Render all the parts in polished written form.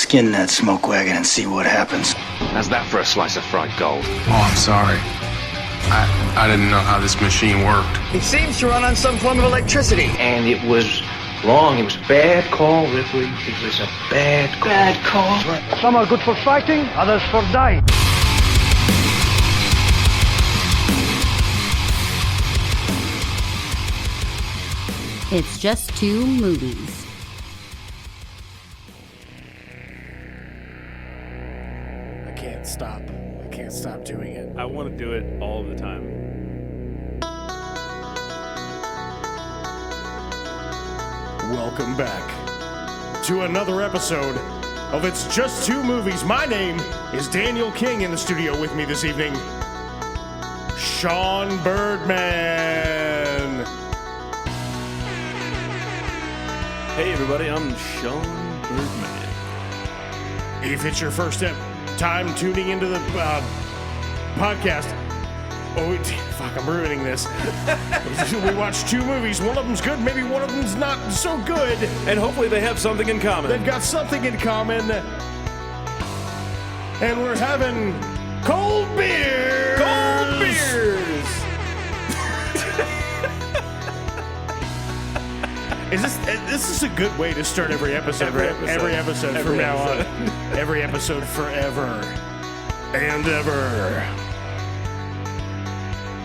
Skin that smoke wagon and see what happens. How's that for a slice of fried gold? Oh, I'm sorry. I didn't know how this machine worked. It seems to run on some form of electricity. And it was wrong. It was a bad call, Ripley. It was a bad call. Bad call. Some are good for fighting, others for dying. It's just two movies. I can't stop doing it. I want to do it all the time. Welcome back to another episode of It's Just Two Movies. My name is Daniel King. In the studio with me this evening, Sean Birdman. Hey everybody, I'm Sean Birdman. If it's your first time tuning into the podcast, fuck, I'm ruining this. We watch two movies. One of them's good, maybe one of them's not so good. And hopefully they have something in common. They've got something in common. And we're having cold beer. Cold beers! This is a good way to start every episode, right? Every episode from now on. Every episode forever and ever.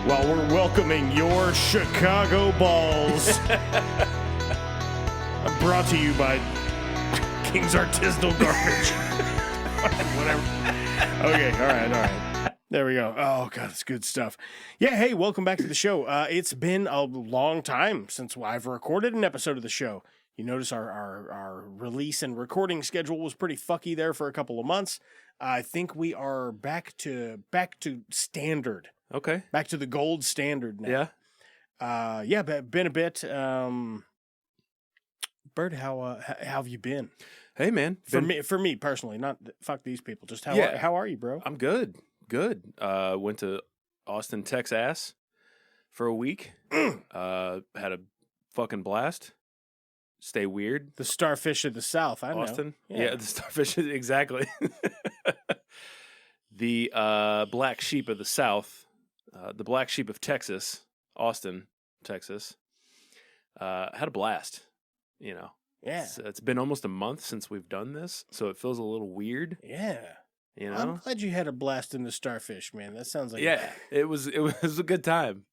While we're welcoming your Chicago balls. Brought to you by King's Artisanal Garbage. Whatever. Okay, all right. There we go. Oh, God, it's good stuff. Yeah, hey, welcome back to the show. It's been a long time since I've recorded an episode of the show. You notice our release and recording schedule was pretty fucky there for a couple of months. I think we are back to standard. Okay. Back to the gold standard now. Yeah? Been a bit. Bird, how have you been? Hey, man. For me personally, not fuck these people. Just how are you, bro? I'm good. Good. Went to Austin, Texas for a week. Had a fucking blast. Stay weird. The starfish of the South, I know. Austin? Yeah, the starfish, exactly. The black sheep of the South, the black sheep of Texas, Austin, Texas, had a blast, you know. Yeah. It's been almost a month since we've done this, so it feels a little weird. Yeah. You know? I'm glad you had a blast in the starfish, man. That sounds like it was a good time.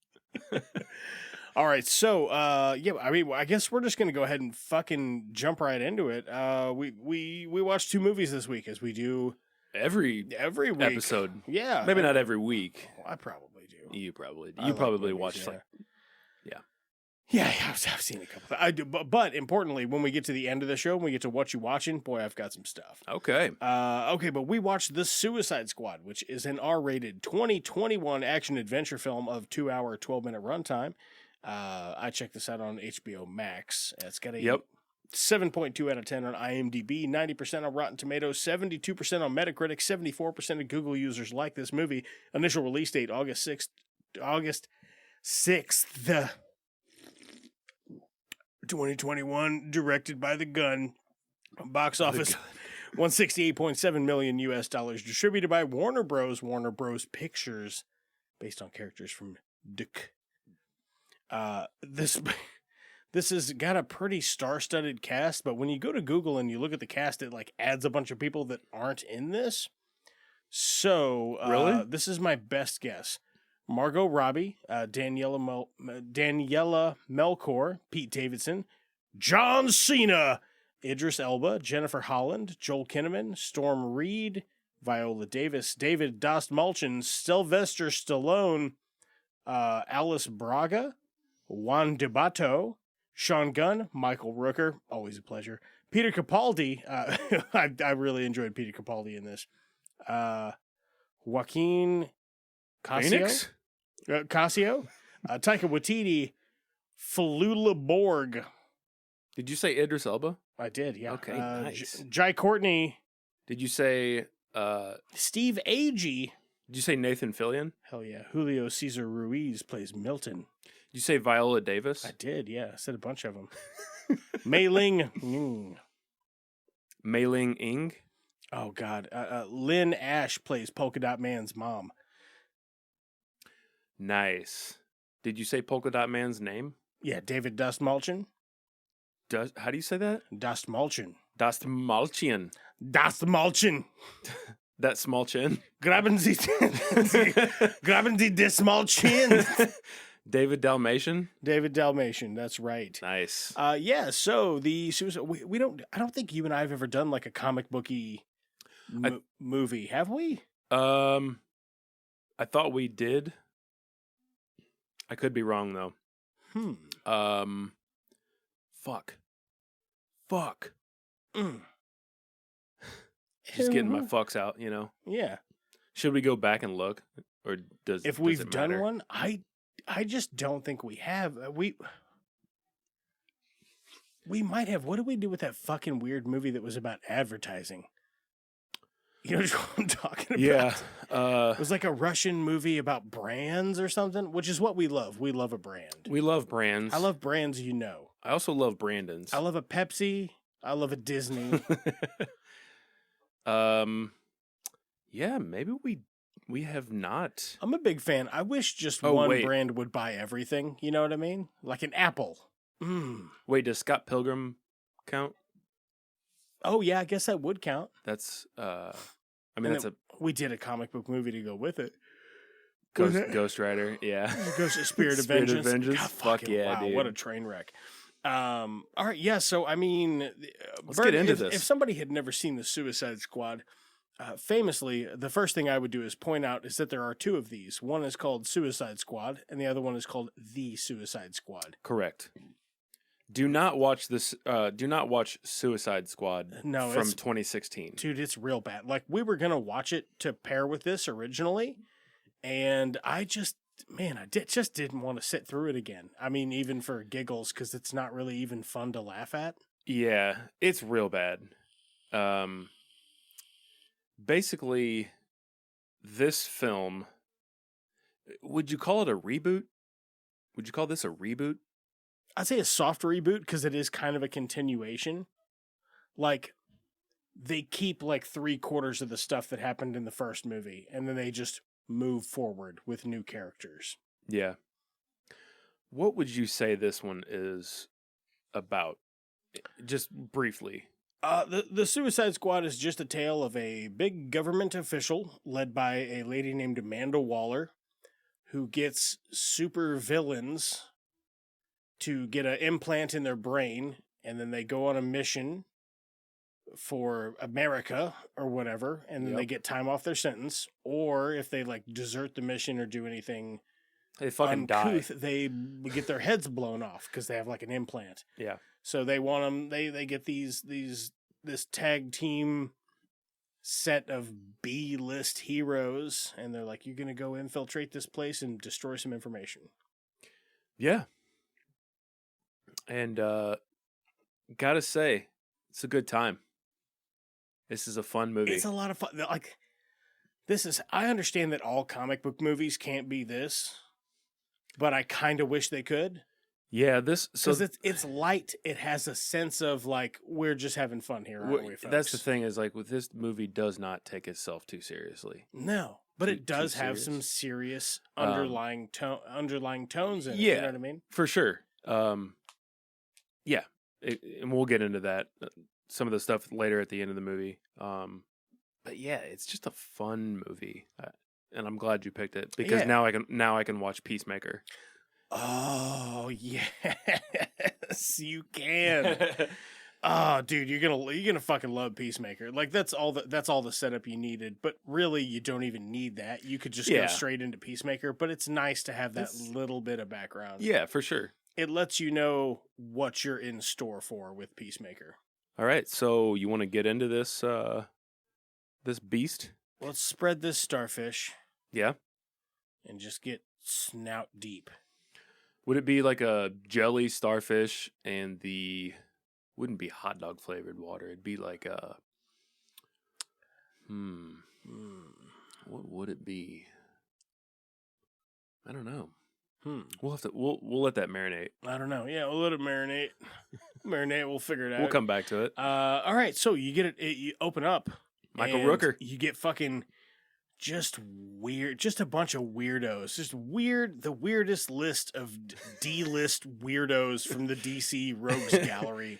All right, so I guess we're just gonna go ahead and fucking jump right into it. We watched two movies this week, as we do every week episode. Yeah, maybe not every week. Well, I probably do. You probably do. I You like probably movies, watched yeah. like Yeah, I've seen a couple. I do, but importantly, when we get to the end of the show, when we get to what you watching, boy, I've got some stuff. Okay. But we watched The Suicide Squad, which is an R-rated 2021 action-adventure film of 2 hour, 12-minute runtime. I checked this out on HBO Max. It's got a 7.2 out of 10 on IMDb, 90% on Rotten Tomatoes, 72% on Metacritic, 74% of Google users like this movie. Initial release date, August 6th, 2021, directed by The Gun. Box office, $168.7 million US, distributed by Warner Bros. Warner Bros. Pictures, based on characters from Duke. This has got a pretty star-studded cast, but when you go to Google and you look at the cast, it like adds a bunch of people that aren't in this. So, really? This is my best guess. Margot Robbie, Daniela Melchior, Pete Davidson, John Cena, Idris Elba, Jennifer Holland, Joel Kinnaman, Storm Reed, Viola Davis, David Dostmalchin, Sylvester Stallone, Alice Braga, Juan Debato, Sean Gunn, Michael Rooker, always a pleasure, Peter Capaldi, I really enjoyed Peter Capaldi in this, Joaquin Casio, Taika Waititi, Falula Borg. Did you say Idris Elba? I did, yeah. Okay, nice. Jai Courtney. Did you say Steve Agee. Did you say Nathan Fillion? Hell yeah. Julio Cesar Ruiz plays Milton. Did you say Viola Davis? I did, yeah. I said a bunch of them. Mei Ling. Mei Ling Ing? Oh God, Lynn Ash plays Polka Dot Man's mom. Nice. Did you say Polka Dot Man's name? Yeah, David Dastmalchian. How do you say that? Dastmalchian. Dastmalchian. Dastmalchian. That small chin. Graben the small chin. David Dalmatian. David Dalmatian. That's right. Nice. Yeah. So the suicide. We don't. I don't think you and I have ever done like a comic booky movie, have we? I thought we did. I could be wrong though. Fuck. Just getting my fucks out, you know. Yeah. Should we go back and look, or does if does we've it done matter? one? I just don't think we have. We might have. What did we do with that fucking weird movie that was about advertising? You know what I'm talking about? Yeah. It was like a Russian movie about brands or something, which is what we love. We love a brand. We love brands. I love brands, you know. I also love Brandon's. I love a Pepsi. I love a Disney. Yeah, maybe we have not. I'm a big fan. I wish just Oh, one wait. brand would buy everything. You know what I mean? Like an Apple. Wait, does Scott Pilgrim count? Oh yeah, I guess that would count. That's I mean And that's a we did a comic book movie to go with it. Ghost Rider, yeah. Ghost of Spirit of Spirit of Vengeance. Vengeance. God, Fuck fucking yeah, wow, dude. what a train wreck. All right, yeah. So I mean, Let's get into if, this. If somebody had never seen the Suicide Squad, famously, the first thing I would do is point out is that there are two of these. One is called Suicide Squad, and the other one is called The Suicide Squad. Correct. Do not watch this. Do not watch Suicide Squad No, from it's- 2016. Dude, it's real bad. Like we were gonna watch it to pair with this originally, and I just didn't want to sit through it again. I mean, even for giggles, because it's not really even fun to laugh at. Yeah, it's real bad. Basically, this film. Would you call it a reboot? Would you call this a reboot? I'd say a soft reboot because it is kind of a continuation. Like, they keep like 3/4 of the stuff that happened in the first movie, and then they just move forward with new characters. Yeah. What would you say this one is about? Just briefly. The Suicide Squad is just a tale of a big government official led by a lady named Amanda Waller, who gets super villains to get an implant in their brain, and then they go on a mission for America or whatever, and then they get time off their sentence. Or if they like desert the mission or do anything They fucking uncouth, die. they get their heads blown off because they have like an implant. Yeah. So they want them. They get this tag team set of B-list heroes, and they're like, "You're gonna go infiltrate this place and destroy some information." Yeah. And gotta say, it's a good time. This is a fun movie. It's a lot of fun. Like, this is. I understand that all comic book movies can't be this, but I kind of wish they could. Yeah, this so Because it's light. It has a sense of like we're just having fun here, aren't we, folks? that's the thing is like with this movie does not take itself too seriously. No, but Too- it does too have serious? some serious underlying tones in it. Yeah. You know what I mean? For sure. Yeah, and we'll get into that. Some of the stuff later at the end of the movie. But yeah, it's just a fun movie, and I'm glad you picked it because Yeah. now I can watch Peacemaker. Oh yes, you can. Oh, dude, you're gonna fucking love Peacemaker. Like that's all the setup you needed. But really, you don't even need that. You could just go Yeah. straight into Peacemaker. But it's nice to have that It's- little bit of background. Yeah, for sure. It lets you know what you're in store for with Peacemaker. All right, so you want to get into this this beast? Let's spread this starfish Yeah. and just get snout deep. Would it be like a jelly starfish and wouldn't be hot dog flavored water. It'd be like a what would it be? I don't know. We'll let that marinate. I don't know. Yeah, we'll let it marinate. We'll figure it out. We'll come back to it. All right, so you get it. You open up, Michael And Rooker. You get fucking just weird, just a bunch of weirdos. Just weird, the weirdest list of D-list weirdos from the DC Rogues Gallery.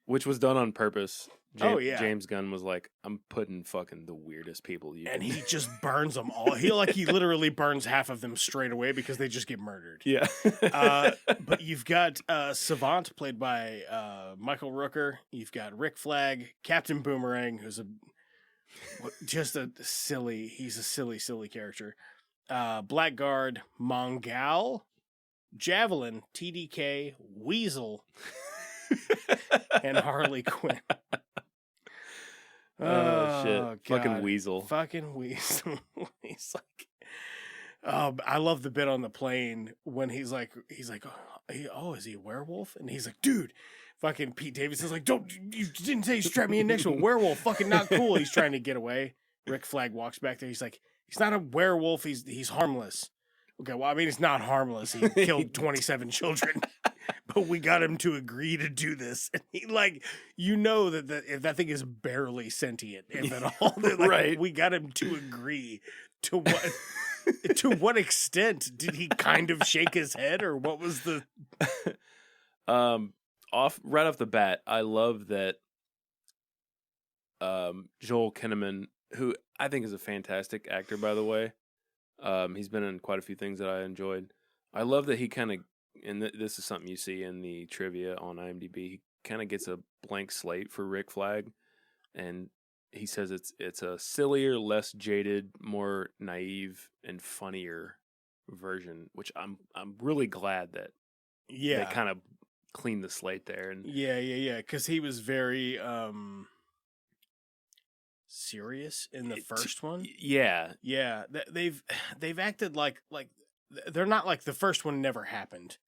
Which was done on purpose. Yeah. James Gunn was like, I'm putting fucking the weirdest people you And can. he just burns them all. He literally burns half of them straight away because they just get murdered. Yeah. But you've got Savant, played by Michael Rooker. You've got Rick Flag, Captain Boomerang, who's he's a silly character. Blackguard, Mongal, Javelin, TDK, Weasel, and Harley Quinn. Oh, shit. God. Fucking Weasel. Fucking Weasel. He's like, I love the bit on the plane when he's like, oh, is he a werewolf? And he's like, dude, fucking Pete Davidson's like, you didn't say you strapped me in next to a werewolf. Fucking not cool. He's trying to get away. Rick Flag walks back there. He's like, he's not a werewolf. He's harmless. Okay, well, I mean, he's not harmless. He killed 27 children. But we got him to agree to do this. And he, like, you know that if that thing is barely sentient, if at all, like, right. We got him to agree to what to what extent did he kind of shake his head, or what was the right off the bat, I love that Joel Kinnaman, who I think is a fantastic actor, by the way. He's been in quite a few things that I enjoyed. I love that he kind of, and this is something you see in the trivia on IMDb, he kind of gets a blank slate for Rick Flag, and he says it's a sillier, less jaded, more naive and funnier version, which I'm really glad that they kind of cleaned the slate there. And yeah, because he was very serious in the first one. Yeah. They've acted like they're not like the first one never happened.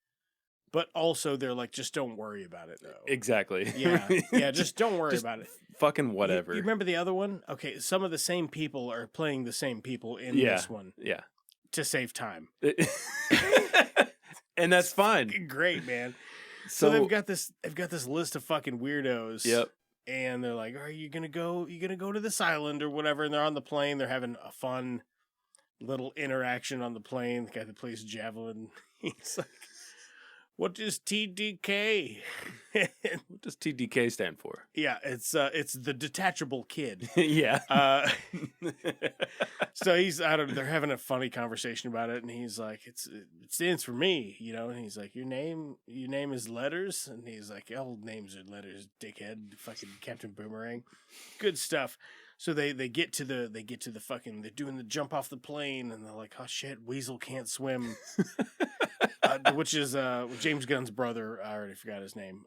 But also, they're like, just don't worry about it, though. Exactly. Yeah, just don't worry about it. Fucking whatever. You remember the other one? Okay, some of the same people are playing the same people in this one. Yeah. To save time. And that's fine. Great, man. So they've got this list of fucking weirdos. Yep. And they're like, are you gonna go to this island or whatever? And they're on the plane. They're having a fun little interaction on the plane. The guy that plays Javelin, he's like, what is TDK? What does TDK stand for? Yeah, it's the detachable kid. Yeah. So they're having a funny conversation about it, and he's like, it stands for me, you know, and he's like, your name is letters, and he's like, all names are letters, dickhead, fucking Captain Boomerang. Good stuff. So they get to the fucking, they're doing the jump off the plane, and they're like, oh shit, Weasel can't swim. Which is James Gunn's brother. I already forgot his name.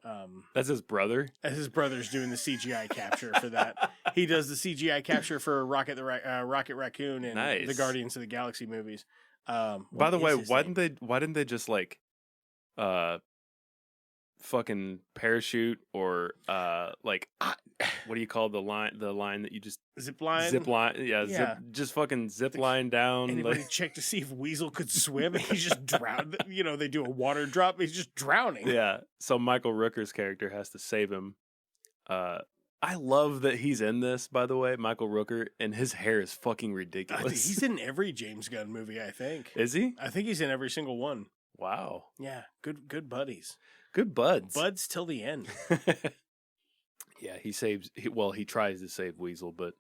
That's his brother? His brother's doing the CGI capture for that. He does the CGI capture for Rocket Raccoon and the Guardians of the Galaxy movies. By the way, why didn't they just like fucking parachute or like what do you call the line that you just zip line? Just fucking zip line down. Anybody check to see if Weasel could swim? He's just drowned. You know, they do a water drop. He's just drowning. Yeah. So Michael Rooker's character has to save him. I love that he's in this, by the way, Michael Rooker, and his hair is fucking ridiculous. He's in every James Gunn movie, I think. Is he? I think he's in every single one. Wow. Yeah, good buddies. Good buds. Buds till the end. Yeah, he tries to save Weasel, but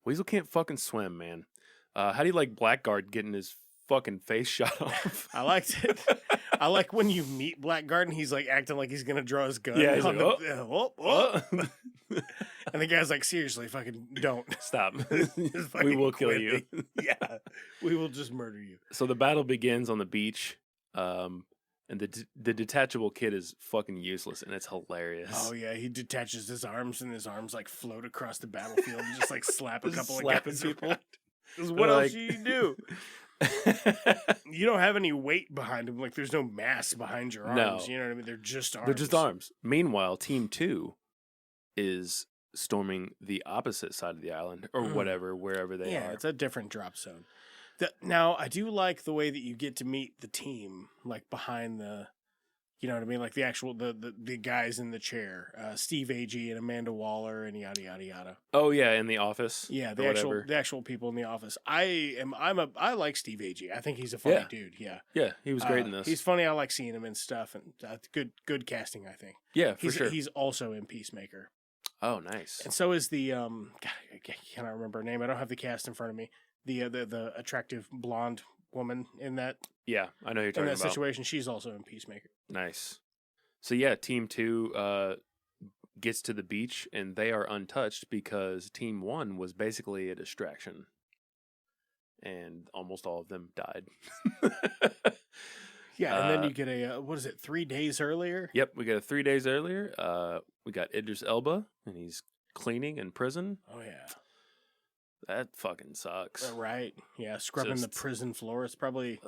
Weasel can't fucking swim, man. How do you like Blackguard getting his fucking face shot off? I liked it. I like when you meet Blackguard and he's like acting like he's gonna draw his gun. Yeah, he's like, And the guy's like, seriously, fucking don't. Stop. We We will kill you. Yeah, we will just murder you. So the battle begins on the beach, and the detachable kid is fucking useless, and it's hilarious. Oh yeah, he detaches his arms, and his arms like float across the battlefield and just like slap a couple of guys people. Because what else do you do? You don't have any weight behind him. Like there's no mass behind your arms. No. You know what I mean? They're just arms. They're just arms. Meanwhile, Team 2 is storming the opposite side of the island, or wherever they are. Yeah, it's a different drop zone. Now, I do like the way that you get to meet the team, like behind the, You know what I mean? Like the actual the guys in the chair, Steve Agee and Amanda Waller and yada yada yada. Oh yeah, in the office. Yeah, the the actual people in the office. I like Steve Agee. I think he's a funny dude. Yeah, yeah, he was great in this. He's funny. I like seeing him and stuff, and good casting. I think. Yeah, for sure. He's also in Peacemaker. Oh, nice. And so is the God, I cannot remember her name. I don't have the cast in front of me. The attractive blonde woman in that. Yeah, I know who you're talking in that about. situation. She's also in Peacemaker. Nice. So yeah, Team 2 gets to the beach and they are untouched because Team 1 was basically a distraction, and almost all of them died. Yeah, and then you get a what is it? 3 days earlier. Yep, we got 3 days earlier. We got Idris Elba, and he's cleaning in prison. Oh yeah, that fucking sucks. Right? Yeah, scrubbing the prison floor. It's probably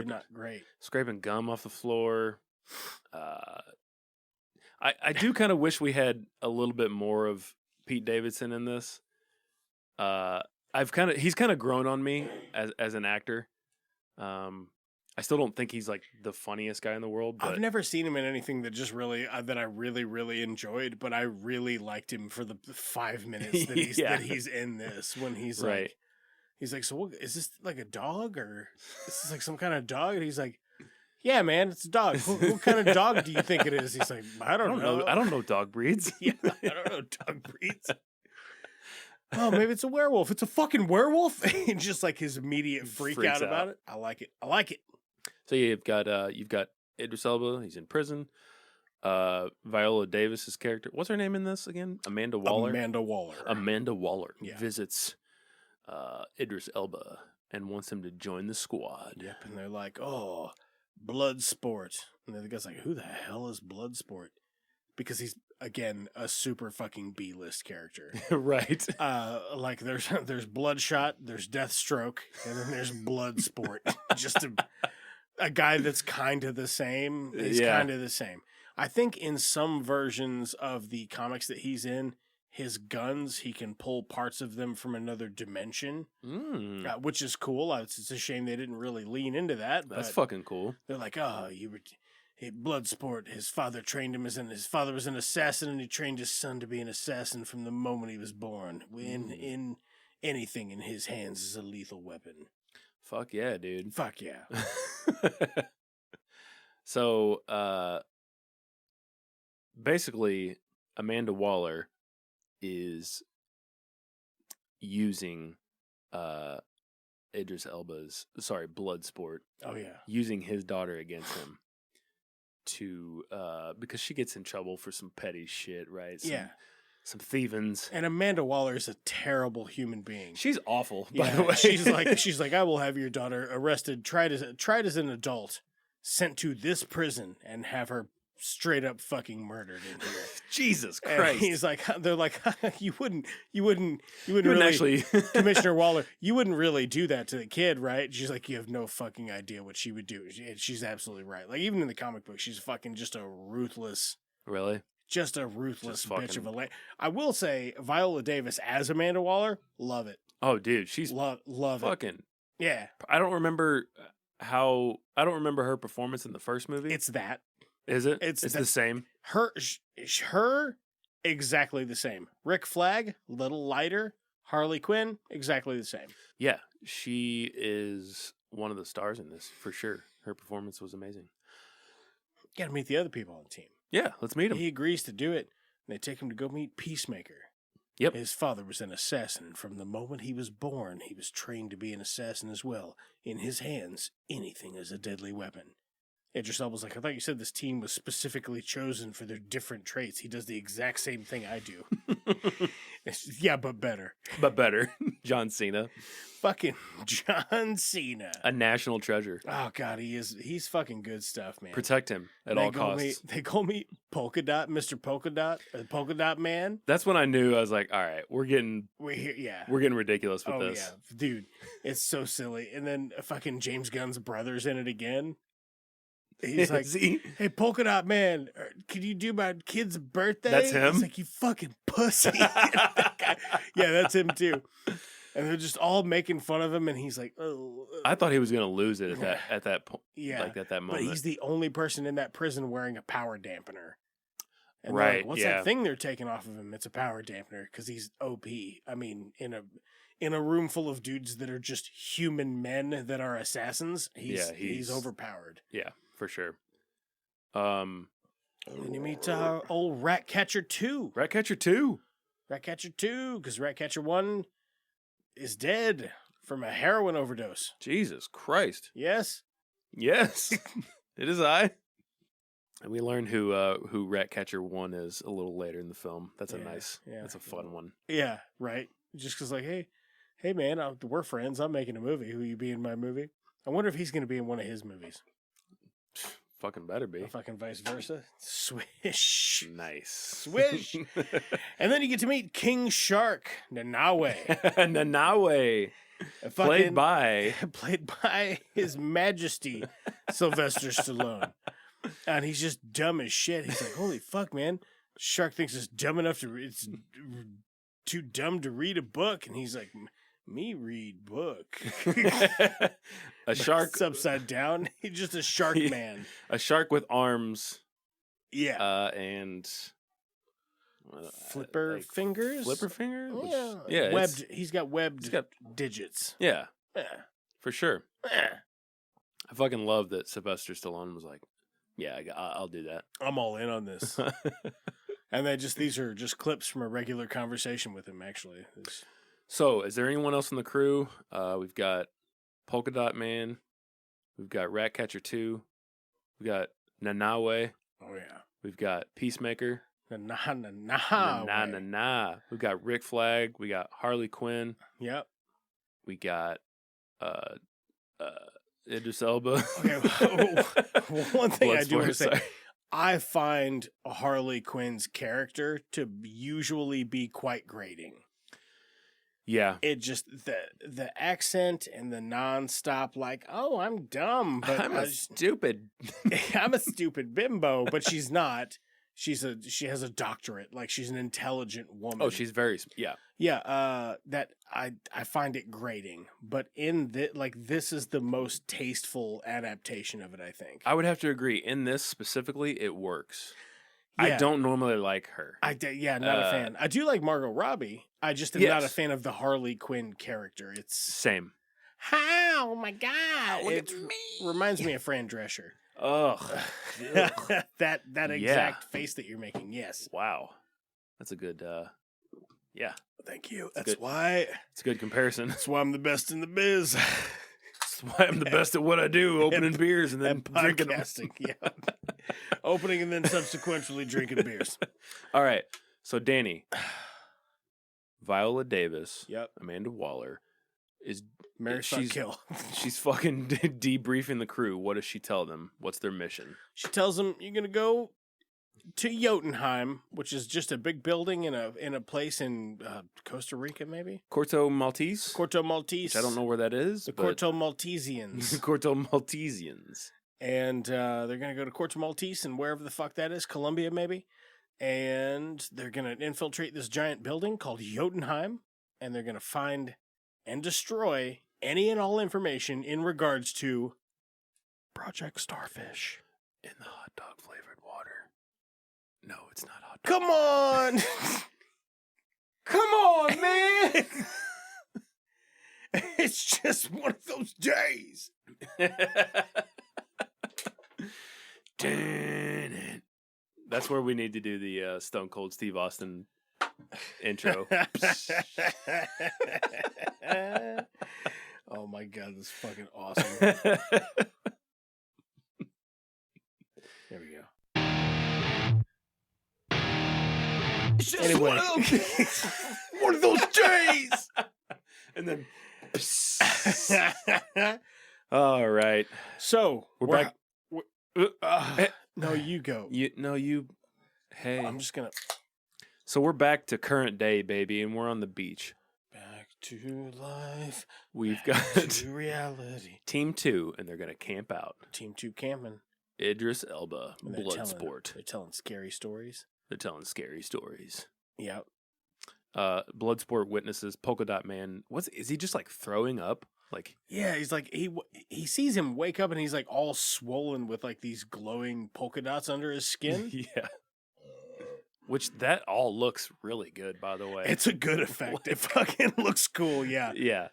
not great. Scraping gum off the floor. I do kind of wish we had a little bit more of Pete Davidson in this. He's kind of grown on me as an actor. I still don't think he's like the funniest guy in the world. But I've never seen him in anything that just really that I really enjoyed, but I really liked him for the 5 minutes that he's in this. When he's right. He's like, so what, is this like a dog or is this like some kind of dog? And he's like, yeah, man, it's a dog. What kind of dog do you think it is? He's like, I don't know. I don't know dog breeds. Yeah, I don't know dog breeds. Oh, maybe it's a werewolf. It's a fucking werewolf. And just like his immediate freak out about it. I like it. So you've got Idris Elba. He's in prison. Viola Davis's character. What's her name in this again? Amanda Waller. Amanda Waller visits Idris Elba and wants him to join the squad. Yep, and they're like, oh, Bloodsport. And the guy's like, who the hell is Bloodsport? Because he's, again, a super fucking B-list character. Right. Like, there's Bloodshot, there's Deathstroke, and then there's Bloodsport. Just a guy that's kind of the same. He's kind of the same. I think in some versions of the comics that he's in, his guns, he can pull parts of them from another dimension, which is cool. It's a shame they didn't really lean into that. That's fucking cool. They're like, oh, Bloodsport, his father trained him his father was an assassin, and he trained his son to be an assassin from the moment he was born. In anything in his hands is a lethal weapon. Fuck yeah, dude. Fuck yeah. So, basically, Amanda Waller is using Bloodsport. Oh yeah. Using his daughter against him to because she gets in trouble for some petty shit, right? Some thievings. And Amanda Waller is a terrible human being. She's awful, by the way. she's like, I will have your daughter arrested, tried as an adult, sent to this prison, and have her straight up fucking murdered in here. Jesus Christ. And he's like, they're like, you wouldn't really, actually Commissioner Waller, you wouldn't really do that to the kid, right? She's like, you have no fucking idea what she would do. She's absolutely right. Like, even in the comic book, she's fucking just a ruthless. Really? Just a ruthless bitch of a lady. I will say, Viola Davis as Amanda Waller, love it. Oh, dude, she's love fucking. It. Yeah. I don't remember her performance in the first movie. It's that. Is it? It's the same. Her, exactly the same. Rick Flag, little lighter. Harley Quinn, exactly the same. Yeah, she is one of the stars in this for sure. Her performance was amazing. Got to meet the other people on the team. Yeah, let's meet him. He agrees to do it. And they take him to go meet Peacemaker. Yep. His father was an assassin. From the moment he was born, he was trained to be an assassin as well. In his hands, anything is a deadly weapon. Idris Elba's like, I thought you said this team was specifically chosen for their different traits. He does the exact same thing I do. Yeah, but better. John Cena. Fucking John Cena. A national treasure. Oh, God, he is. He's fucking good stuff, man. Protect him at all costs. They call me Polka Dot, Mr. Polka Dot, Polka Dot Man. That's when I knew. I was like, all right, we're getting ridiculous with this. Oh, yeah. Dude, it's so silly. And then fucking James Gunn's brother's in it again. He's like, hey, Polka Dot Man, can you do my kid's birthday? That's him? He's like, you fucking pussy. Yeah, that's him too. And they're just all making fun of him, and he's like, oh. I thought he was gonna lose it at that point. Yeah, like at that moment. But he's the only person in that prison wearing a power dampener. And Right, like, what's yeah. that thing they're taking off of him? It's a power dampener because he's OP. I mean, in a room full of dudes that are just human men that are assassins, he's overpowered. Yeah, for sure. And you meet old Ratcatcher 2. Ratcatcher 2. Ratcatcher 2, because Ratcatcher 1 is dead from a heroin overdose. Jesus Christ. Yes? Yes. It is I. And we learn who Ratcatcher 1 is a little later in the film. That's that's a fun one. Yeah, right. Just because, like, hey man, we're friends. I'm making a movie. Who you be in my movie? I wonder if he's going to be in one of his movies. Fucking better be. Or fucking vice versa. Swish. Nice. Swish. And then you get to meet King Shark, Nanawe. Nanawe. Played by His Majesty, Sylvester Stallone. And he's just dumb as shit. He's like, holy fuck, man. Shark thinks it's dumb enough it's too dumb to read a book. And he's like, me read book. A shark. It's upside down. He's just a shark man. A shark with arms. Yeah. And flipper fingers? Flipper fingers? Yeah. Yeah. Webbed. He's got webbed digits. Yeah. Yeah. For sure. Yeah. I fucking love that Sylvester Stallone was like, yeah, I'll do that. I'm all in on this. And these are just clips from a regular conversation with him, actually. So, is there anyone else in the crew? We've got Polka Dot Man. We've got Ratcatcher 2. We've got Nanawe. Oh, yeah. We've got Peacemaker. We've got Rick Flag. We got Harley Quinn. Yep. We got Idris Elba. Okay. One thing I do want to say. Sorry. I find Harley Quinn's character to usually be quite grating. Yeah. It just, the accent and the nonstop, like, oh, I'm dumb. But I'm stupid. I'm a stupid bimbo, but she's not. She has a doctorate. Like, she's an intelligent woman. Oh, she's very, yeah. Yeah, that I find it grating. But this is the most tasteful adaptation of it, I think. I would have to agree. In this specifically, it works. Yeah. I don't normally like her. Not a fan. I do like Margot Robbie. I just am not a fan of the Harley Quinn character. It's same. How? Oh my God! It reminds me of Fran Drescher. Ugh. that exact face that you're making. Yes. Wow. That's a good. Yeah. Thank you. That's why. It's a good comparison. That's why I'm the best in the biz. That's why I'm the best at what I do, opening beers and then drinking them. Yeah. Opening and then subsequently drinking beers. All right. So, Danny, Viola Davis, yep, Amanda Waller, is Mary fuck kill. She's fucking debriefing the crew. What does she tell them? What's their mission? She tells them, you're going to go to Jotunheim, which is just a big building in a place in Costa Rica, maybe? Corto Maltese? Corto Maltese. Which I don't know where that is. The Corto Maltesans. Corto Maltesians. And they're going to go to Corto Maltese and wherever the fuck that is, Colombia maybe. And they're going to infiltrate this giant building called Jotunheim. And they're going to find and destroy any and all information in regards to Project Starfish. In the hot dog flavored water. No, it's not hot dog. Come on! Come on, man! It's just one of those days. That's where we need to do the Stone Cold Steve Austin intro. Oh my God, this is fucking awesome. There we go. Anyway, one of those days. And then, all right. So we're back. No, you go. Hey, I'm just gonna. So we're back to current day, baby, and we're on the beach. Back to life. We've got to reality. Team 2, and they're gonna camp out. Team 2 camping. Idris Elba, Bloodsport. They're telling scary stories. Yep. Bloodsport witnesses Polka Dot Man. Is he just like throwing up? Like, Yeah, he's like he sees him wake up and he's like all swollen with like these glowing polka dots under his skin. yeah. Which that all looks really good, by the way. It's a good effect. It fucking looks cool. Yeah. Yeah.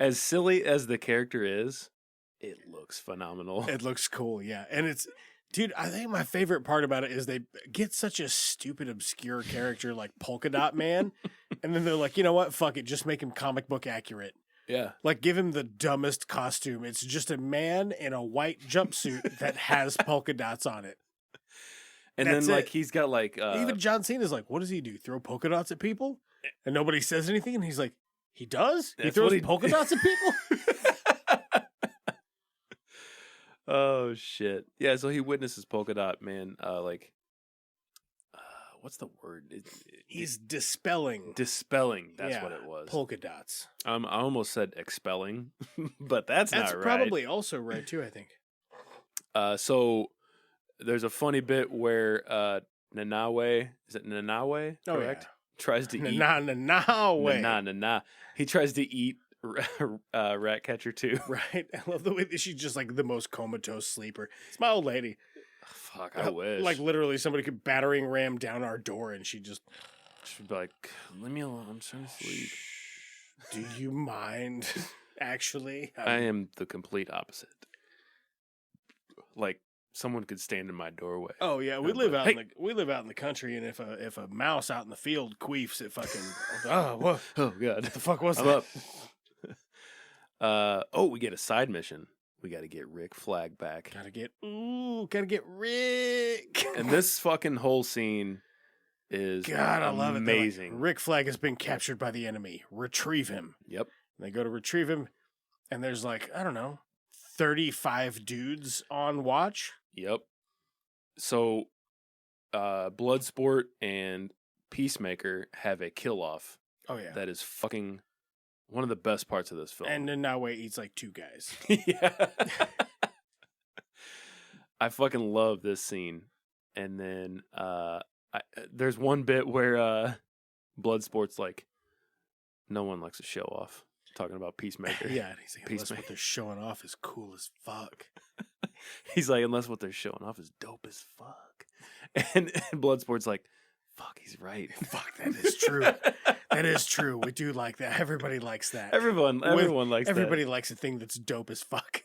As silly as the character is, it looks phenomenal. It looks cool. Yeah. And it's, dude, I think my favorite part about it is they get such a stupid, obscure character like Polka Dot Man. And then they're like, you know what? Fuck it. Just make him comic book accurate. Yeah. Like, give him the dumbest costume. It's just a man in a white jumpsuit that has polka dots on it. And That's then, like, it. he's got, like... Even John Cena's like, what does he do? Throw polka dots at people? And nobody says anything? And he's like, he does? He That's throws what he- polka dots at people? Oh, shit. Yeah, so he witnesses Polka Dot Man, what's the word? He's dispelling. Dispelling. That's what it was. Polka dots. I almost said expelling, but that's not right. Probably also right, too, I think. So there's a funny bit where Nanawe, is it Nanawe? Oh, Correct? yeah. Tries to eat. Way. Nah. He tries to eat Ratcatcher too. Right. I love the way that she's just like the most comatose sleeper. It's my old lady. Fuck, I wish. Like literally somebody could battering ram down our door and she'd She'd be like, leave me alone. I'm trying to sleep. do you mind? Actually, I am the complete opposite. Like, someone could stand in my doorway. Oh yeah, we I'm live like, out we live out in the country, and if a mouse out in the field queefs, it fucking what Oh god, the fuck was I'm that? up. We get a side mission. We got to get Rick Flag back. Gotta get Rick. And this fucking whole scene is God, I love it. They're like, amazing. Rick Flag has been captured by the enemy. Retrieve him. Yep. And they go to retrieve him, and there's like, I don't know, 35 dudes on watch. Yep. So, Bloodsport and Peacemaker have a kill off. Oh yeah. That is fucking one of the best parts of this film. And then Nawe eats like 2 guys. Yeah. I fucking love this scene. And then there's one bit where Bloodsport's like, no one likes to show off. Talking about Peacemaker. Yeah, and he's like, unless Peacemaker. what they're showing off is cool as fuck. He's like, unless what they're showing off is dope as fuck. And Bloodsport's like, fuck, he's right. Fuck, that is true. That is true. We do like that. Everybody likes that. Everyone likes Everybody that. likes a thing that's dope as fuck.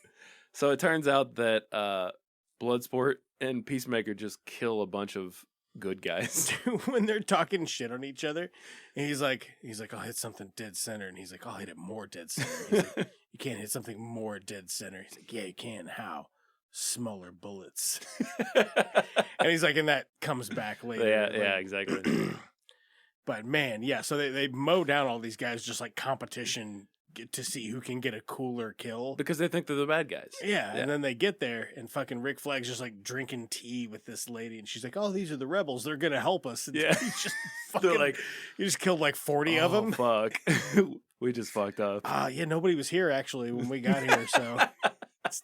So it turns out that Bloodsport and Peacemaker just kill a bunch of good guys. When they're talking shit on each other, and he's like, I'll hit something dead center, and he's like, I'll hit it more dead center. He's like, you can't hit something more dead center. He's like, yeah, you can. How? Smaller bullets. And he's like, and that comes back later. Yeah, exactly. But man, yeah, so they mow down all these guys just like competition to see who can get a cooler kill. Because they think they're the bad guys. Yeah, and then they get there, and fucking Rick Flag's just like drinking tea with this lady, and she's like, "Oh, these are the rebels. They're gonna help us." And Yeah. he's just fucking like, he just killed like 40 of them. Fuck. We just fucked up. Yeah, nobody was here actually when we got here, so it's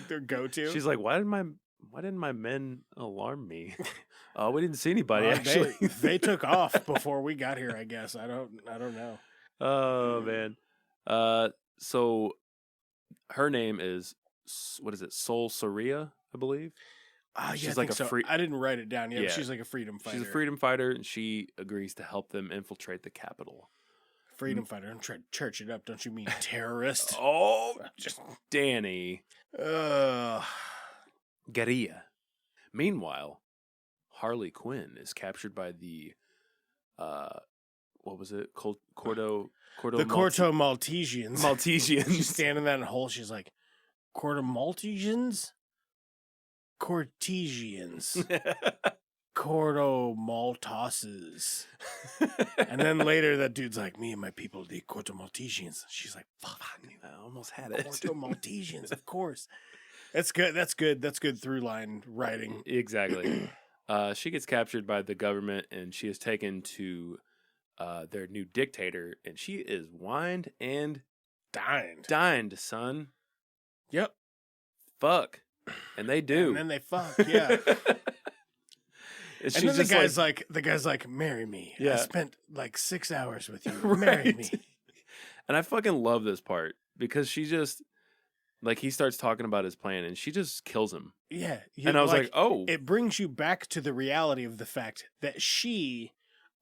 their go-to. She's like, why didn't my men alarm me? Oh, we didn't see anybody actually. They took off before we got here. I guess I don't know. Oh man. So her name is, what is it? Sol Soria, I believe. Yeah, She's I like think a so. free. I didn't write it down yet. Yeah. But she's like a freedom fighter. She's a freedom fighter, and she agrees to help them infiltrate the capital. Freedom fighter. Don't try to church it up. Don't you mean terrorist? Oh, just Danny. Ugh. Guerrilla. Meanwhile, Harley Quinn is captured by the, what was it? Corto The Corto Maltesians. Maltesians. She's standing in that hole. She's like, Corto Maltesians? Cortesians. Corto Maltoses. And then later that dude's like, me and my people, the Corto Maltesians. She's like, fuck, I almost had it. Corto Maltesians, of course. That's good. That's good through line writing. Exactly. She gets captured by the government, and she is taken to their new dictator, and she is wined and dined, son. Yep. Fuck. And they do. And then they fuck, yeah. And then the guy's like, marry me. Yeah. I spent like 6 hours with you. Right. Marry me. And I fucking love this part because she just like he starts talking about his plan and she just kills him. Yeah. And I was like, oh. It brings you back to the reality of the fact that she,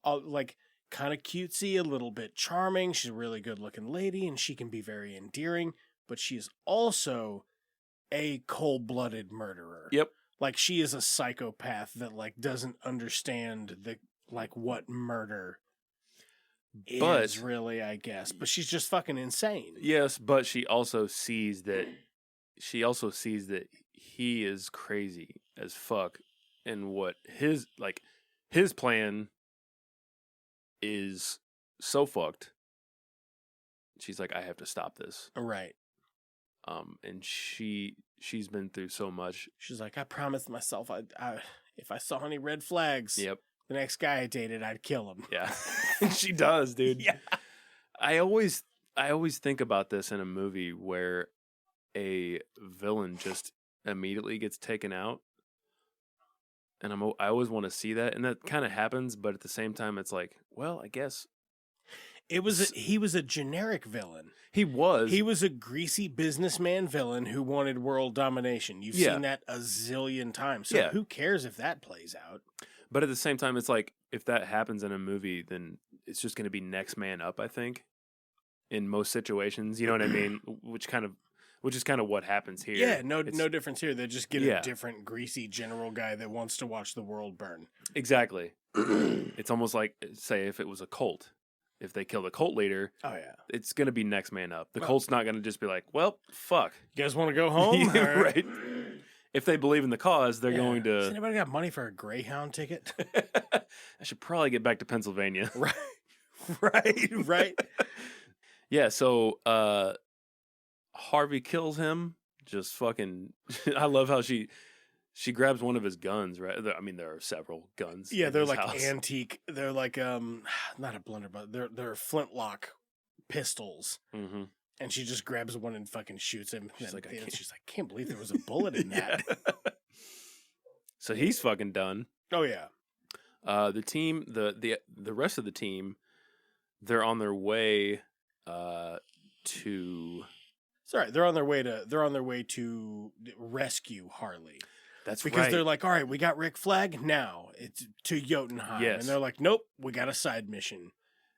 kind of cutesy, a little bit charming. She's a really good looking lady and she can be very endearing, but she is also a cold-blooded murderer. Yep. Like, she is a psychopath that, doesn't understand what murder is really, I guess. But she's just fucking insane. Yes, but she also sees that he is crazy as fuck, and what his plan is so fucked. She's like, I have to stop this. Right. And she's been through so much. She's like, I promised myself I if I saw any red flags, Yep. the next guy I dated, I'd kill him. Yeah. She does, dude. Yeah. I always think about this in a movie where a villain just immediately gets taken out. And I always want to see that. And that kind of happens, but at the same time, it's like, well, I guess. He was a generic villain. He was a greasy businessman villain who wanted world domination. You've seen that a zillion times. So who cares if that plays out? But at the same time, it's like, if that happens in a movie, then it's just going to be next man up, I think, in most situations. You know what I mean? Which is kind of what happens here. Yeah, no difference here. They just get a different greasy general guy that wants to watch the world burn. Exactly. It's almost like, say, if it was a cult. If they kill the cult leader, it's going to be next man up. The cult's not going to just be like, well, fuck. You guys want to go home? Right. If they believe in the cause, they're going to... Has anybody got money for a Greyhound ticket? I should probably get back to Pennsylvania. Right. Yeah, so Harvey kills him. Just fucking... I love how she grabs one of his guns, right? I mean, there are several guns. Yeah, they're like house. antique. They're like, not a blunderbuss. They're flintlock pistols. Mm-hmm. And she just grabs one and fucking shoots him. She's like, I can't believe there was a bullet in that. So he's fucking done. Oh yeah. The team, the rest of the team, they're on their way to. Sorry, they're on their way to rescue Harley. That's because right. They're like, all right, we got Rick Flag now. It's to Jotunheim, Yes. And they're like, nope, we got a side mission.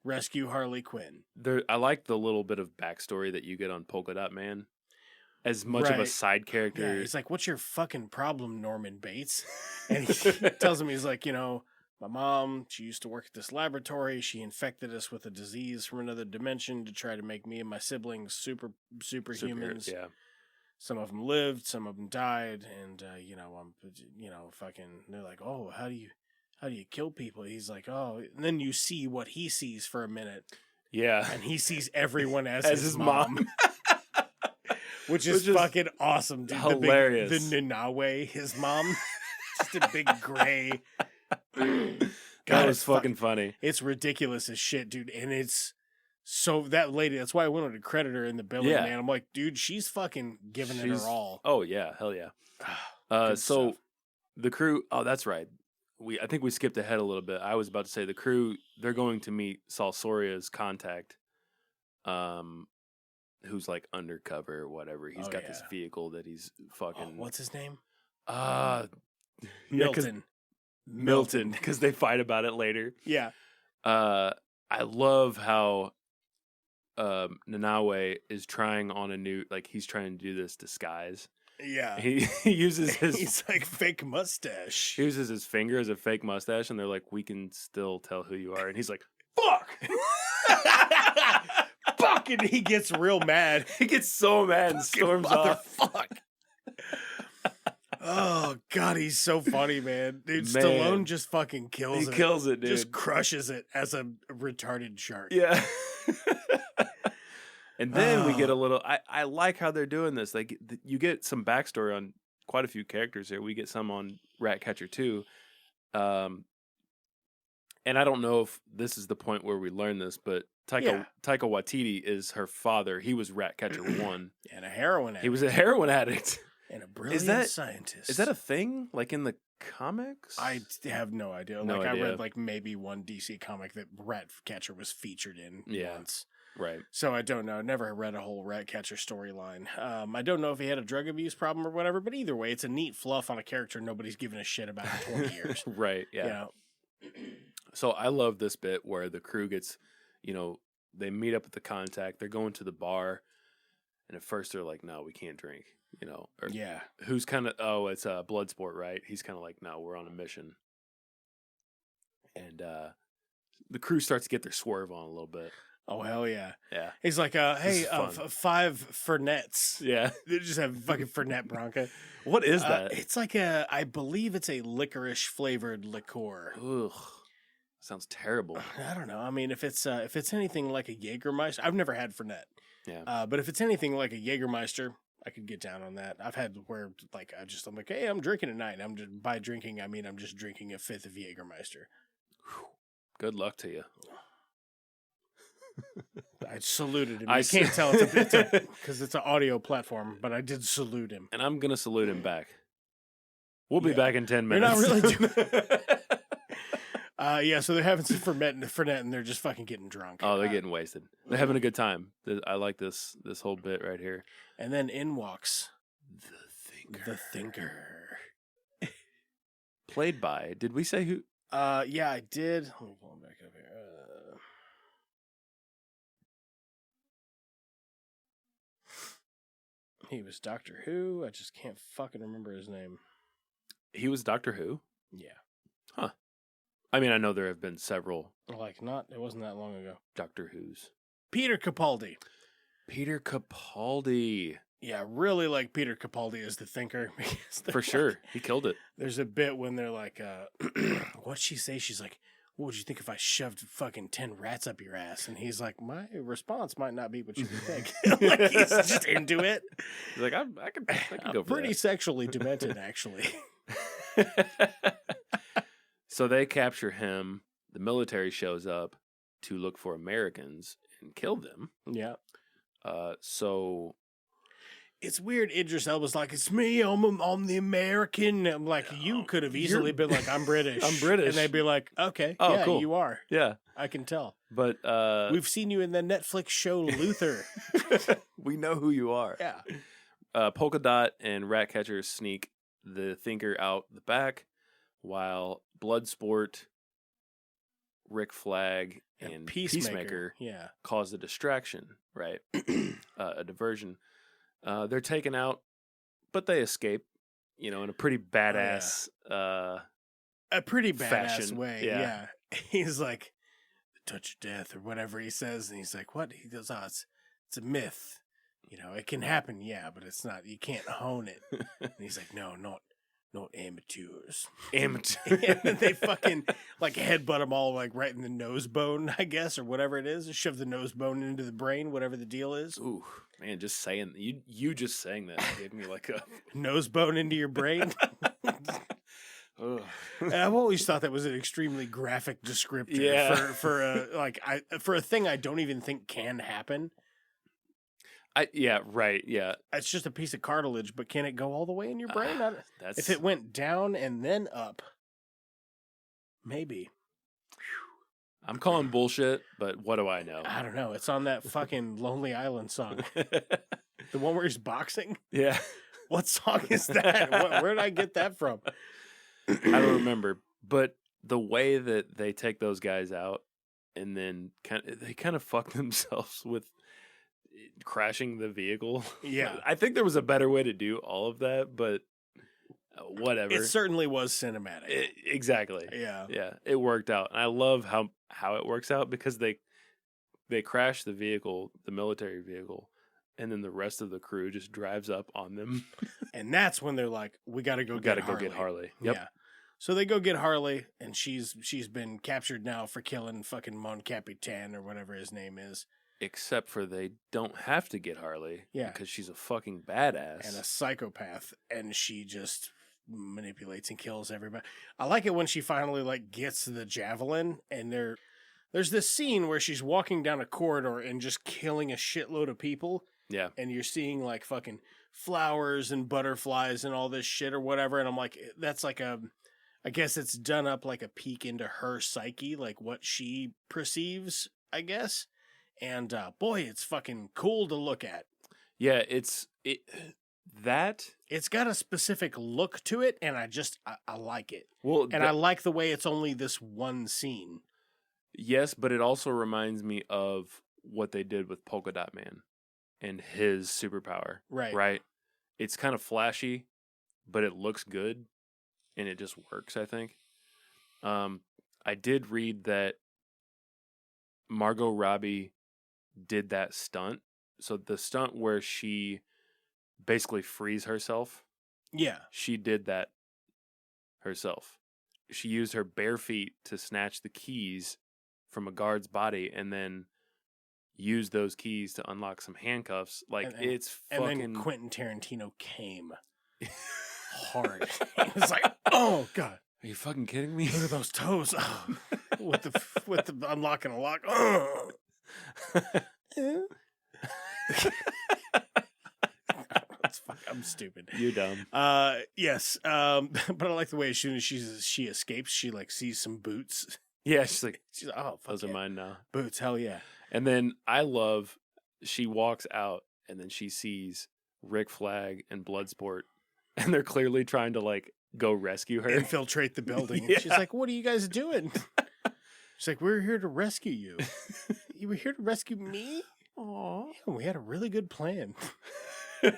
Rescue Harley Quinn. I like the little bit of backstory that you get on Polka Dot Man. As much of a side character. Yeah, he's like, what's your fucking problem, Norman Bates? And he tells him, he's like, my mom, she used to work at this laboratory. She infected us with a disease from another dimension to try to make me and my siblings superhumans. Yeah. Some of them lived, some of them died. And, fucking, they're like, oh, how do you kill people? He's like, oh, and then you see what he sees for a minute. Yeah. And he sees everyone as his mom. Which is fucking awesome, dude. Hilarious. The Nanawe, his mom. Just a big gray. God, that was fucking funny. It's ridiculous as shit, dude. And it's so that lady, that's why I wanted to credit her in the billing, man. I'm like, dude, she's fucking giving it her all. Oh, yeah. Hell yeah. So stuff. The crew, that's right. I think we skipped ahead a little bit. I was about to say the crew, they're going to meet Salsoria's contact, who's like undercover or whatever. He's got this vehicle that he's fucking... what's his name? Milton, because they fight about it later. Yeah. I love how Nanawe is trying on a new... he's trying to do this disguise. Yeah. He uses his... He's like, fake mustache. He uses his finger as a fake mustache, and they're like, we can still tell who you are. And he's like, fuck! Fuck! And he gets real mad. He gets so mad and storms off. Fuck! Oh, God, he's so funny, man. Dude, Stallone just fucking kills it. He kills it, dude. Just crushes it as a retarded shark. Yeah. And then we get a little... I like how they're doing this. Like, you get some backstory on quite a few characters here. We get some on Ratcatcher too. And I don't know if this is the point where we learn this, but Taika Waititi is her father. He was Ratcatcher 1. And a heroin addict. He was a heroin addict. And a brilliant scientist. Is that a thing? Like in the comics? I have no idea. No I idea. read maybe one DC comic that Ratcatcher was featured in once. Right. So I don't know. Never read a whole Ratcatcher storyline. I don't know if he had a drug abuse problem or whatever, but either way, it's a neat fluff on a character nobody's given a shit about in 20 years. Right, yeah. You know? So I love this bit where the crew gets, they meet up at the contact, they're going to the bar, and at first they're like, no, we can't drink, Or Yeah. who's kind of, it's a blood sport, right? He's kind of like, no, we're on a mission. And the crew starts to get their swerve on a little bit. Oh, hell yeah. Yeah. He's like, hey, 5 Fernets. Yeah. They just have fucking Fernet Branca. What is that? It's like I believe it's a licorice flavored liqueur. Ugh. Sounds terrible. I don't know. I mean, if it's anything like a Jägermeister, I've never had Fernet. Yeah. But if it's anything like a Jägermeister, I could get down on that. I've had where like I'm like, hey, I'm drinking tonight. I'm just by drinking, I mean I'm just drinking a fifth of Jägermeister. Good luck to you. I saluted him. I can't tell it's because it's an audio platform, but I did salute him. And I'm gonna salute him back. We'll be back in 10 minutes. You're not really doing. So they're having some Fernet, and they're just fucking getting drunk. Oh, they're getting wasted. They're having a good time. I like this whole bit right here. And then in walks The the Thinker. Played by, did we say who? Yeah, I did. Let me pull him back up here. He was Doctor Who. I just can't fucking remember his name. He was Doctor Who? Yeah. Huh. I mean, I know there have been several It wasn't that long ago. Doctor Who's. Peter Capaldi. Peter Capaldi. Yeah, really like Peter Capaldi as the Thinker. For sure. He killed it. There's a bit when they're like, what'd she say? She's like, what would you think if I shoved fucking 10 rats up your ass? And he's like, my response might not be what you would think. Like, he's just into it. He's like, I can go for pretty that. sexually demented, actually. So they capture him. The military shows up to look for Americans and kill them. Yeah. So it's weird. Idris Elba's like, it's me. I'm the American. I'm like, you could have easily been like, I'm British. I'm British. And they'd be like, okay, oh, yeah, cool. you are. Yeah. I can tell. But we've seen you in the Netflix show Luther. We know who you are. Yeah. Polka Dot and Ratcatcher sneak the Thinker out the back, while Bloodsport, Rick Flag, and Peacemaker cause a distraction, right? A diversion. They're taken out, but they escape, in a pretty badass a pretty badass fashion. way. Yeah. He's like, the touch of death or whatever he says. And he's like, what? He goes, oh, it's a myth. It can happen. Yeah, but it's not, you can't hone it. And he's like, no, not amateurs. Amateur. And then they fucking like headbutt them all like right in the nose bone, I guess, or whatever it is. Shove the nose bone into the brain, whatever the deal is. Ooh, man, just saying you just saying that gave me like a nose bone into your brain. And I've always thought that was an extremely graphic descriptor for a thing I don't even think can happen. Right. It's just a piece of cartilage, but can it go all the way in your brain? That's... If it went down and then up, maybe. I'm calling bullshit, but what do I know? I don't know. It's on that fucking Lonely Island song. The one where he's boxing? Yeah. What song is that? Where did I get that from? I don't remember. But the way that they take those guys out and then they kind of fuck themselves with crashing the vehicle. Yeah. I think there was a better way to do all of that, but whatever. It certainly was cinematic. Exactly. Yeah. Yeah. It worked out. And I love how it works out because they crash the vehicle, the military vehicle, and then the rest of the crew just drives up on them. And that's when they're like, we got to go get Harley. Yep. Yeah. So they go get Harley, and she's been captured now for killing fucking Mon Capitan or whatever his name is. Except for they don't have to get Harley. Yeah. Because she's a fucking badass. And a psychopath. And she just manipulates and kills everybody. I like it when she finally like gets the javelin and there's this scene where she's walking down a corridor and just killing a shitload of people. Yeah. And you're seeing like fucking flowers and butterflies and all this shit or whatever. And I'm like, that's like I guess it's done up like a peek into her psyche, like what she perceives, I guess. And boy, it's fucking cool to look at. Yeah, that. It's got a specific look to it, and I like it. Well, and I like the way it's only this one scene. Yes, but it also reminds me of what they did with Polka Dot Man and his superpower. Right. Right? It's kind of flashy, but it looks good, and it just works, I think. I did read that Margot Robbie did that stunt. So the stunt where she basically frees herself. Yeah. She did that herself. She used her bare feet to snatch the keys from a guard's body and then used those keys to unlock some handcuffs. It's fucking... And then Quentin Tarantino came hard. He was like, oh, God. Are you fucking kidding me? Look at those toes. Oh, with the unlock and a lock. Oh. I'm stupid. You're dumb. Yes. But I like the way as soon as she escapes, she like sees some boots. Yeah, she's like, oh, fuck those yeah. are mine now. Boots, hell yeah. And then I love, she walks out and then she sees Rick Flag and Bloodsport, and they're clearly trying to like go rescue her, infiltrate the building. Yeah. She's like, "What are you guys doing?" She's like, "We're here to rescue you. You were here to rescue me." Aww. Yeah, we had a really good plan.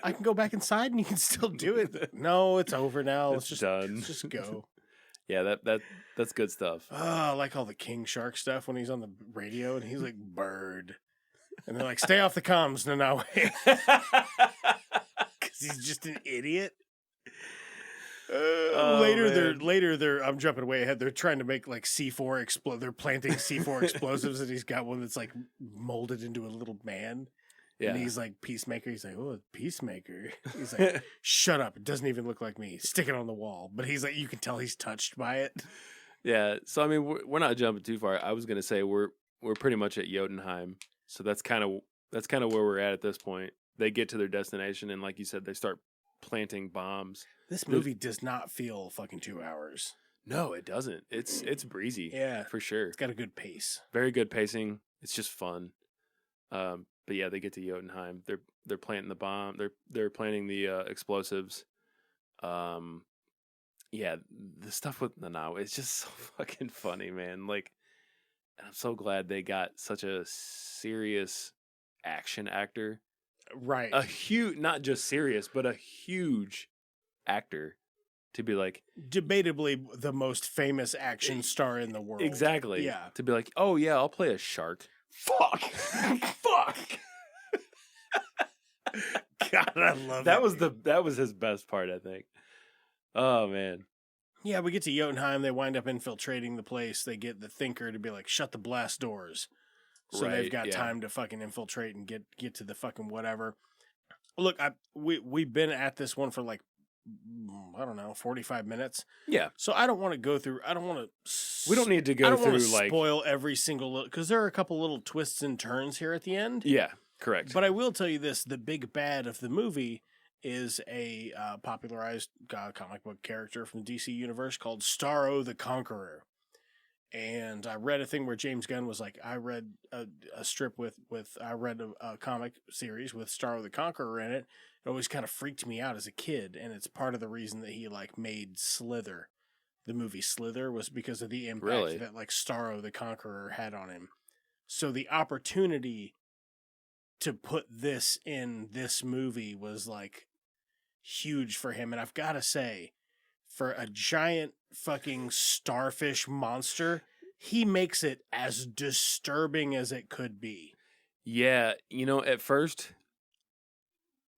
I can go back inside and you can still do it. No, it's over now. It's done. Let's just go. Yeah, that's good stuff. Oh, I like all the King Shark stuff when he's on the radio and he's like, "Bird," and they're like, "Stay off the comms, no, because he's just an idiot. Later they're I'm jumping way ahead. They're trying to make like C4 explode. They're planting C4 explosives, and he's got one that's like molded into a little man. Yeah. And he's like Peacemaker. He's like, "Oh, Peacemaker." He's like, "Shut up! It doesn't even look like me. Stick it on the wall." But he's like, you can tell he's touched by it. Yeah. So I mean, we're not jumping too far. I was gonna say we're pretty much at Jotunheim. So that's kind of where we're at this point. They get to their destination, and like you said, they start planting bombs. This movie does not feel fucking 2 hours. No, it doesn't. It's breezy. Yeah, for sure. It's got a good pace. Very good pacing. It's just fun. But yeah, they get to Jotunheim. They're planting the bomb. They're planting the explosives. Yeah, the stuff with Nanao, it's just so fucking funny, man. Like, I'm so glad they got such a serious action actor. Right. Not just serious, but a huge actor to be like, debatably the most famous action star in the world. Exactly. Yeah. To be like, oh yeah, I'll play a shark. Fuck. Fuck. God, I love that. That That was his best part, I think. Oh man. Yeah, we get to Jotunheim. They wind up infiltrating the place. They get the Thinker to be like, shut the blast doors. So they've got time to fucking infiltrate and get to the fucking whatever. Look, we've been at this one for like, I don't know, 45 minutes. Yeah. So I don't want to go through. I don't want to. We don't need to go through like spoil every single little, because there are a couple little twists and turns here at the end. Yeah, correct. But I will tell you this: the big bad of the movie is a popularized comic book character from the DC universe called Starro the Conqueror. And I read a thing where James Gunn was like, I read a strip I read a comic series with Starro the Conqueror in it. It always kind of freaked me out as a kid, and it's part of the reason that he like made Slither. The movie Slither was because of the impact that like Starro the Conqueror had on him. So the opportunity to put this in this movie was like huge for him. And I've got to say, for a giant fucking starfish monster, he makes it as disturbing as it could be. Yeah, at first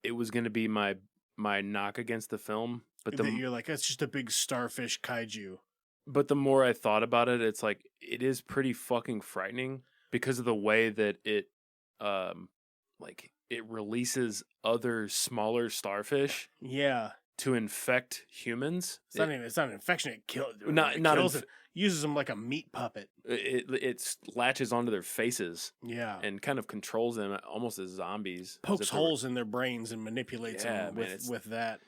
it was going to be my knock against the film, but you're like, that's just a big starfish kaiju. But the more I thought about it, it's like it is pretty fucking frightening because of the way that it it releases other smaller starfish. Yeah. To infect humans. It's not an infection. It kills. It uses them like a meat puppet. It latches onto their faces. Yeah. And kind of controls them almost as zombies. Pokes holes in their brains and manipulates them with that.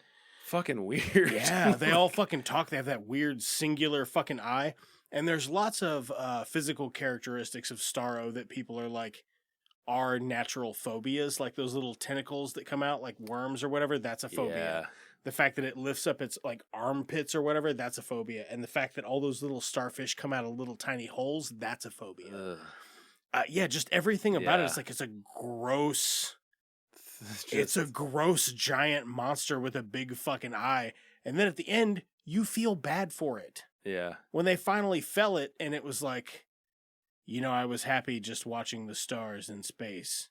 Fucking weird. Yeah. They all fucking talk. They have that weird singular fucking eye. And there's lots of physical characteristics of Starro that people are like, are natural phobias, like those little tentacles that come out like worms or whatever, that's a phobia. Yeah. The fact that it lifts up its like armpits or whatever, that's a phobia. And the fact that all those little starfish come out of little tiny holes, that's a phobia. Yeah, just everything about it. It's like it's a gross giant monster with a big fucking eye. And then at the end, you feel bad for it. Yeah. When they finally fell it and it was like, I was happy just watching the stars in space.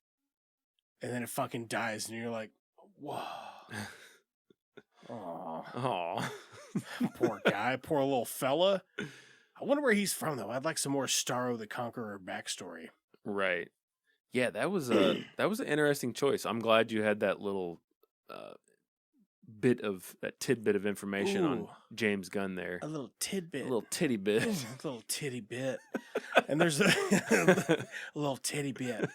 And then it fucking dies and you're like, whoa. Oh. Poor guy, poor little fella. I wonder where he's from though. I'd like some more Starro the Conqueror backstory. Right. Yeah, that was an interesting choice. I'm glad you had that little tidbit of information on James Gunn there. A little tidbit. A little titty bit. A little titty bit. And there's a little titty bit.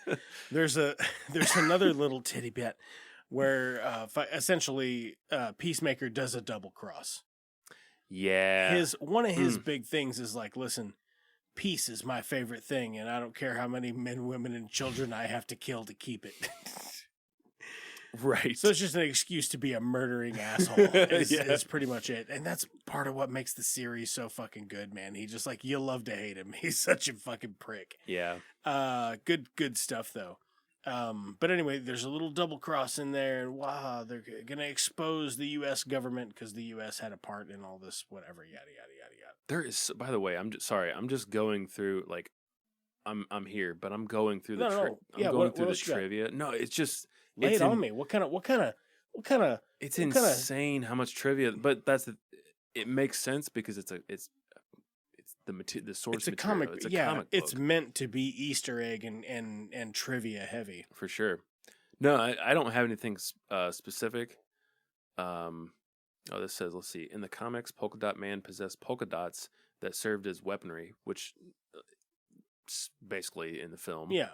There's another little titty bit where essentially Peacemaker does a double cross. Yeah. One of his big things is like, listen, peace is my favorite thing, and I don't care how many men, women, and children I have to kill to keep it. Right. So it's just an excuse to be a murdering asshole. Is pretty much it. And that's part of what makes the series so fucking good, man. He just like, you love to hate him. He's such a fucking prick. Yeah. Good stuff though. But anyway, there's a little double cross in there, and wow, they're gonna expose the U.S. government because the U.S. had a part in all this, whatever, yada yada yada yada. There is, by the way, I'm just going through like, I'm here, but I'm going through the trivia. No, it's just lay it on me. What kind of? It's insane how much trivia, but it makes sense because it's the source it's a material. comic. It's a yeah, comic book. It's meant to be Easter egg and trivia heavy for sure. No, I don't have anything specific. This says, let's see. In the comics, Polka Dot Man possessed polka dots that served as weaponry, which basically in the film. Yeah.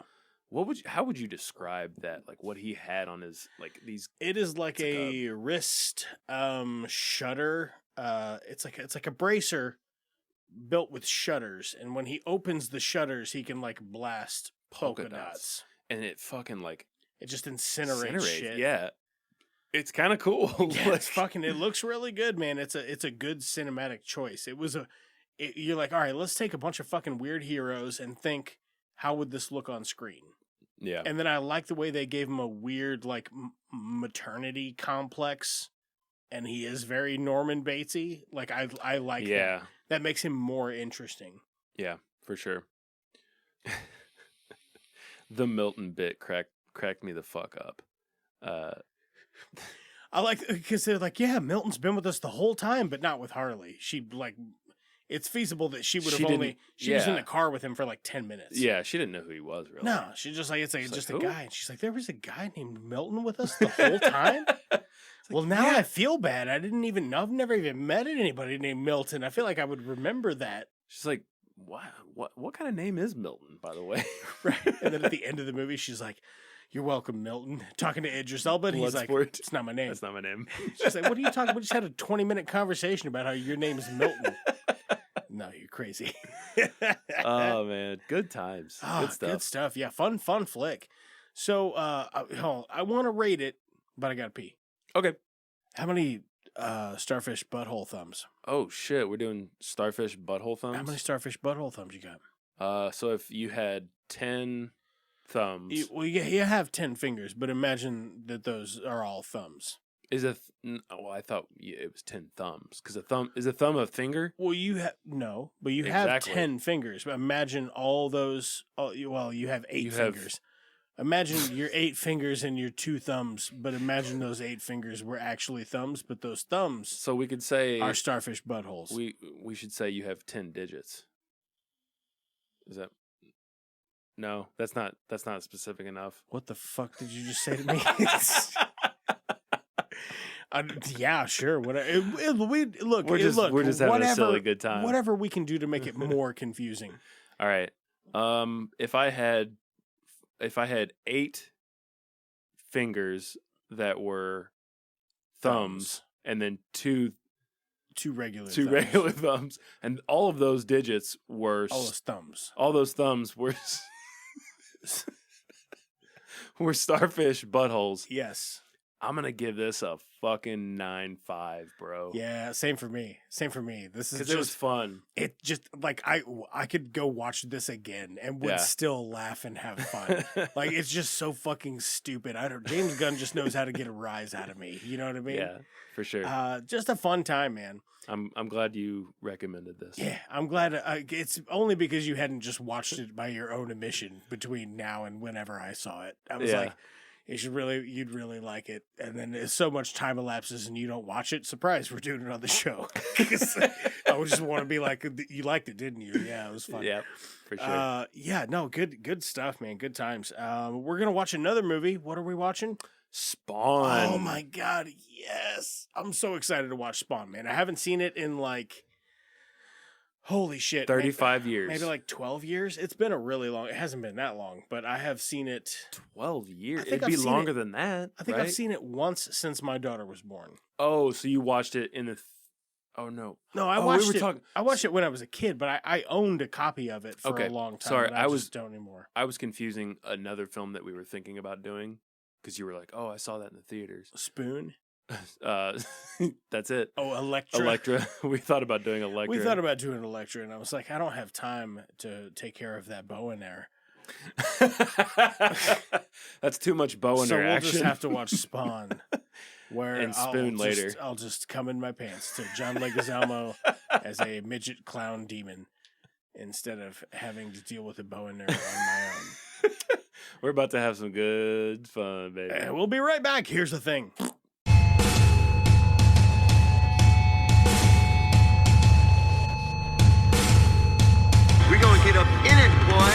How would you describe that? Like what he had on his these? It is like a wrist shutter. It's like a bracer built with shutters, and when he opens the shutters, he can like blast polka dots, and it fucking it just incinerates shit. Yeah. It's kind of cool. Yeah, it looks really good, man. It's a good cinematic choice. You're like, all right, let's take a bunch of fucking weird heroes and think, how would this look on screen? Yeah. And then I like the way they gave him a weird like maternity complex, and he is very Norman Batesy. Like I like that. That makes him more interesting. Yeah, for sure. The Milton bit cracked me the fuck up. I like because they're like, yeah, Milton's been with us the whole time, but not with Harley. It's feasible that she would have she was in the car with him for like 10 minutes. Yeah, she didn't know who he was really. No, she's just like, it's just a guy. And she's like, there was a guy named Milton with us the whole time? Well, now I feel bad. I've never even met anybody named Milton. I feel like I would remember that. She's like, what kind of name is Milton, by the way? Right. And then at the end of the movie, she's like, you're welcome, Milton. Talking to Idris Elba, and he's like, it's not my name. That's not my name. She's like, what are you talking about? We just had a 20-minute conversation about how your name is Milton. No, you're crazy. Oh, man. Good times. Good stuff. Good stuff. Yeah, fun flick. So, I want to rate it, but I got to pee. Okay. How many starfish butthole thumbs? Oh, shit. We're doing starfish butthole thumbs? How many starfish butthole thumbs you got? So if you had 10 thumbs. You have 10 fingers, but imagine that those are all thumbs. I thought it was 10 thumbs because is a thumb a finger? Well, you have have 10 fingers. But imagine all those. You have 8 fingers. Imagine your 8 fingers and your 2 thumbs, but imagine those 8 fingers were actually thumbs, but those thumbs. So we could say are starfish buttholes. We should say you have 10 digits. Is that? No, that's not specific enough. What the fuck did you just say to me? Yeah, sure. Whatever. We're just having a silly good time. Whatever we can do to make it more confusing. All right. If I had 8 fingers that were thumbs, and then two regular thumbs, and all of those digits were all those thumbs. All those thumbs were were starfish buttholes. Yes. I'm gonna give this a fucking 9.5, bro. Yeah, same for me. This is Because it was fun. It just like I could go watch this again and would still laugh and have fun. Like it's just so fucking stupid. James Gunn just knows how to get a rise out of me. You know what I mean? Yeah, for sure. Just a fun time, man. I'm glad you recommended this. Yeah, I'm glad. It's only because you hadn't just watched it by your own admission between now and whenever I saw it. I was like, you'd really like it. And then there's so much time elapses and you don't watch it. Surprise, we're doing it on the show. I would just want to be like, you liked it, didn't you? Yeah, it was fun. Yeah, for sure. Yeah, no, good stuff, man. Good times. We're gonna watch another movie. What are we watching? Spawn. Oh my god, yes! I'm so excited to watch Spawn, man. I haven't seen it in like, holy shit, 35 years. Maybe like 12 years. It's been a really long. It hasn't been that long, but I have seen it. 12 years. It'd be longer than that. I think right? I've seen it once since my daughter was born. Oh, so you watched it in the. Oh no. No, I watched it. I watched it when I was a kid, but I owned a copy of it for a long time. Sorry, I just don't anymore. I was confusing another film that we were thinking about doing because you were like, "Oh, I saw that in the theaters." Spoon. That's it. Oh, Electra. Electra. We thought about doing Electra. We thought about doing Electra, and I was like, I don't have time to take care of that bow in there. That's too much bow in there. So we'll action. just have to watch Spawn. And Spoon later. I'll just come in my pants to John Leguizamo as a midget clown demon instead of having to deal with a bow and arrow on my own. We're about to have some good fun, baby. And we'll be right back. Here's the thing. We're gonna get up in it, boy.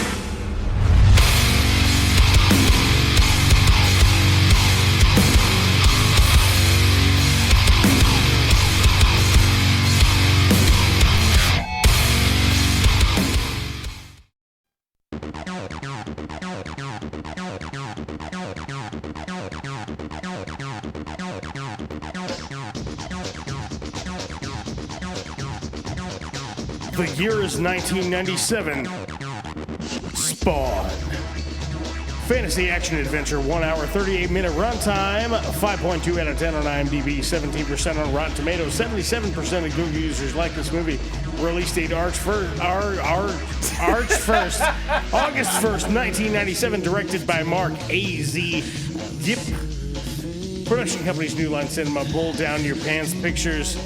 The year is 1997. Spawn. Fantasy action adventure, 1 hour, 38-minute runtime, 5.2 out of 10 on IMDb, 17% on Rotten Tomatoes, 77% of Google users like this movie. Release date August 1st, 1997, directed by Mark A.Z. Yip. Production company's New Line Cinema, Bull Down Your Pants Pictures,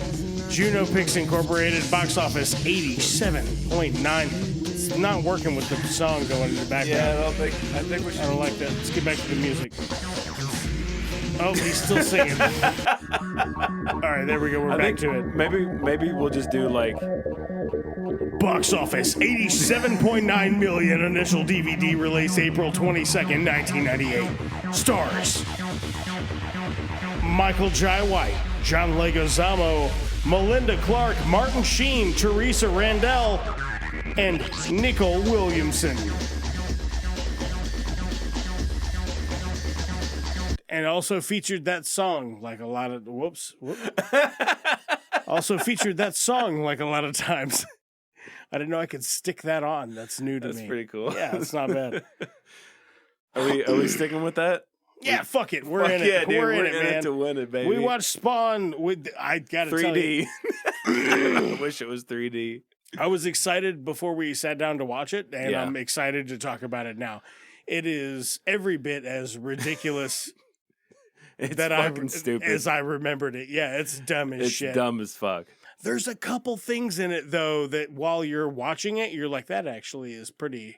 Juno Pix Incorporated, box office 87.9. It's not working with the song going in the background. Yeah, I think we should. I don't like that. Let's get back to the music. Oh, he's still singing. All right, there we go. We're back to it. Maybe we'll just do like box office 87.9 million. Initial DVD release April 22nd, 1998. Stars: Michael Jai White, John Leguizamo, Melinda Clarke, Martin Sheen, Teresa Randell, and Nicole Williamson. And also featured that song like a lot of also featured that song like a lot of times. I didn't know I could stick that on. That's new to me. That's pretty cool. Yeah, it's not bad. Are we sticking with that? Yeah, fuck it. We're in it. Yeah, dude, we're in it, man. To win it, baby. We watched Spawn with, I gotta 3D. tell you. I wish it was 3D. I was excited before we sat down to watch it, and I'm excited to talk about it now. It is every bit as ridiculous stupid as I remembered it. Yeah, it's dumb as shit. It's dumb as fuck. There's a couple things in it, though, that while you're watching it, you're like, that actually is pretty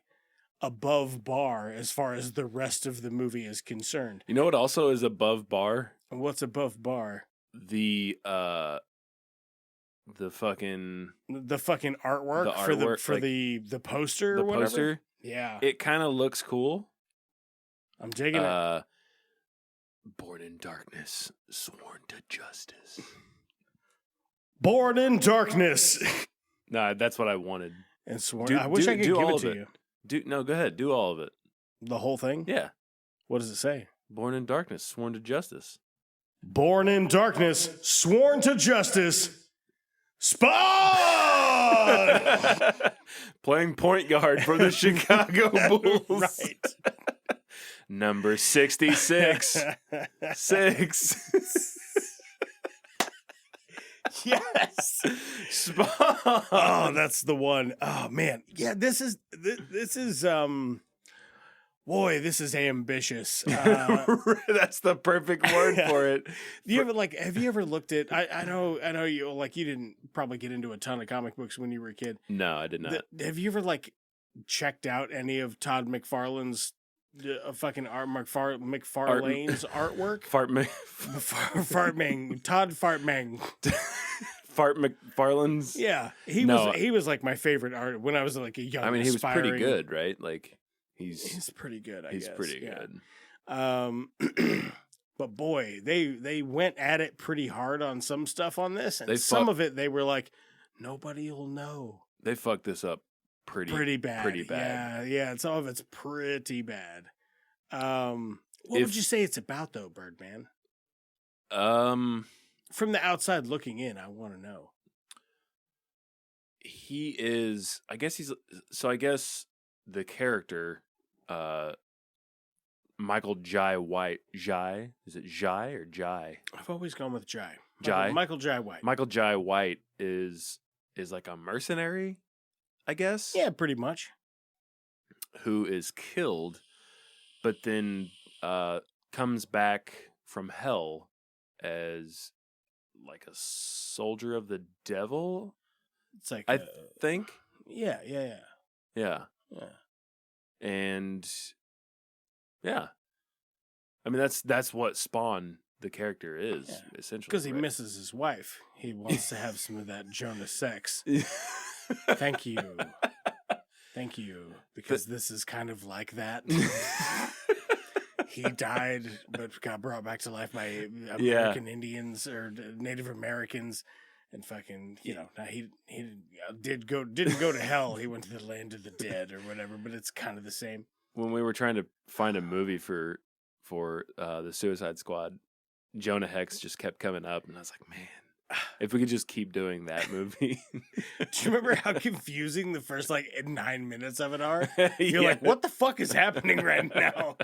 above bar as far as the rest of the movie is concerned. You know what also is above bar? What's above bar? The fucking artwork for the poster or whatever. Poster. Yeah. It kind of looks cool. I'm digging it. Born in darkness, sworn to justice. Born in darkness. Nah, that's what I wanted. And sworn. I wish I could give it to you. No, go ahead. Do all of it. The whole thing? Yeah. What does it say? Born in darkness, sworn to justice. Born in darkness, sworn to justice. Spawn! Playing point guard for the Chicago Bulls. Right. Number 66. 6. Yes. Spawn. Oh, that's the one. Oh man. Yeah, this is boy, this is ambitious. That's the perfect word for it. Have you ever looked at I know you you didn't probably get into a ton of comic books when you were a kid. No, I did not. Have you ever checked out any of Todd McFarlane's McFarlane's artwork? Fartmang. Todd Fartmang. Fart McFarlane's? Yeah. He was like my favorite art when I was like a young, I mean, he was pretty good, right? Like he's pretty good, I guess. He's pretty good. But boy, they went at it pretty hard on some stuff on this, and some of it they were like, nobody will know. They fucked this up pretty bad. Yeah. Some of it's pretty bad. What would you say it's about though, Birdman? From the outside looking in, I want to know. He is, I guess the character, Michael Jai White. Is it Jai or Jai? I've always gone with Jai. Michael Jai White. Michael Jai White is like a mercenary, I guess. Yeah, pretty much. Who is killed, but then comes back from hell as like a soldier of the devil. It's like I think. Yeah. And yeah, I mean that's what Spawn the character is essentially, because he misses his wife. He wants to have some of that Jonah sex. Thank you, because this is kind of like that. He died, but got brought back to life by American Indians or Native Americans, and fucking, now he didn't go to hell. He went to the land of the dead or whatever. But it's kind of the same. When we were trying to find a movie for the Suicide Squad, Jonah Hex just kept coming up, and I was like, man, if we could just keep doing that movie. Do you remember how confusing the first 9 minutes of it are? You're like, what the fuck is happening right now?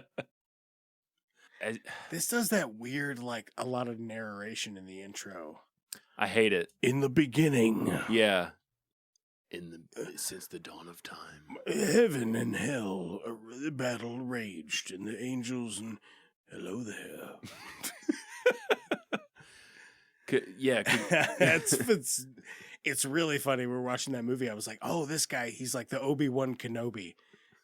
This does that weird, a lot of narration in the intro. I hate it. In the beginning. Yeah. Since the dawn of time. Heaven and hell, the battle raged, and the angels and hello there. It's really funny. We're watching that movie. I was like, oh, this guy, he's like the Obi-Wan Kenobi.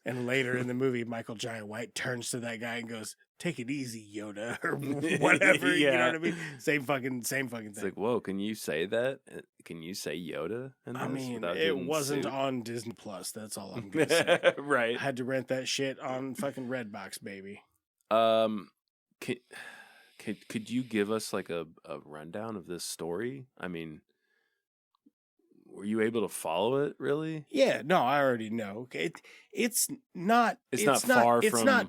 And later in the movie, Michael Jai White turns to that guy and goes, "Take it easy, Yoda," or whatever. You know what I mean? Same fucking thing. It's like, whoa, can you say that? Can you say Yoda in this? I mean, it wasn't on Disney Plus. That's all I'm gonna say. Right. I had to rent that shit on fucking Redbox, baby. Could you give us a rundown of this story? I mean, were you able to follow it really? Yeah, no, I already know. It's not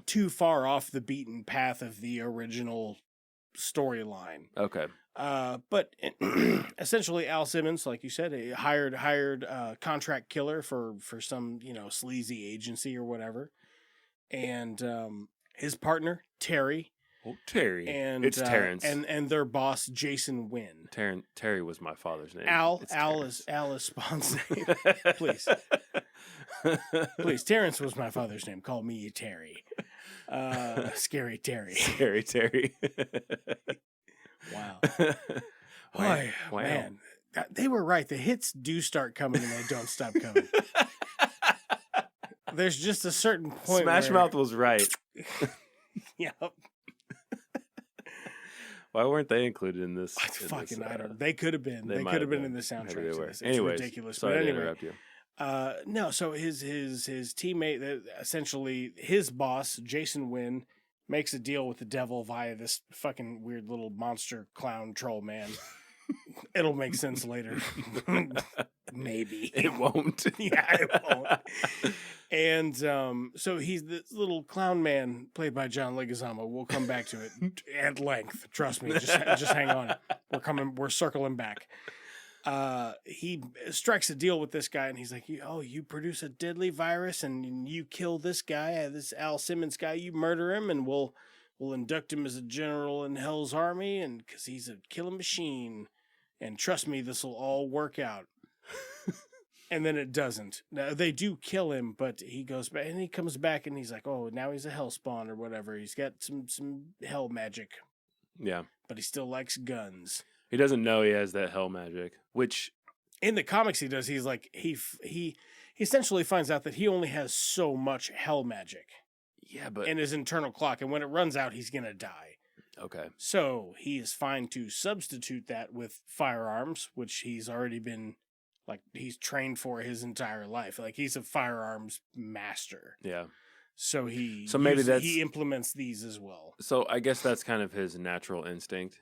too far off the beaten path of the original storyline. Okay. But essentially Al Simmons, like you said, a hired contract killer for some, sleazy agency or whatever. And his partner, Terry. Oh, Terry. And it's Terrence. And their boss, Jason Wynn. Terry was my father's name. Al is Spawn's name. Please. Please, Terrence was my father's name. Call me Terry. Scary Terry. Scary Terry. Wow. Wow. Man. They were right. The hits do start coming and they don't stop coming. There's just a certain point Smash Mouth was right. Yep. Why weren't they included in this? I don't. They could have been. They could have been in the soundtrack. They were. It's Anyways, ridiculous. Sorry to interrupt you. No. So his teammate, essentially his boss, Jason Wynn, makes a deal with the devil via this fucking weird little monster clown troll man. It'll make sense later. Maybe it won't. Yeah, it won't. And so he's this little clown man played by John Leguizamo. We'll come back to it at length. Trust me. Just hang on. We're circling back. he strikes a deal with this guy, and he's like, "Oh, you produce a deadly virus, and you kill this guy, this Al Simmons guy. You murder him, and we'll induct him as a general in Hell's Army, and because he's a killing machine. And trust me, this will all work out." And then it doesn't. Now, they do kill him, but he goes back, and he comes back, and he's like, "Oh, now he's a hellspawn or whatever. He's got some hell magic." Yeah. But he still likes guns. He doesn't know he has that hell magic, which in the comics he does. He's like, he essentially finds out that he only has so much hell magic. Yeah, but in his internal clock, and when it runs out, he's gonna die. Okay. So he is fine to substitute that with firearms, which he's already been, like, he's trained for his entire life. Like, he's a firearms master. Yeah. So maybe he implements these as well. So I guess that's kind of his natural instinct.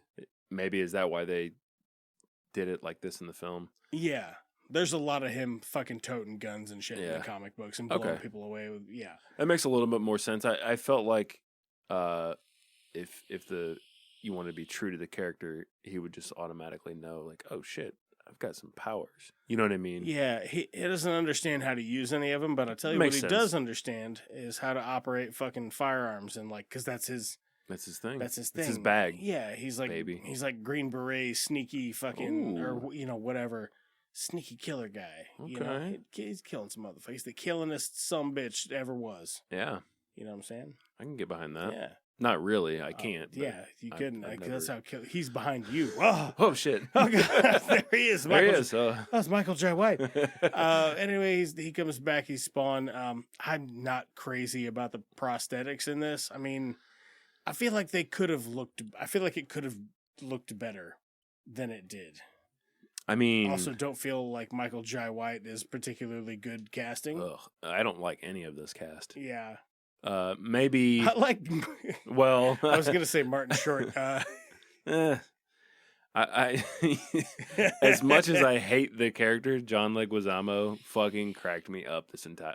Maybe is that why they did it like this in the film? Yeah. There's a lot of him fucking toting guns and shit in the comic books and blowing people away with, That makes a little bit more sense. I felt like if you want to be true to the character, he would just automatically know, like, oh shit, I've got some powers. You know what I mean? Yeah, he doesn't understand how to use any of them, but I'll tell you what he does understand is how to operate fucking firearms, and like, because that's his thing. That's his thing. It's his bag. Yeah, he's like Green Beret, sneaky fucking, or whatever, sneaky killer guy. Okay. You know, he's killing some motherfuckers. He's the killingest sumbitch ever was. Yeah. You know what I'm saying? I can get behind that. Yeah. Not really. I can't. Yeah, you couldn't. That's how he's behind you. Oh, oh shit. Oh, God. There he is. There he is. That's Michael J. White. Anyway, he comes back. He's Spawn. I'm not crazy about the prosthetics in this. I mean, I feel like it could have looked better than it did. I mean, also don't feel like Michael J. White is particularly good casting. Ugh, I don't like any of this cast. Yeah. Maybe I like. Well, I was gonna say Martin Short. I as much as I hate the character, John Leguizamo fucking cracked me up this entire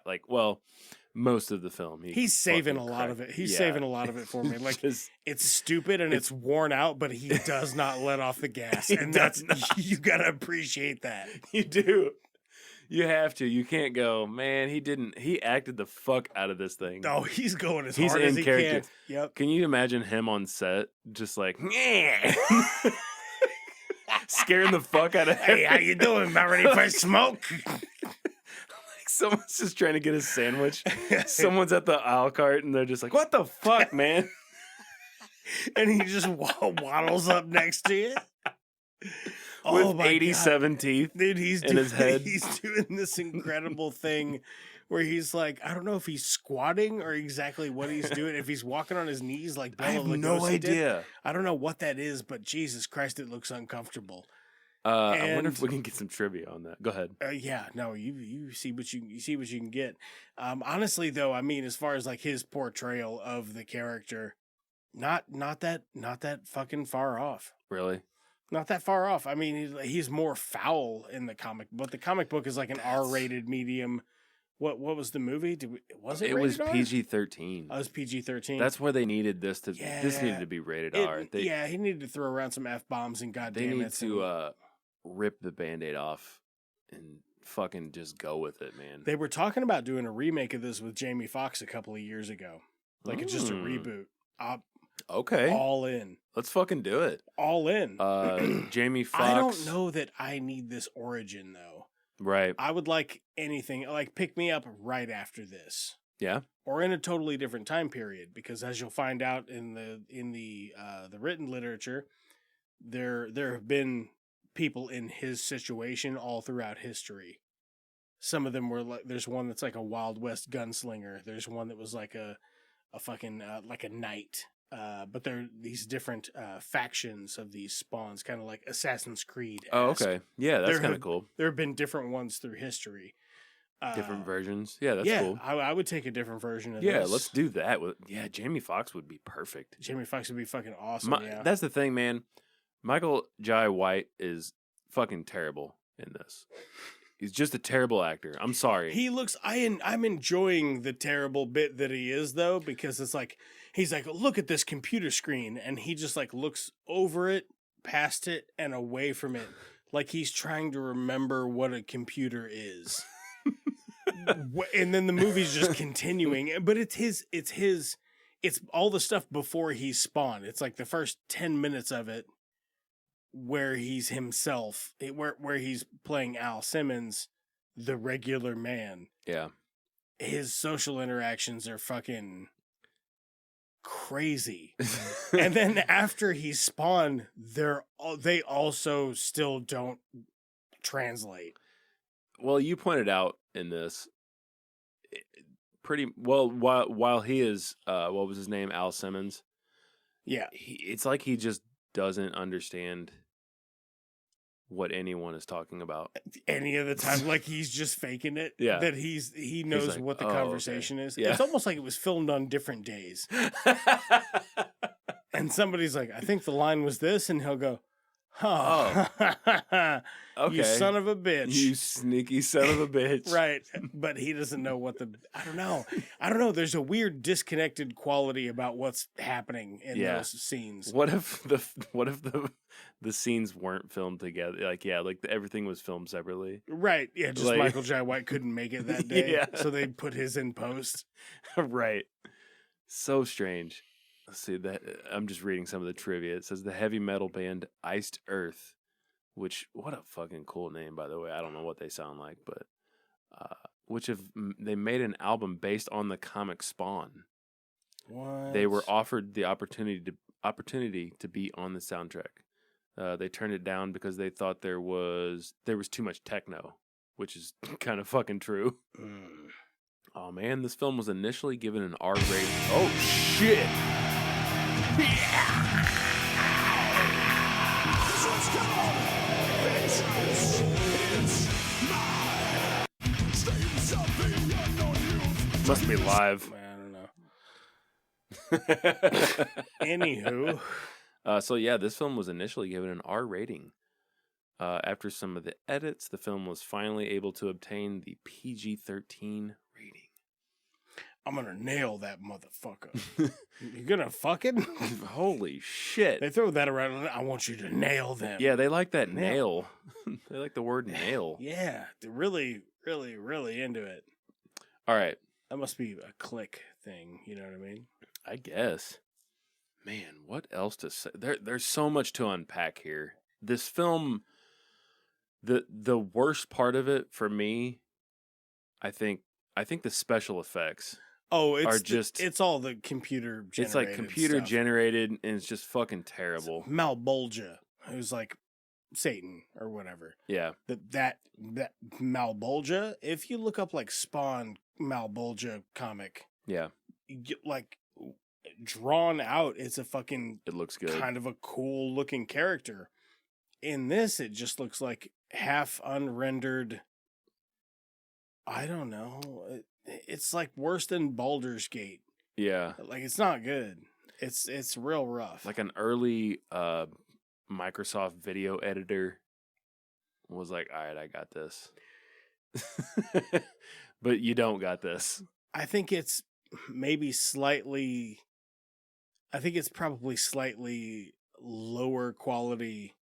most of the film. He's saving a lot of it. He's saving a lot of it for me. Like, it's stupid and it's worn out, but he does not let off the gas, and that's you gotta appreciate that. You do. You have to. You can't go, man, he didn't. He acted the fuck out of this thing. No, he's going as hard as he can. Yep. Can you imagine him on set just like, scaring the fuck out of him? Hey, how you doing? About ready for a smoke? Someone's just trying to get a sandwich. Someone's at the aisle cart and they're just like, what the fuck, man? And he just waddles up next to you. With 87 teeth, dude, in his head. He's doing this incredible thing where he's like, I don't know if he's squatting or exactly what he's doing. If he's walking on his knees like Bela I have Lugosi no idea. did. I don't know what that is, but Jesus Christ, it looks uncomfortable. I wonder if we can get some trivia on that. Go ahead. Yeah, no, you see what you can get. Honestly, though, I mean, as far as like his portrayal of the character, not that fucking far off. Really? Not that far off. I mean, he's more foul in the comic, but the comic book is like an R-rated medium. What was the movie? Was it? It was R? PG-13. Oh, it was PG-13. That's where they needed this to. Yeah, this needed to be rated R. He needed to throw around some F-bombs and goddamn. They need to rip the Band-Aid off and fucking just go with it, man. They were talking about doing a remake of this with Jamie Foxx a couple of years ago, like it's just a reboot. Okay. All in. Let's fucking do it. All in. Jamie Foxx. I don't know that I need this origin though. Right. I would like anything, like pick me up right after this. Yeah. Or in a totally different time period, because as you'll find out in the written literature, there have been people in his situation all throughout history. Some of them were like, there's one that's like a Wild West gunslinger. There's one that was like a fucking like a knight. But there are these different factions of these spawns, kind of like Assassin's Creed. Oh, okay. Yeah, that's kind of cool. There have been different ones through history. Different versions. Yeah, that's cool. I would take a different version of this. Yeah, let's do that. Jamie Foxx would be perfect. Jamie Foxx would be fucking awesome. That's the thing, man. Michael J. White is fucking terrible in this. He's just a terrible actor. I'm sorry. He looks. I'm enjoying the terrible bit that he is though, because it's like he's like, look at this computer screen, and he just like looks over it, past it, and away from it, like he's trying to remember what a computer is. And then the movie's just continuing, but it's all the stuff before he's spawned. It's like the first 10 minutes of it where he's himself, where he's playing Al Simmons, the regular man. Yeah. His social interactions are fucking crazy. And then after he's spawned, they also still don't translate. Well, you pointed out in this pretty well while he is what was his name, Al Simmons. Yeah, it's like he just doesn't understand what anyone is talking about any of the time. Like he's just faking it. Yeah, that he knows like, what the conversation is. Yeah. It's almost like it was filmed on different days. And somebody's like, I think the line was this, and he'll go, "Oh, okay, you son of a bitch, you sneaky son of a bitch." Right, but he doesn't know what I don't know. There's a weird disconnected quality about what's happening in those scenes. What if the scenes weren't filmed together? Like everything was filmed separately. Right. Yeah. Just like, Michael Jai White couldn't make it that day, Yeah. so they put his in post. Right. So strange. Let's see that. I'm just reading some of the trivia. It says the heavy metal band Iced Earth, which what a fucking cool name, by the way. I don't know what they sound like, but they made an album based on the comic Spawn. What? They were offered the opportunity to be on the soundtrack. They turned it down because they thought there was too much techno, which is kind of fucking true. Oh man, this film was initially given an R rating. Oh shit! Must be live. I don't know. Anywho. So yeah, this film was initially given an R rating. After some of the edits, the film was finally able to obtain the PG-13 rating. I'm gonna nail that motherfucker. You're gonna fuck it? Holy shit. They throw that around. I want you to nail them. Yeah, they like that nail. They like the word nail. Yeah, they're really, really, really into it. All right. That must be a click thing. You know what I mean? I guess. Man, what else to say? There's so much to unpack here. This film, the worst part of it for me, I think the special effects. Oh, it's it's all the computer generated. It's like computer generated, and it's just fucking terrible. It's Malbolgia, who's like Satan or whatever. Yeah. That Malbolgia, if you look up like Spawn Malbolgia comic. Yeah. Like drawn out, it's a fucking it looks good. Kind of a cool looking character. In this, it just looks like half unrendered. I don't know. It's like worse than Baldur's Gate. Yeah. Like it's not good. It's real rough. Like an early Microsoft video editor was like, all right, I got this. But you don't got this. I think it's probably slightly lower quality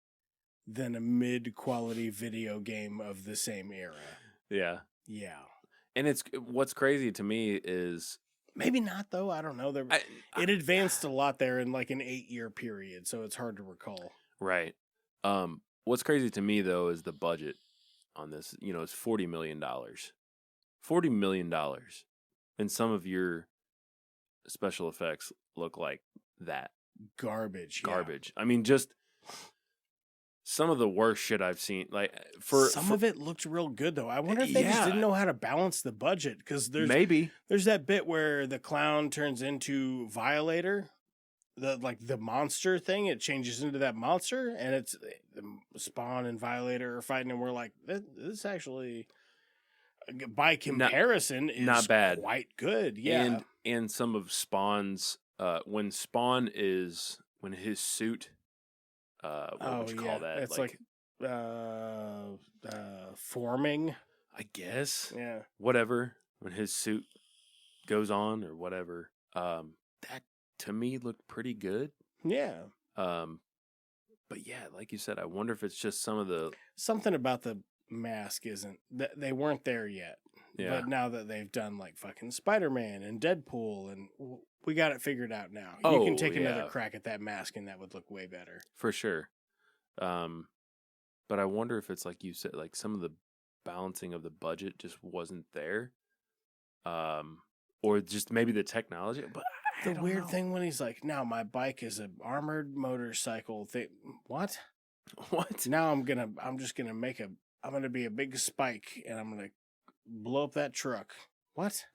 than a mid-quality video game of the same era. Yeah. Yeah. And what's crazy to me is maybe not though. I don't know. It advanced a lot there in like an 8-year period, so it's hard to recall. Right. What's crazy to me though is the budget on this. You know, it's $40 million. $40 million. And some of your special effects look like that. Garbage. I mean, just some of the worst shit I've seen. Like some of it looked real good though. I wonder if they just didn't know how to balance the budget, because there's that bit where the clown turns into Violator, the monster thing. It changes into that monster, and it's Spawn and Violator are fighting, and we're like, this actually, by comparison, is not bad, quite good. Yeah, and some of Spawn's when his suit. What would you call that? It's like forming, I guess. Yeah. Whatever. When his suit goes on or whatever, that to me looked pretty good. Yeah. But yeah, like you said, I wonder if it's just some of the Something about the mask isn't that they weren't there yet. Yeah. But now that they've done like fucking Spider-Man and Deadpool, and we got it figured out now. You Oh, can take another yeah. crack at that mask, and that would look way better. for sure. But I wonder if it's like you said, like some of the balancing of the budget just wasn't there, or just maybe the technology. But I The don't weird know. thing when he's like, "Now my bike is an armored motorcycle thing." What? What? Now I'm just gonna I'm gonna be a big spike, and I'm gonna blow up that truck. What?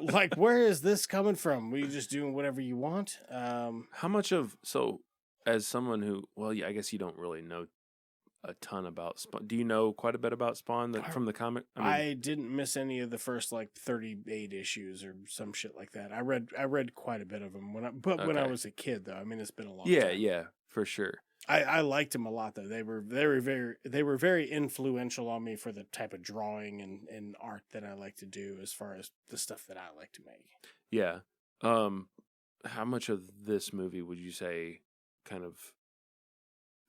Like, where is this coming from? Were you just doing whatever you want? How much of so as someone who, well, yeah, I guess you don't really know a ton about Spawn. Do you know quite a bit about Spawn from the comic? I didn't miss any of the first like 38 issues or some shit like that. I read quite a bit of them when I was a kid though. I mean, it's been a long time. Yeah, for sure. I liked them a lot though. They were very influential on me for the type of drawing and art that I like to do as far as the stuff that I like to make. Yeah. How much of this movie would you say kind of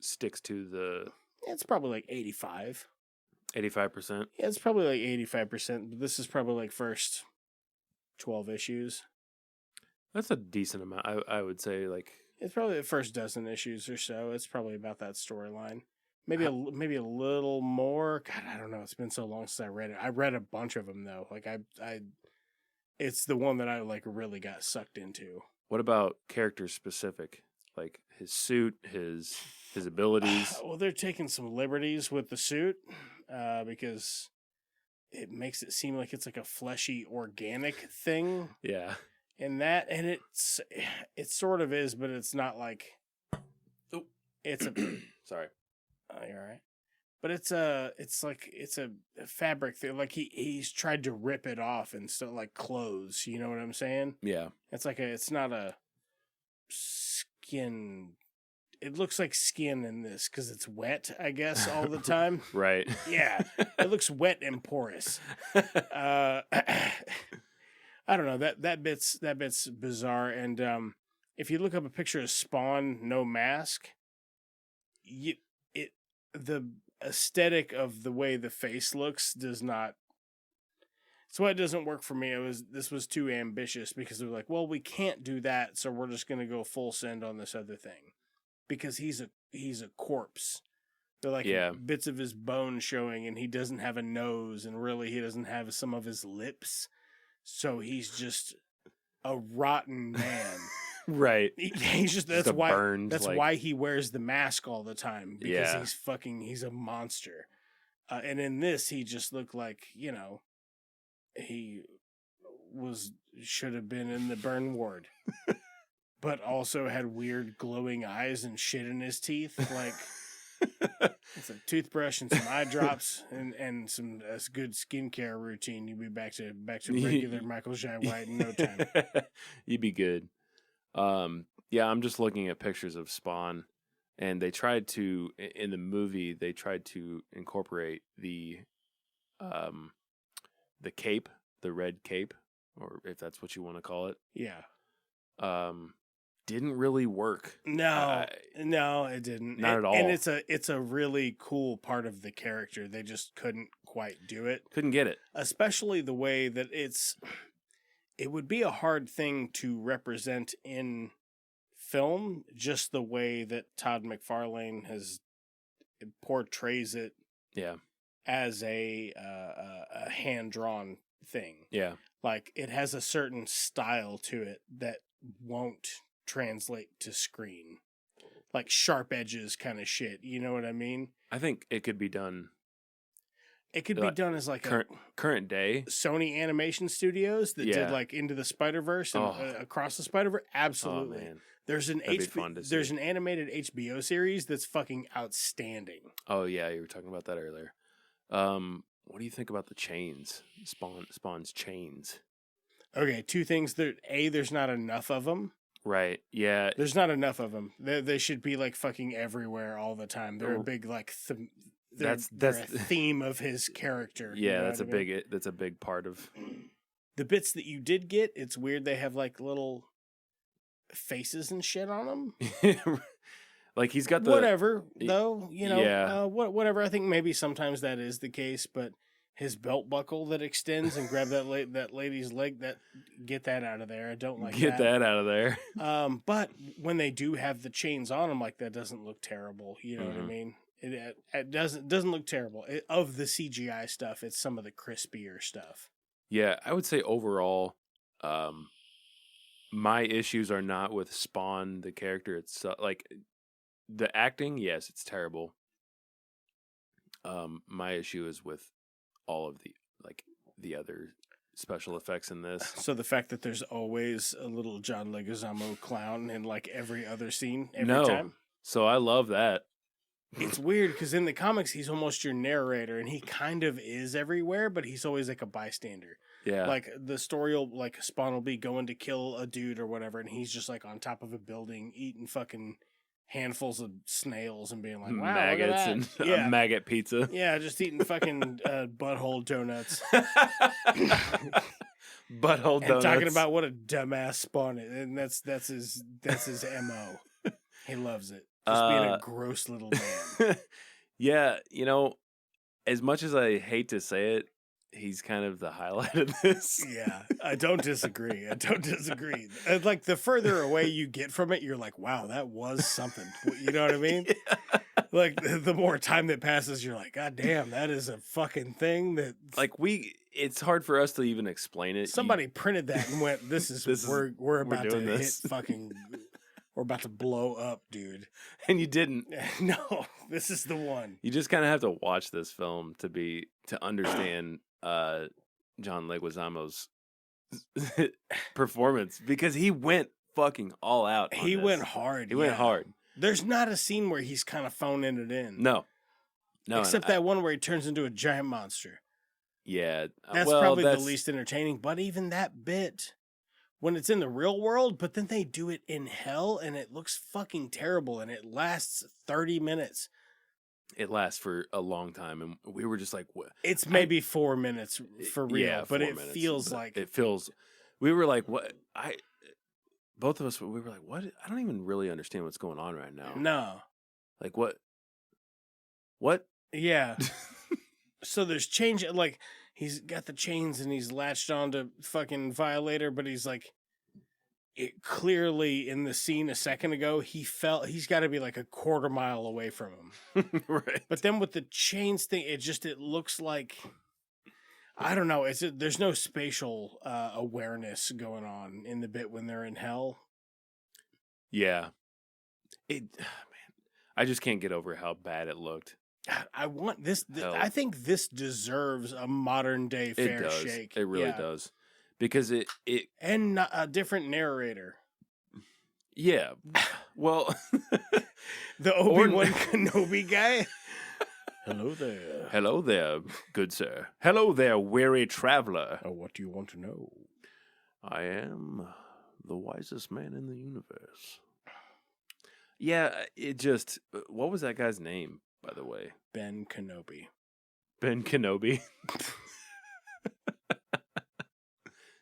sticks to the It's probably like 85. 85%? Yeah, it's probably like 85%, but this is probably like first 12 issues. That's a decent amount. I would say like It's probably the first dozen issues or so. It's probably about that storyline. Maybe a little more. God, I don't know. It's been so long since I read it. I read a bunch of them though. Like it's the one that I like really got sucked into. what about character specific? Like his suit, his abilities. Well, they're taking some liberties with the suit because it makes it seem like it's like a fleshy, organic thing. Yeah. And it sort of is, but it's not like. Oh. It's a. Sorry. Oh, you're all right. But it's a fabric thing. Like he's tried to rip it off and still like clothes. You know what I'm saying? Yeah. It's not a skin. It looks like skin in this because it's wet, I guess, all the time. Right. Yeah, it looks wet and porous. I don't know, that bit's bizarre. And if you look up a picture of Spawn, no mask, the aesthetic of the way the face looks does not. It's why it doesn't work for me. This was too ambitious because they're like, well, we can't do that, so we're just gonna go full send on this other thing. Because he's a corpse. They're like bits of his bone showing, and he doesn't have a nose, and really he doesn't have some of his lips. So he's just a rotten man. Right. He's just Just why he wears the mask all the time, because he's a monster. And in this, he just looked like, he should have been in the burn ward. But also had weird glowing eyes and shit in his teeth. Like, it's a toothbrush and some eye drops and some good skincare routine. You'd be back to regular Michael Jai White in no time. You'd be good. Yeah, I'm just looking at pictures of Spawn, and they tried to, in the movie, incorporate the cape, the red cape, or if that's what you want to call it. Yeah. Didn't really work. No, it didn't. Not at all. And it's a really cool part of the character. They just couldn't quite do it. Couldn't get it. Especially the way that it would be a hard thing to represent in film, just the way that Todd McFarlane portrays it. Yeah. As a hand-drawn thing. Yeah. Like, it has a certain style to it that won't translate to screen, like sharp edges kind of shit. You know what I mean? I think it could be done. It could be done as like current day Sony Animation Studios that did like Into the Spider-Verse and Across the Spider-Verse. Absolutely. Oh, man. There's an animated HBO series that's fucking outstanding. Oh yeah, you were talking about that earlier. What do you think about the chains? Spawn's chains. Okay, two things. There's not enough of them. Right. Yeah. There's not enough of them. They should be like fucking everywhere all the time. They're a big like that's a theme of his character. Yeah, you know that's a big part of the bits that you did get. It's weird they have like little faces and shit on them. Like he's got the whatever though, Yeah. Whatever. I think maybe sometimes that is the case, but his belt buckle that extends and grab that lady's leg, get that out of there. I don't like get that out of there. But when they do have the chains on him, like that doesn't look terrible. You know what I mean? It doesn't look terrible. Of the CGI stuff, it's some of the crispier stuff. Yeah, I would say overall, my issues are not with Spawn, the character itself. Like the acting, yes, it's terrible. My issue is with all of the other special effects in this. So the fact that there's always a little John Leguizamo clown in like every other scene every time. So I love that. It's weird because in the comics he's almost your narrator, and he kind of is everywhere, but he's always like a bystander. Yeah, like the story will like Spawn will be going to kill a dude or whatever, and he's just like on top of a building eating fucking handfuls of snails and being like, wow, maggots and a maggot pizza. Yeah, just eating fucking butthole donuts. Butthole donuts. And talking about what a dumbass Spawn is, and that's his MO. He loves it. Just being a gross little man. Yeah, as much as I hate to say it, he's kind of the highlight of this. Yeah, I don't disagree. Like the further away you get from it, you're like, wow, that was something. You know what I mean? Yeah. Like the more time that passes, you're like, God damn, that is a fucking thing that. Like it's hard for us to even explain it. Somebody printed that and went, we're about to hit fucking. We're about to blow up, dude. And you didn't. No, this is the one. You just kind of have to watch this film to understand John Leguizamo's performance, because he went fucking all out. He went hard. He went hard. There's not a scene where he's kind of phoning it in. No. Except that one where he turns into a giant monster. Yeah. That's probably the least entertaining, but even that bit, when it's in the real world, but then they do it in hell and it looks fucking terrible and it lasts 30 minutes. It lasts for a long time, and we were just like, what? It's maybe 4 minutes for real, yeah, but it feels like... We were like, what? Both of us, we were like, what? I don't even really understand what's going on right now. No. Like, what? What? Yeah. So there's change, like... He's got the chains and he's latched onto fucking Violator, but he's like, it clearly in the scene a second ago, he's got to be like a quarter mile away from him. Right. But then with the chains thing, it looks like, I don't know. There's no spatial awareness going on in the bit when they're in hell. Yeah. Man, I just can't get over how bad it looked. I want this. I think this deserves a modern day fair shake. It really does, because it and a different narrator. Yeah, well, the Obi-Wan Kenobi guy. Hello there, good sir. Hello there, weary traveler. Oh, what do you want to know? I am the wisest man in the universe. Yeah, what was that guy's name? By the way, Ben Kenobi. Ben Kenobi.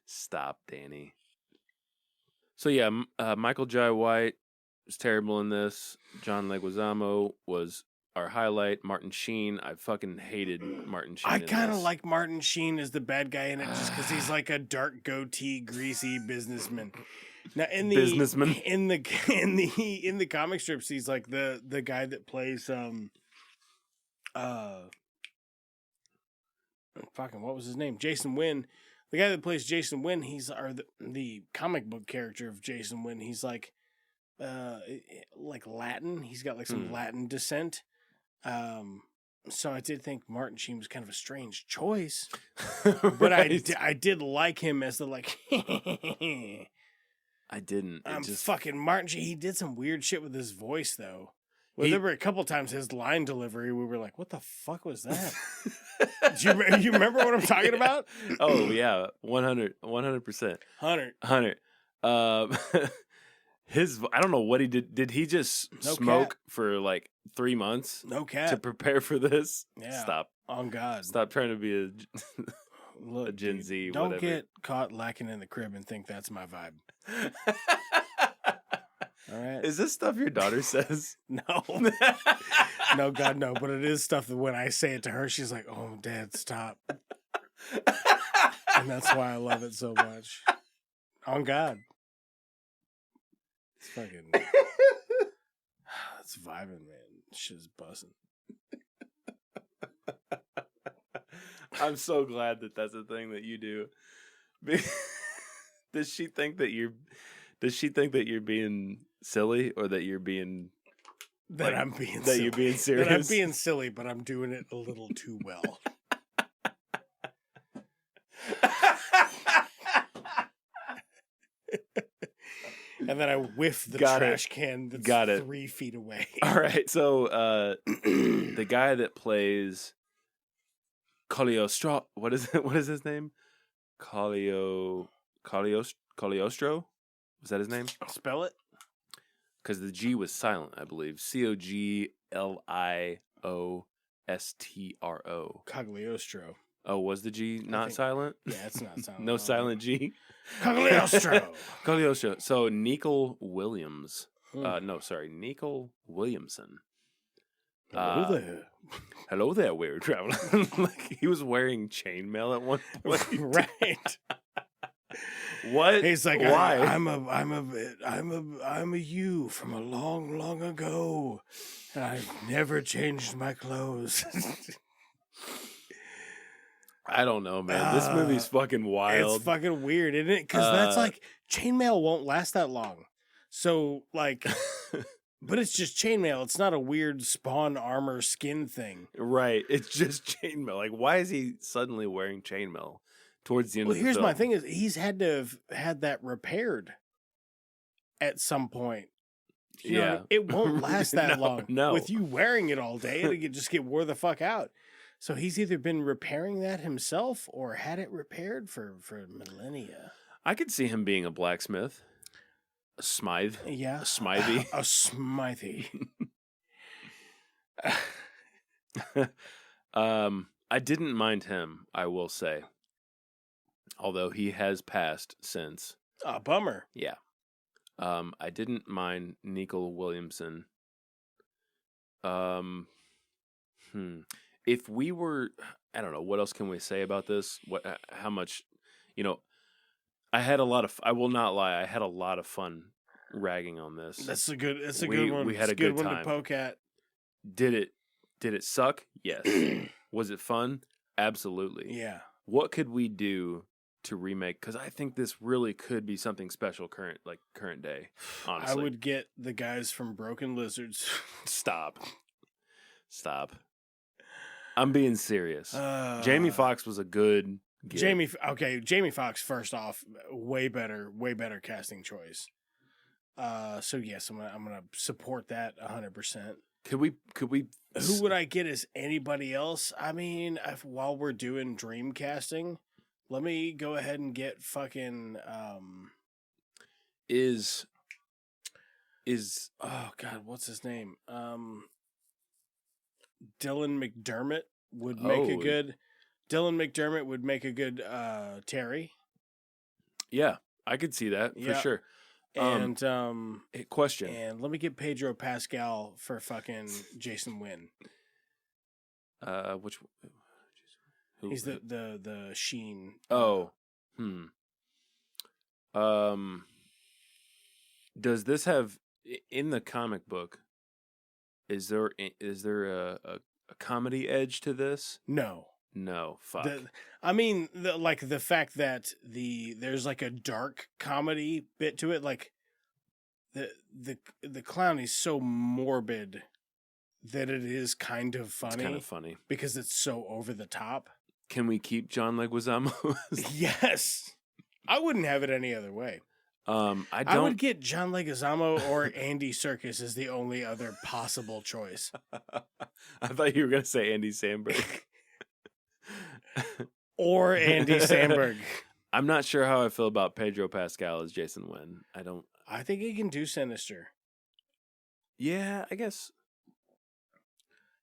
Stop, Danny. So yeah, Michael Jai White was terrible in this. John Leguizamo was our highlight. Martin Sheen, I fucking hated Martin Sheen. I kind of like Martin Sheen as the bad guy in it, just because he's like a dark goatee, greasy businessman. Now in the comic strips, he's like the guy that plays fucking what was his name? Jason Wynn. The guy that plays Jason Wynn, the comic book character of Jason Wynn. He's like Latin. He's got like some Latin descent. So I did think Martin Sheen was kind of a strange choice, but right. I did like him as the like. I didn't. Fucking Martin Sheen. He did some weird shit with his voice though. Well, there were a couple times his line delivery, we were like, what the fuck was that? Do you remember what I'm talking about? Oh, yeah. 100%. 100. I don't know what he did. Did he just smoke for like 3 months? No cap. To prepare for this? Yeah. Stop. On God. Stop trying to be a Gen Z, don't whatever. Get caught lacking in the crib and think that's my vibe. All All right. Is this stuff your daughter says? No. No, God, no. But it is stuff that when I say it to her, she's like, oh, Dad, stop. And that's why I love it so much. On God. It's fucking... It's vibing, man. Shit's buzzing. I'm so glad that that's a thing that you do. Does she think that you're being silly, or that you're being That like, I'm being that silly. you're being serious? That I'm being silly, but I'm doing it a little too well. And then I whiff the trash can that's 3 feet away. All right, so the guy that plays Cagliostro, what is his name? Cagliostro? Was that his name? I'll spell it. Because the G was silent, I believe. Cogliostro. Cagliostro. Oh, was the G not silent? Yeah, it's not silent. No silent G? Cagliostro. Cagliostro. So, Nicol Williams. Nicol Williamson. Hello there. Hello there, weird traveler. Like, he was wearing chainmail at one point. Right. What? He's like, why? I'm a you from a long, long ago, and I've never changed my clothes. I don't know, man. This movie's fucking wild. It's fucking weird, isn't it? Because that's like chainmail won't last that long. So like, but it's just chainmail. It's not a weird Spawn armor skin thing, right? It's just chainmail. Like, why is he suddenly wearing chainmail towards the end of the here's film? my thing: is he's had to have had that repaired at some point. You know what I mean? It won't last that long. No, with you wearing it all day, it'll just get wore the fuck out. So he's either been repairing that himself or had it repaired for millennia. I could see him being a blacksmith, a smythe, Yeah, a smithy, a smithy. I didn't mind him, I will say, although he has passed since. A bummer. Yeah. I didn't mind Nicol Williamson. If we were, I don't know, what else can we say about this? How much, I will not lie, I had a lot of fun ragging on this. That's a good one. We had it's a good one time. to poke at. Did it suck? Yes. Was it fun? Absolutely. Yeah. What could we do to remake? Because I think this really could be something special current day. Honestly, I would get the guys from Broken Lizards. Stop. I'm being serious. Jamie Foxx was a good get. Jamie Foxx, first off, way better casting choice. So yes, I'm gonna support that 100%. Could we? Who would I get as anybody else? I mean, while we're doing dream casting, let me go ahead and get fucking Is oh god, what's his name? Dylan McDermott would make a good Terry. Yeah, I could see that for sure. And question. And let me get Pedro Pascal for fucking Jason Wynn. Which who? He's the Sheen. Oh. Does this have in the comic book? Is there a comedy edge to this? No. Fuck. The fact that there's like a dark comedy bit to it, like the clown is so morbid that it is kind of funny. It's kind of funny because it's so over the top. Can we keep John Leguizamo? Yes, I wouldn't have it any other way. I would get John Leguizamo or Andy Serkis as the only other possible choice. I thought you were going to say Andy Samberg. Or Andy Samberg. I'm not sure how I feel about Pedro Pascal as Jason Wynn. I think he can do Sinister. Yeah, I guess.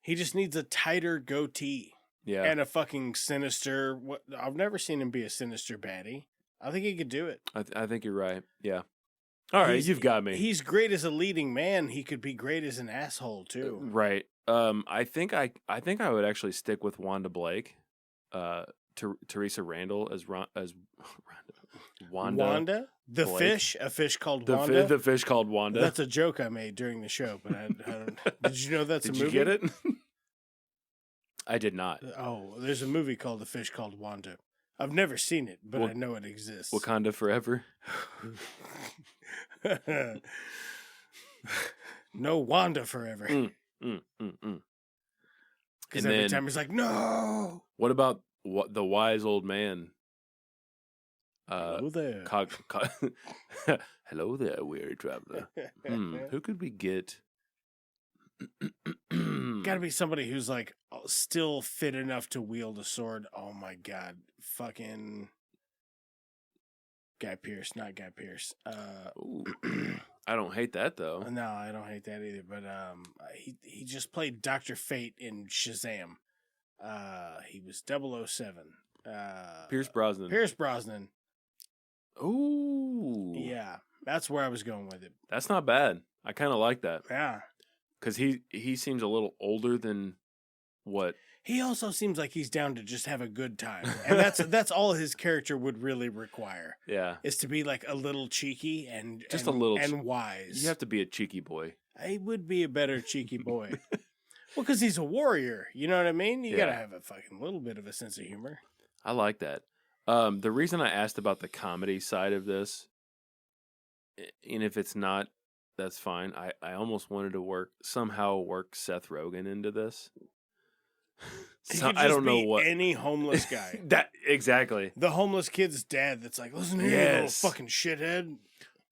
He just needs a tighter goatee. Yeah. And a fucking sinister. I've never seen him be a sinister baddie. I think he could do it. I think you're right. Yeah. All right, you've got me. He's great as a leading man. He could be great as an asshole too. Right. I think I would actually stick with Wanda Blake, Teresa Randall as Wanda. Wanda, the Blake. fish, a fish called Wanda. The fish called Wanda. That's a joke I made during the show, but I don't. Did you know that's Did a you movie? get it? I did not. Oh, there's a movie called The Fish Called Wanda. I've never seen it, but I know it exists. Wakanda Forever. No Wanda forever. Because every time he's like, no. What about the wise old man? Hello there. Hello there, weary traveler. Who could we get? Gotta be somebody who's like still fit enough to wield a sword. Oh my god. Fucking Guy Pearce, not Guy Pearce. I don't hate that though. No, I don't hate that either. But he just played Dr. Fate in Shazam. He was 007. Pierce Brosnan. Pierce Brosnan. Ooh. Yeah, that's where I was going with it. That's not bad. I kind of like that. Yeah. Because he seems a little older than what. He also seems like he's down to just have a good time. And that's all his character would really require. Yeah. Is to be like a little cheeky and a little and wise. You have to be a cheeky boy. He would be a better cheeky boy. Well, because he's a warrior. You know what I mean? You got to have a fucking little bit of a sense of humor. I like that. The reason I asked about the comedy side of this, and if it's not, that's fine. I almost wanted to somehow work Seth Rogen into this. So, I don't know what. Any homeless guy. Exactly. The homeless kid's dad that's like, listen here, you little fucking shithead.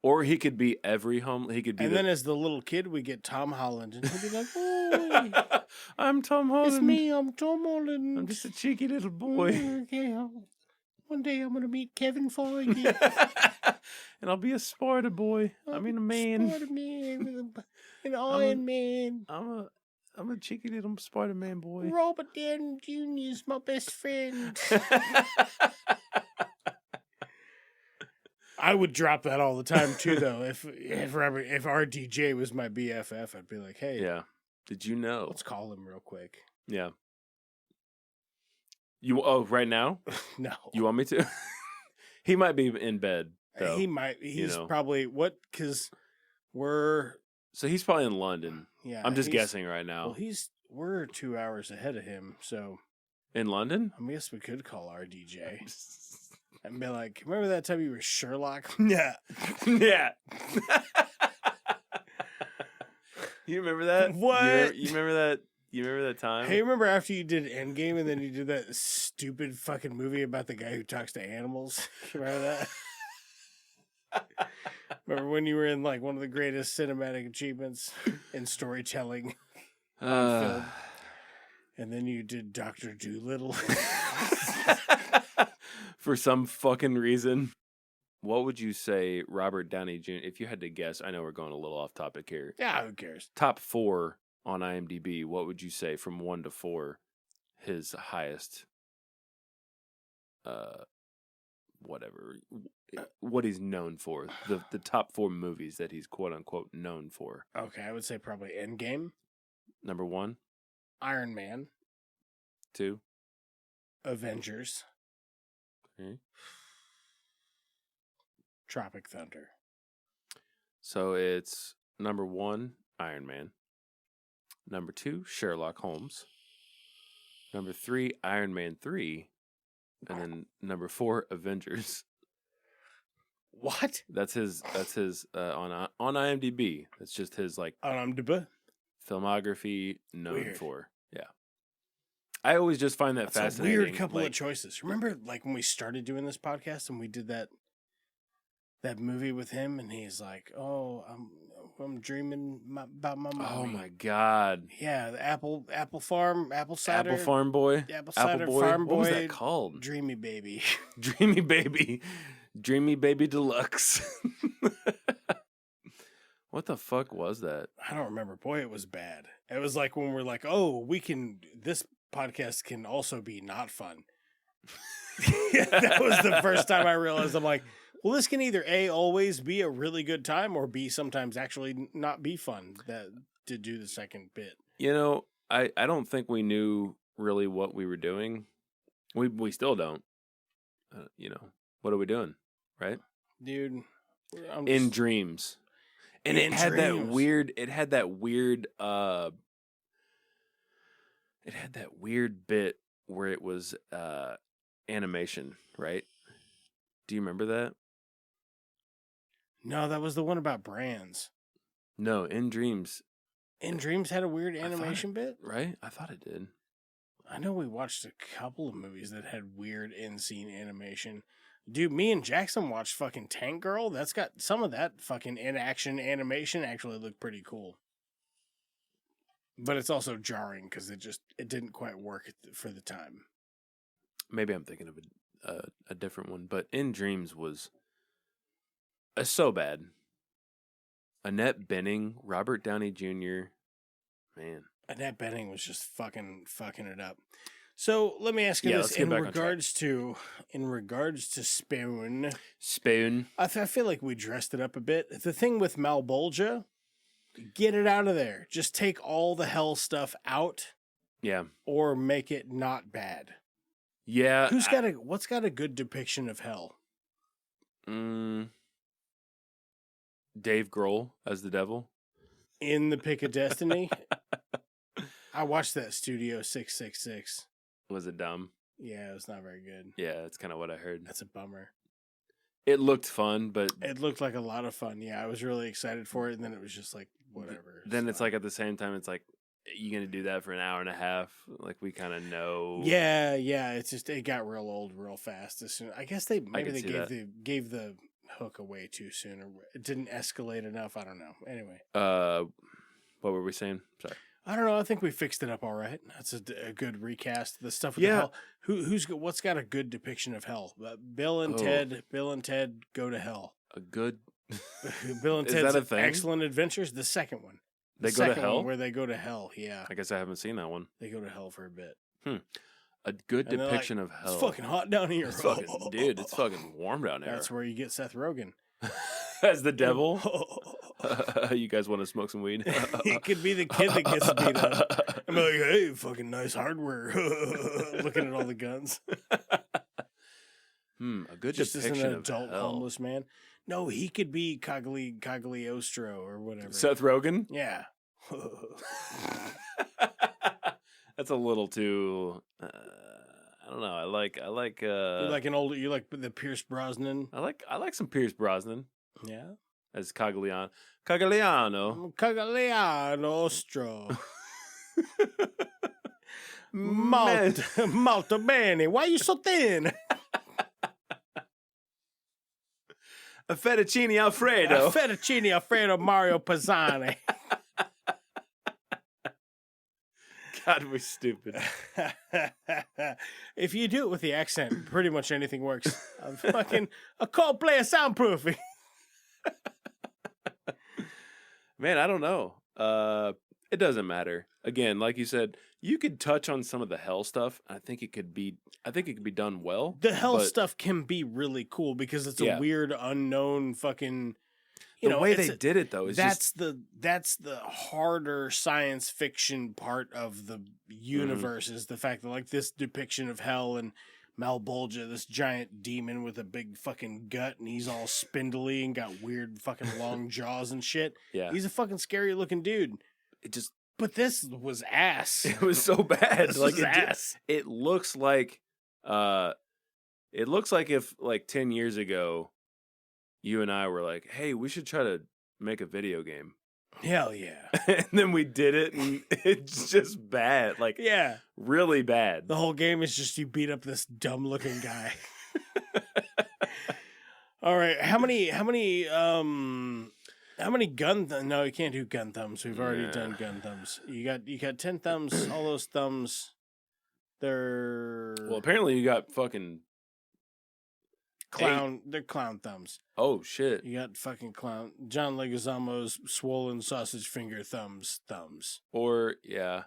Or he could be every homeless. He could be. And then as the little kid, we get Tom Holland, and he'll be like, "Oh, I'm Tom Holland. It's me. I'm Tom Holland. I'm just a cheeky little boy. Yeah. One day I'm gonna meet Kevin Feige, and I'll be a Sparta boy. I mean, a man. Sparta Man, an Iron Man. I'm a cheeky little Spider-Man boy. Robert Downey Jr. is my best friend. I would drop that all the time too, though. If RDJ was my BFF, I'd be like, "Hey, yeah, did you know? Let's call him real quick." Yeah. Right now? No. You want me to? He might be in bed though. He might. He's probably because we're. So he's probably in London. Yeah, I'm just guessing right now. Well, we're 2 hours ahead of him, so in London. I guess we could call RDJ and be like, "Remember that time you were Sherlock?" Yeah, yeah. You remember that? What? You remember that? You remember that time? Hey, remember after you did Endgame and then you did that stupid fucking movie about the guy who talks to animals? Remember that? Remember when you were in like one of the greatest cinematic achievements in storytelling on film? And then you did Dr. Dolittle. For some fucking reason. What would you say Robert Downey Jr., if you had to guess, I know we're going a little off topic here. Yeah, who cares? Top 4 on IMDb, what would you say from 1 to 4, his highest, whatever, what he's known for, the top 4 movies that he's quote unquote known for? Okay, I would say probably Endgame. Number 1. Iron Man. 2. Avengers. Okay. Tropic Thunder. So it's number 1, Iron Man. Number 2, Sherlock Holmes. Number 3, Iron Man 3. And then number 4, Avengers. What? That's his on IMDb. That's just his like filmography known for. Yeah. I always just find that fascinating. A weird couple of choices. Remember like when we started doing this podcast and we did that movie with him and he's like, "Oh, I'm dreaming about my mommy." Oh my god! Yeah, the apple farm, apple cider, apple farm boy, apple cider farm boy. What was that called? Dreamy Baby, Dreamy Baby, Dreamy Baby Deluxe. What the fuck was that? I don't remember. Boy, it was bad. It was like when we're like, "Oh, this podcast can also be not fun." Yeah, that was the first time I realized. I'm like, Well, this can either A, always be a really good time, or B, sometimes actually not be fun to do the second bit. I don't think we knew really what we were doing. We still don't. What are we doing, right? Dude. In dreams. And it had that weird bit where it was animation, right? Do you remember that? No, that was the one about brands. No, In Dreams. In Dreams had a weird animation bit? Right? I thought it did. I know we watched a couple of movies that had weird in-scene animation. Dude, me and Jackson watched fucking Tank Girl. That's got some of that fucking in-action animation actually looked pretty cool. But it's also jarring because it didn't quite work for the time. Maybe I'm thinking of a different one, but In Dreams was so bad. Annette Bening, Robert Downey Jr., man. Annette Bening was just fucking it up. So let me ask you this in regards to Spoon. Spoon. I feel like we dressed it up a bit. The thing with Malbolgia, get it out of there. Just take all the hell stuff out. Yeah. Or make it not bad. Yeah. What's got a good depiction of hell? Dave Grohl as the devil. In The Pick of Destiny. I watched that Studio 666. Was it dumb? Yeah, it was not very good. Yeah, that's kind of what I heard. That's a bummer. It looked fun, but... It looked like a lot of fun. Yeah, I was really excited for it, and then it was just like, whatever. Then it's like, at the same time, it's like, you going to do that for an hour and a half? Like, we kind of know... Yeah, it's just, it got real old real fast. As soon, I guess they gave the hook away too soon, or it didn't escalate enough. I don't know. Anyway. What were we saying? Sorry. I don't know. I think we fixed it up all right. That's a good recast. The stuff with the hell. What's got a good depiction of hell? Bill and Ted Go to Hell. A good Bill and Ted's Excellent Adventures. The second one. They go to hell? Where they go to hell. Yeah. I guess I haven't seen that one. They go to hell for a bit. A good depiction of hell. It's fucking hot down here. It's fucking warm down there. That's where you get Seth Rogen. As the devil? You guys want to smoke some weed? He could be the kid that gets beat up. I'm like, hey, fucking nice hardware. Looking at all the guns. A good just depiction as an adult of hell. homeless man. No, he could be Cagliostro or whatever. Seth Rogen? Yeah. That's a little too... I don't know. I like. You like the Pierce Brosnan. I like some Pierce Brosnan. Yeah. As Cagliano. Cagliostro. Molto bene. Why are you so thin? A fettuccine Alfredo. Mario Pisani. God, we're stupid. If you do it with the accent, pretty much anything works. I'm fucking a Coldplay soundproofing. Man, I don't know. It doesn't matter. Again, like you said, you could touch on some of the hell stuff. I think it could be done well. The hell stuff can be really cool because it's a weird, unknown fucking. The way they did it though is that's the harder science fiction part of the universe is the fact that like this depiction of hell and Malbolgia, this giant demon with a big fucking gut and he's all spindly and got weird fucking long jaws and shit. Yeah, he's a fucking scary looking dude. But this was ass. It was so bad. This was ass. It looks like if like 10 years ago. You and I were like, hey, we should try to make a video game. Hell yeah. And then we did it, and it's just bad. Like, yeah, really bad. The whole game is just you beat up this dumb-looking guy. All right, how many gun? No, you can't do gun thumbs. We've already done gun thumbs. You got 10 thumbs. All those thumbs, they're apparently you got fucking. They're clown thumbs. Oh shit! You got fucking clown John Leguizamo's swollen sausage finger thumbs. Or yeah.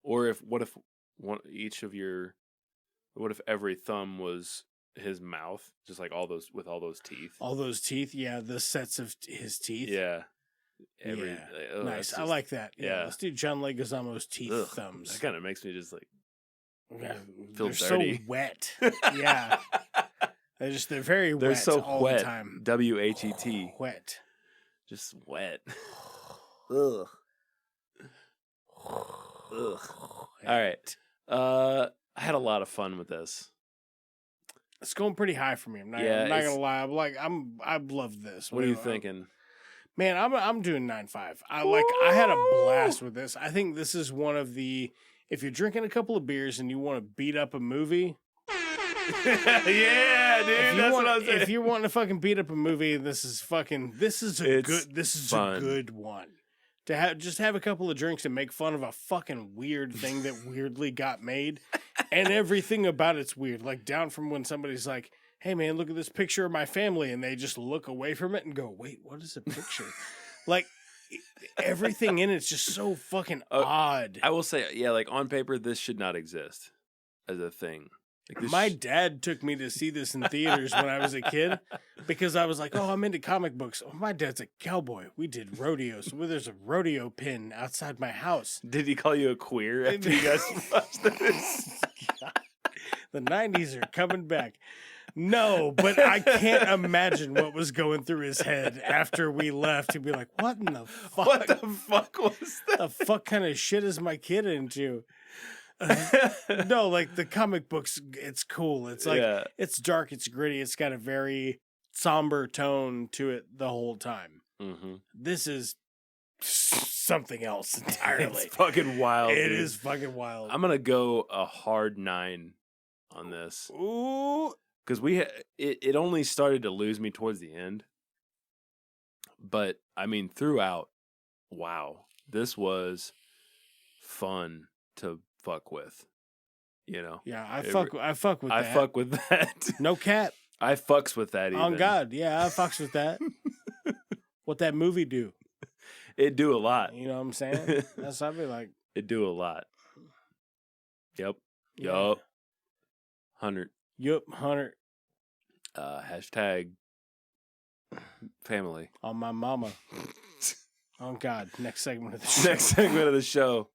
Or what if every thumb was his mouth, just like all those teeth. All those teeth, yeah, the sets of his teeth. Yeah. Nice. I like that. Yeah. Let's do John Leguizamo's teeth thumbs. That kind of makes me just like They're feel dirty. so wet. Yeah. They're very wet. They're so all wet. the time. WHET. Wet. Just wet. Ugh. Ugh. All right. I had a lot of fun with this. It's going pretty high for me. I'm not gonna lie. I love this. What are you thinking? Man, I'm doing 9.5. I had a blast with this. I think this is one of the, if you're drinking a couple of beers and you want to beat up a movie. Yeah, dude. That's what I was saying. If you're wanting to fucking beat up a movie, this is a good one. To have a couple of drinks and make fun of a fucking weird thing that weirdly got made, and everything about it's weird. Like down from when somebody's like, "Hey man, look at this picture of my family," and they just look away from it and go, "Wait, what is a picture?" Like everything in it's just so fucking odd. I will say, yeah, like on paper, this should not exist as a thing. Like my dad took me to see this in theaters when I was a kid because I was like, oh, I'm into comic books. Oh, my dad's a cowboy. We did rodeos. Well, there's a rodeo pin outside my house. Did he call you a queer after you guys watched this? The 90s are coming back. No, but I can't imagine what was going through his head after we left. He'd be like, what in the fuck? What the fuck was that? The fuck kind of shit is my kid into? No, like the comic books, it's cool. It's like, It's dark, it's gritty, it's got a very somber tone to it the whole time. Mm-hmm. This is something else entirely. It's fucking wild. It is fucking wild. I'm gonna go a hard 9 on this. Ooh, because it only started to lose me towards the end, but I mean throughout, wow, this was fun to fuck with, you know. Yeah, I fuck with that. I fuck with that. No cap. I fucks with that. Even. On God, yeah, I fucks with that. What that movie do? It do a lot. You know what I'm saying? That's what I'd be like. It do a lot. Yep. Yeah. Yup. 100. Yup, 100. Hashtag family. On my mama. Oh God. Next segment of the show. Next segment of the show.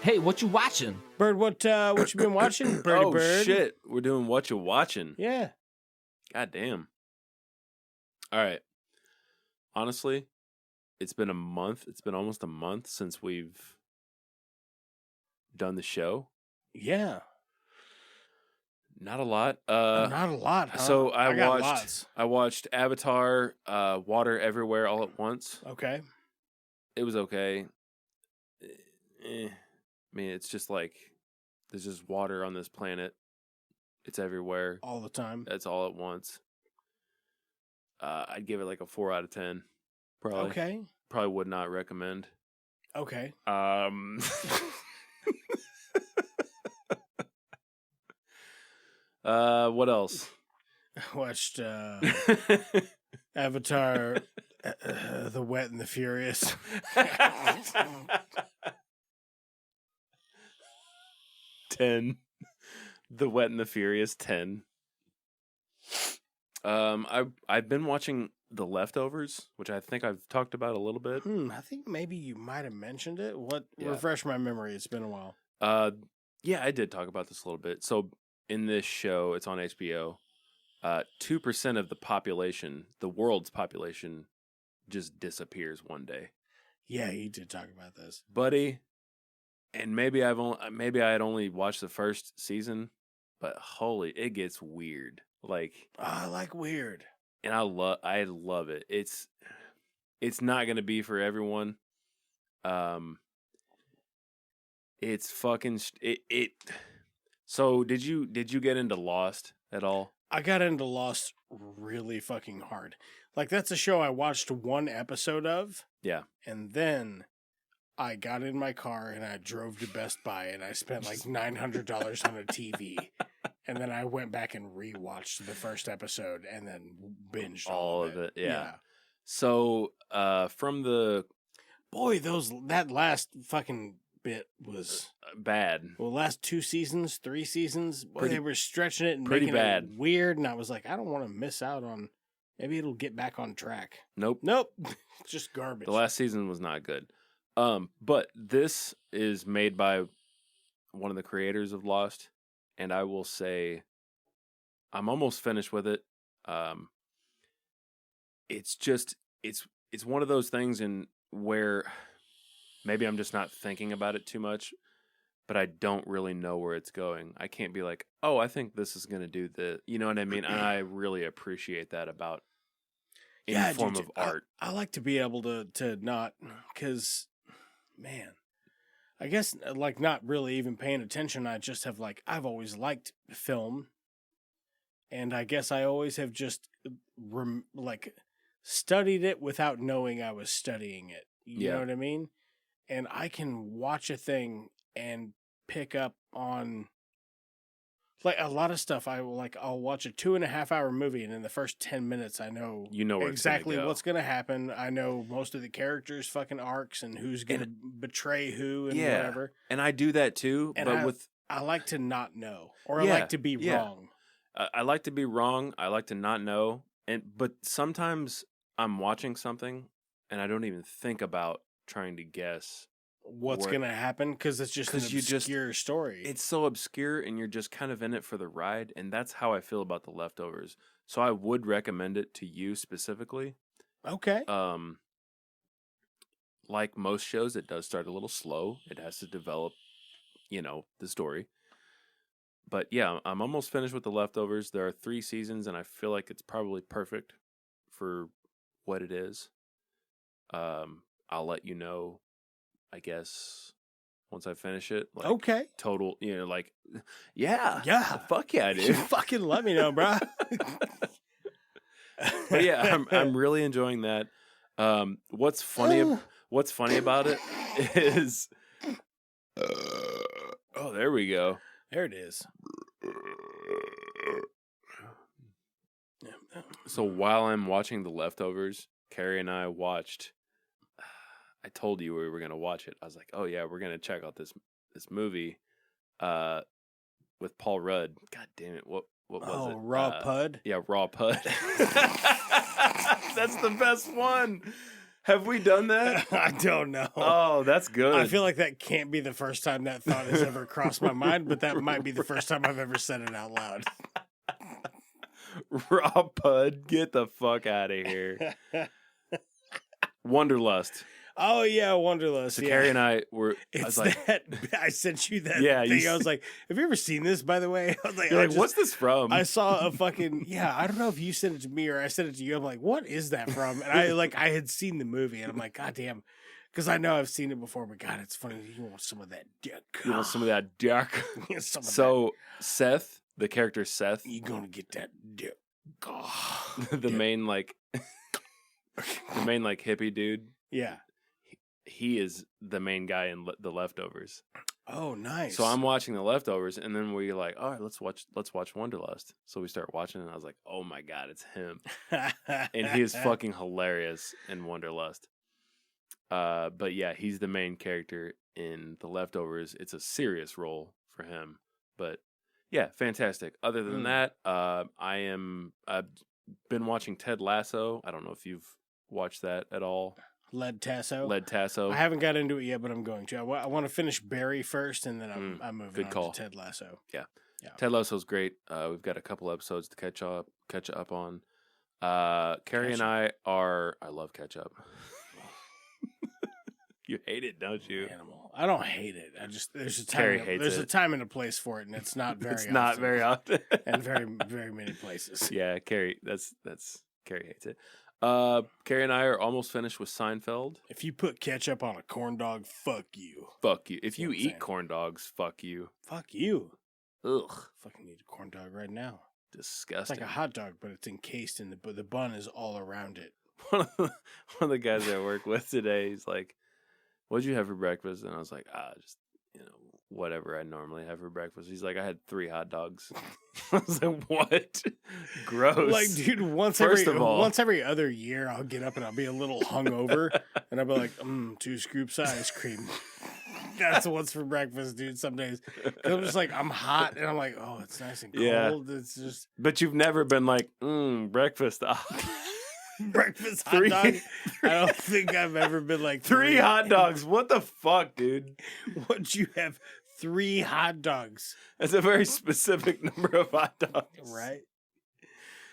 Hey, what you watching? Bird, what you been watching? Birdie Bird. Shit. We're doing what you watching. Yeah. God damn. All right. Honestly, it's been a month. It's been almost a month since we've done the show. Yeah. Not a lot. Not a lot, huh? So I watched Avatar, Water Everywhere All at Once. Okay. It was okay. I mean, it's just like there's just water on this planet. It's everywhere. All the time. It's all at once. I'd give it like a 4 out of 10. Probably. Okay. Probably would not recommend. Okay. What else? I watched Avatar, The Wet and the Furious. 10. The Wet and the Furious 10. I've been watching The Leftovers, which I think I've talked about a little bit. I think maybe you might have mentioned it. Refresh my memory. It's been a while. Yeah, I did talk about this a little bit. So in this show, it's on HBO. 2% of the population, the world's population, just disappears one day. Yeah, you did talk about this, buddy. And maybe I had only watched the first season, but holy, it gets weird. Like I like weird, and I love it. It's not gonna be for everyone. It's fucking it. So did you get into Lost at all? I got into Lost really fucking hard. Like that's a show I watched one episode of. Yeah, and then I got in my car and I drove to Best Buy and I spent like $900 on a TV. And then I went back and rewatched the first episode and then binged all of it. Yeah. So, from the... Boy, that last fucking bit was bad. Well, last 2 seasons, 3 seasons, they were stretching it and pretty making bad. it weird, and I was like, I don't want to miss out on. Maybe it'll get back on track. Nope. Just garbage. The last season was not good. But this is made by one of the creators of Lost, and I will say I'm almost finished with it. It's just it's one of those things in where maybe I'm just not thinking about it too much, but I don't really know where it's going. I can't be like, oh, I think this is going to do the, you know what I mean? And I really appreciate that about any form of art. I like to be able to not, because, man, I guess like not really even paying attention. I just have like, I've always liked film. And I guess I always have just like studied it without knowing I was studying it. You know what I mean? And I can watch a thing and pick up on like a lot of stuff. I'll watch a 2.5 hour movie, and in the first 10 minutes, I know where exactly what's going to happen. I know most of the characters' fucking arcs and who's going to betray who and whatever. And I do that too, and but I like to not know, or I like to be wrong. I like to be wrong. I like to not know. But sometimes I'm watching something and I don't even think about trying to guess what's going to happen, because it's just an obscure story. It's so obscure, and you're just kind of in it for the ride, and that's how I feel about The Leftovers. So I would recommend it to you specifically. Okay. Like most shows, it does start a little slow. It has to develop, the story. But yeah, I'm almost finished with The Leftovers. There are 3 seasons, and I feel like it's probably perfect for what it is. I'll let you know, I guess, once I finish it. Like, okay. Total, yeah. Yeah. Fuck yeah, dude. Fucking let me know, bro. But yeah, I'm really enjoying that. What's funny about it is, oh, there we go. There it is. So while I'm watching The Leftovers, Carrie and I watched. I told you we were gonna watch it. I was like, "Oh yeah, we're gonna check out this movie, with Paul Rudd." God damn it! What was it? Oh, Raw Pud. Yeah, Raw Pud. That's the best one. Have we done that? I don't know. Oh, that's good. I feel like that can't be the first time that thought has ever crossed my mind, but that might be the first time I've ever said it out loud. Raw Pud, get the fuck out of here. Wanderlust. Oh yeah, Wanderlust. So Carrie and I were. I sent you that thing. I was like, "Have you ever seen this?" By the way, I was like, You're like, "What's this from?" I saw a fucking I don't know if you sent it to me or I sent it to you. I'm like, "What is that from?" And I had seen the movie, and I'm like, "God damn," because I know I've seen it before. But God, it's funny. You want some of that dick? You want some of that dick? Seth, the character Seth, you gonna get that dick? The main hippie dude. Yeah. He is the main guy in The Leftovers. Oh, nice. So I'm watching The Leftovers, and then we're like, all right, let's watch Wanderlust. So we start watching, and I was like, oh my God, it's him. And he is fucking hilarious in Wanderlust. But yeah, he's the main character in The Leftovers. It's a serious role for him. But yeah, fantastic. Other than that, I've been watching Ted Lasso. I don't know if you've watched that at all. Led Tasso. I haven't got into it yet, but I'm going to. I want to finish Barry first, and then I'm moving on to Ted Lasso. Yeah. Ted Lasso's great. We've got a couple episodes to catch up on. Carrie and I love ketchup. You hate it, don't you? Animal. I don't hate it. I just there's a time and a place for it, and it's not very. It's not very often, and very very many places. Yeah, Carrie. That's Carrie hates it. Carrie and I are almost finished with Seinfeld. If you put ketchup on a corn dog, fuck you. Fuck you. If you eat corn dogs, fuck you. Fuck you. Ugh. Fucking eat a corn dog right now. Disgusting. It's like a hot dog, but it's encased in the bun is all around it. One of the guys I work with today, he's like, "What'd you have for breakfast?" And I was like, just whatever I normally have for breakfast. He's like, I had 3 hot dogs. I was like, what? Gross. Like, dude, once every other year, I'll get up and I'll be a little hungover, and I'll be like, 2 scoops of ice cream. That's what's for breakfast, dude. Some days 'cause I'm just like I'm hot and I'm like, oh, it's nice and cold. Yeah. It's just But you've never been like, breakfast. breakfast hot dog. I don't think I've ever been like Three hot dogs. What the fuck, dude? Would you have 3 hot dogs? That's a very specific number of hot dogs, Right?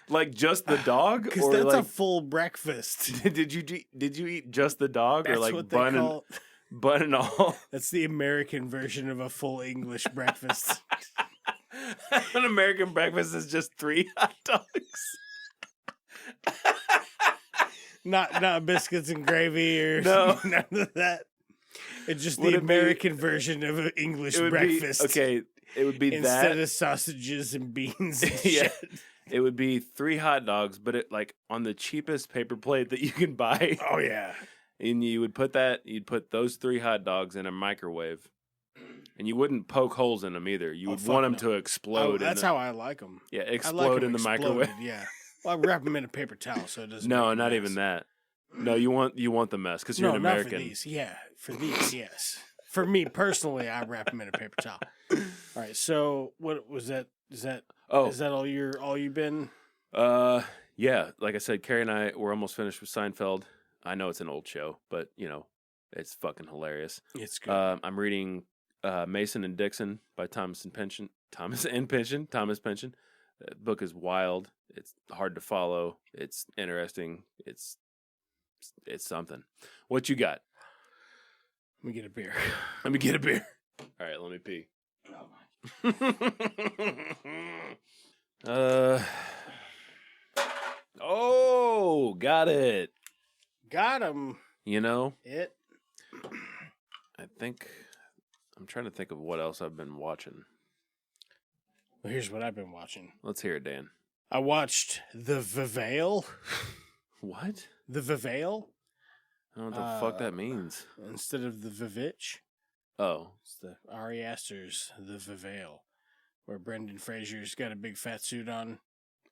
Like just the dog, Because or that's like a full breakfast. did you eat just the dog, That's or like what they bun call. and all? That's the American version of a full English breakfast. An American breakfast is just 3 hot dogs. Not biscuits and gravy or No. none of that. It's just Would the it be- American version of an English It would breakfast. be okay. It would be Instead that. of sausages and beans and Yeah. shit. It would be 3 hot dogs, but it like on the cheapest paper plate that you can buy. Oh yeah. And you'd put those 3 hot dogs in a microwave. And you wouldn't poke holes in them either. You would fuck want them no. to explode. That's how I like them. Yeah, I like explode 'em in the exploded, microwave. Yeah. Well, I wrap them in a paper towel so it doesn't. No, make a not mess. even that. No, you want the mess because you're No, an not American. for these. Yeah, for these, yes. For me personally, I wrap them in a paper towel. All right. So what was that? Is that all you've been? Yeah. Like I said, Carrie and I were almost finished with Seinfeld. I know it's an old show, but it's fucking hilarious. It's good. I'm reading Mason and Dixon by Thomas Pynchon. The book is wild. It's hard to follow. It's interesting. It's something. What you got? Let me get a beer. Let me get a beer. All right, let me pee. Got it. Got him. I think I'm trying to think of what else I've been watching. Well, here's what I've been watching. Let's hear it, Dan. I watched The Veil. What? The Veil I don't know what the fuck that means. instead of the Vivitch. Oh. It's the Ari Aster's The Veil, where Brendan Fraser's got a big fat suit on.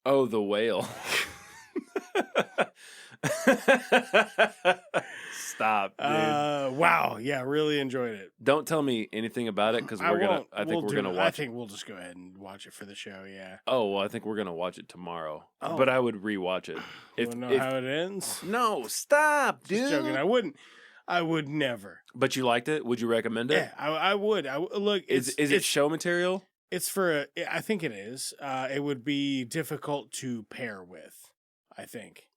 Oh, the whale. Stop, dude. Wow. Yeah, really enjoyed it. Don't tell me anything about it because I think we're gonna watch I it. think we'll just go ahead and watch it for the show. Yeah. Oh, well, I think we're gonna watch it tomorrow. Oh. But I would rewatch it. You wanna know how it ends? No, stop, dude. Just joking. I wouldn't. I would never. But you liked it? Would you recommend it? Yeah, I would. Look, Is it show material? It's for. I think it is. It would be difficult to pair with. I think,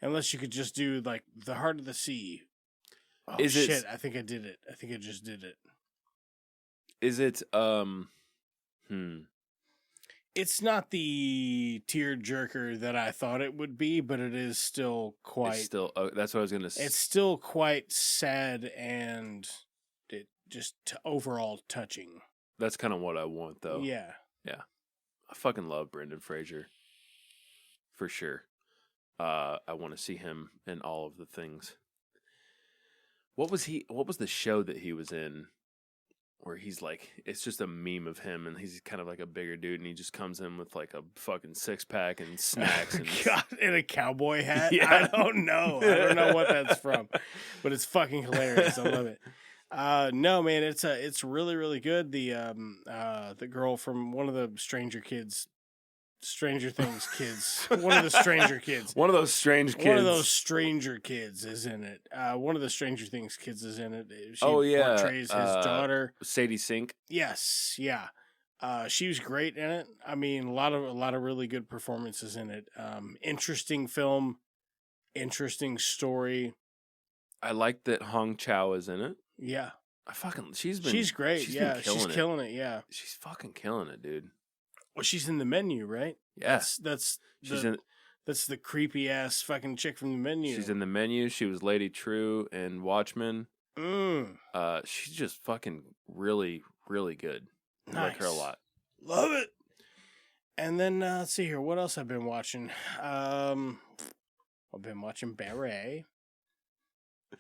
unless you could just do like The Heart of the Sea. Oh Is it- shit! I think I did it. I think I just did it. Is it It's not the tear jerker that I thought it would be, but it is still quite. It's still that's what I was gonna say. It's still quite sad and it just overall touching. That's kind of what I want, though. Yeah. I fucking love Brendan Fraser. For sure. I want to see him in all of the things. What was the show that he was in where he's like, it's just a meme of him and he's kind of like a bigger dude and he just comes in with like a fucking 6-pack and snacks and God, in a cowboy hat? Yeah. I don't know. I don't know what that's from, but it's fucking hilarious. I love it. No, man, it's really, really good. The girl from one of the Stranger Things kids. One of the Stranger kids. one of those strange kids. One of those Stranger kids is in it. One of the Stranger Things kids is in it. She portrays his daughter. Sadie Sink. Yes, yeah. She was great in it. I mean, a lot of really good performances in it. Interesting film, interesting story. I like that Hong Chow is in it. Yeah, she's great. She's killing it. Yeah. She's fucking killing it, dude. Well, she's in The Menu, right? Yeah. That's the creepy ass fucking chick from The Menu. She's in The Menu. She was Lady True in Watchmen. She's just fucking really, really good. I like her a lot. Love it. And then let's see here. What else I've been watching? I've been watching Beret.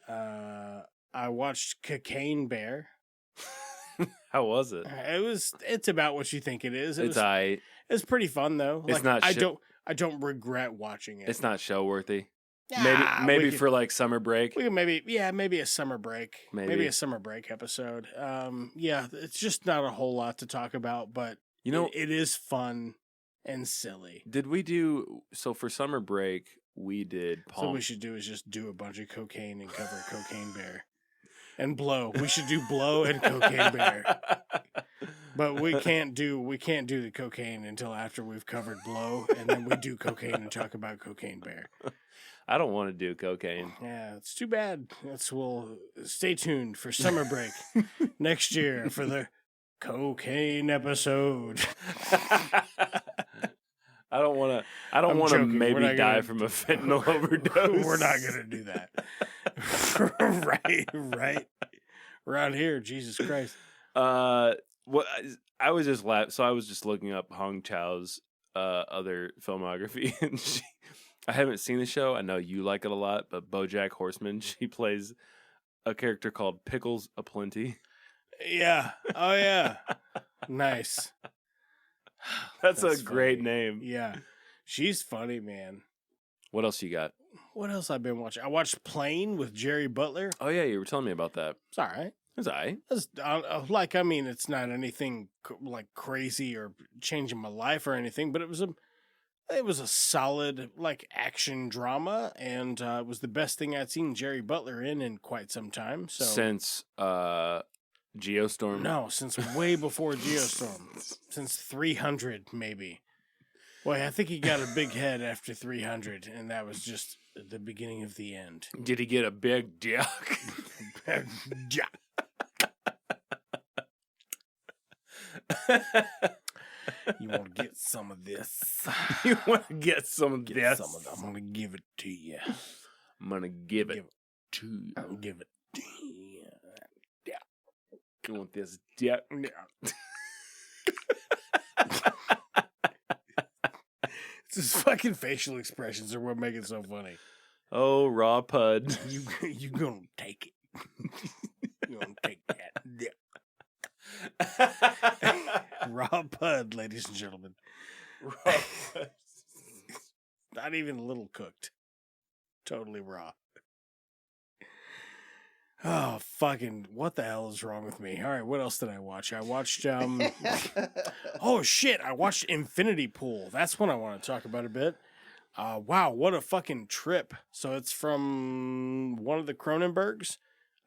I watched Cocaine Bear. How was it? It's about what you think it is. It's pretty fun though. It's not I don't regret watching it. It's not show worthy. Maybe we could- for like summer break. We can maybe a summer break. Maybe. Maybe a summer break episode. Yeah, it's just not a whole lot to talk about, but You know, it is fun and silly. did we do so for summer break? We did So Palm. what we should do is just do a bunch of cocaine and cover Cocaine Bear. And Blow. We should do Blow and Cocaine Bear. But we can't do the cocaine until after we've covered Blow, and then we do cocaine and talk about Cocaine Bear. I don't want to do cocaine. Yeah, it's too bad. We'll stay tuned for summer break next year for the cocaine episode. I don't want to. I I'm don't want to joking. We're maybe not die gonna- from a fentanyl overdose. We're not gonna do that. right. Around here, Jesus Christ. What I was just so I was just looking up Hong Chau's other filmography, and I haven't seen the show. I know you like it a lot, but BoJack Horseman, she plays a character called Pickles Aplenty. Yeah. Oh yeah. Nice. That's a That's great funny. name. Yeah. She's funny, man. What else you got? What else I've been watching? I watched Plane with Jerry Butler. Oh yeah, you were telling me about that. It's all right. It's all right. I mean, it's not anything like crazy or changing my life or anything, but it was a solid like action drama, and it was the best thing I'd seen Jerry Butler in quite some time. So Since Geostorm. no, since way before Geostorm, since 300 maybe. Well, I think he got a big head after 300, and that was just the beginning of the end. Did he get a big dick? You want to get some of this? You want to get some of Get this? some of I'm gonna give it to you. I'm gonna give it Give to you. I'll give it to you. You want this dick? It's his fucking facial expressions are what make it so funny. Oh, raw pud. You gonna take it? You gonna take that? Yeah. Raw pud, ladies and gentlemen. Raw pud. Not even a little cooked. Totally raw. Oh, fucking, what the hell is wrong with me? All right, what else did I watch? I watched, oh shit, I watched Infinity Pool. That's one I want to talk about a bit. Wow, what a fucking trip. So it's from one of the Cronenbergs.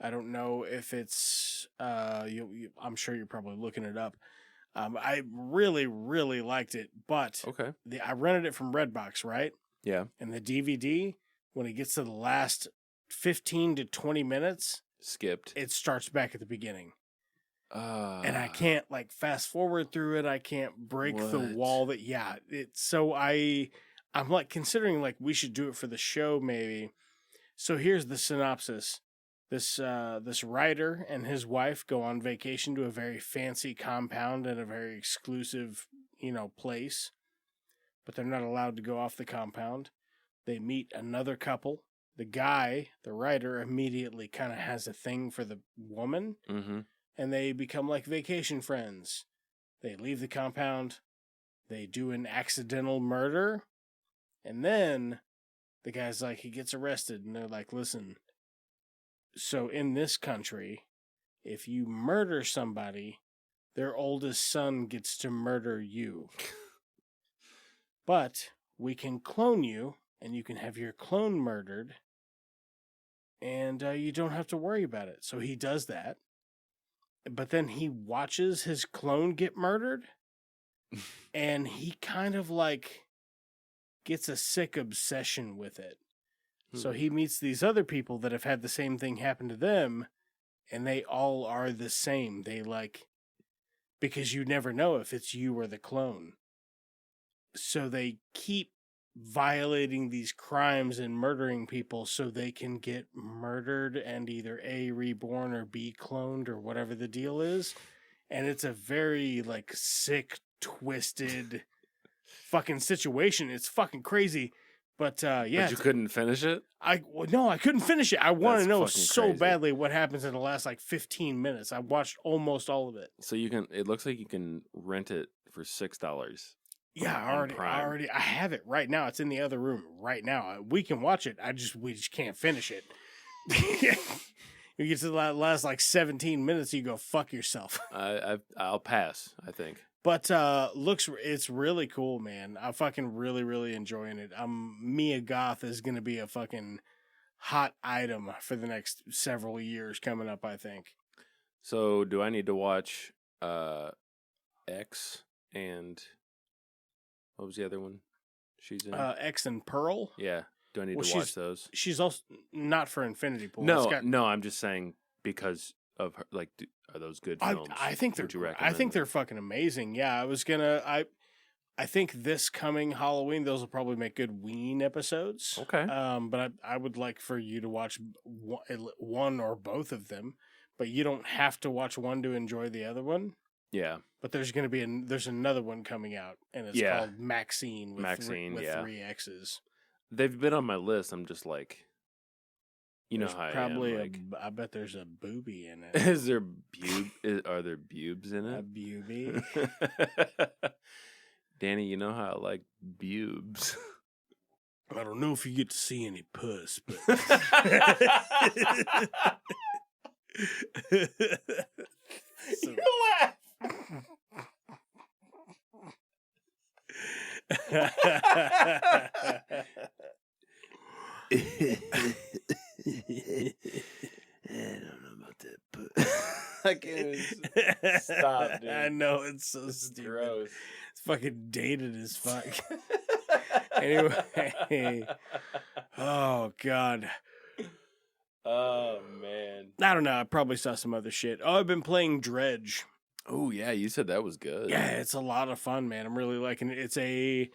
I don't know if it's, I'm sure you're probably looking it up. I really, really liked it, but Okay. I rented it from Redbox, right? Yeah. And the DVD, when it gets to the last 15 to 20 minutes, Skipped. it starts back at the beginning. And I Ah. can't like fast forward through it. I can't break the What? wall that, so I'm like considering like we should do it for the show maybe. So here's the synopsis. This writer and his wife go on vacation to a very fancy compound in a very exclusive, place, but they're not allowed to go off the compound. They meet another couple. The guy, the writer, immediately kind of has a thing for the woman, Mm-hmm. and they become like vacation friends. They leave the compound. They do an accidental murder, and then the guy's like, he gets arrested, and they're like, listen, so in this country, if you murder somebody, their oldest son gets to murder you. But we can clone you, and you can have your clone murdered, and you don't have to worry about it. So he does that. But then he watches his clone get murdered, and he kind of like gets a sick obsession with it. So he meets these other people that have had the same thing happen to them, and they all are the same. They like, because you never know if it's you or the clone. So they keep violating these crimes and murdering people so they can get murdered and either A, reborn, or B, cloned, or whatever the deal is. And it's a very like sick, twisted fucking situation. It's fucking crazy. But yeah, But you couldn't finish it? no, I couldn't finish it. I want That's to know fucking so crazy. badly what happens in the last like 15 minutes. I watched almost all of it. So it looks like you can rent it for $6. Yeah, on Prime. I have it right now. It's in the other room right now. We can watch it. We just can't finish it. You get to the last like 17 minutes, you go fuck yourself. I'll pass, I think. But it's really cool, man. I'm fucking really, really enjoying it. Mia Goth is gonna be a fucking hot item for the next several years coming up, I think. So do I need to watch X and what was the other one she's in? X and Pearl. Yeah. Do I need to watch those? She's also not for Infinity Pool. No, I'm just saying because of her. Like, are those good films? I think they're fucking amazing. Yeah, I think this coming Halloween, those will probably make good Ween episodes. Okay. But I would like for you to watch one or both of them, but you don't have to watch one to enjoy the other one. Yeah. But there's going to be there's another one coming out, and it's called Maxine with 3 X's. They've been on my list. I'm just like, there's how probably I am. Like, I bet there's a booby in it. is there are there bubes in it? A booby. Danny, you know how I like bubes. I don't know if you get to see any puss, but you laugh. I don't know about that, but I can't even stop, dude. I know, it's so stupid. Gross. It's fucking dated as fuck. Anyway. Oh, God. Oh, man. I don't know. I probably saw some other shit. Oh, I've been playing Dredge. Oh, yeah. You said that was good. Yeah, it's a lot of fun, man. I'm really liking it. It's a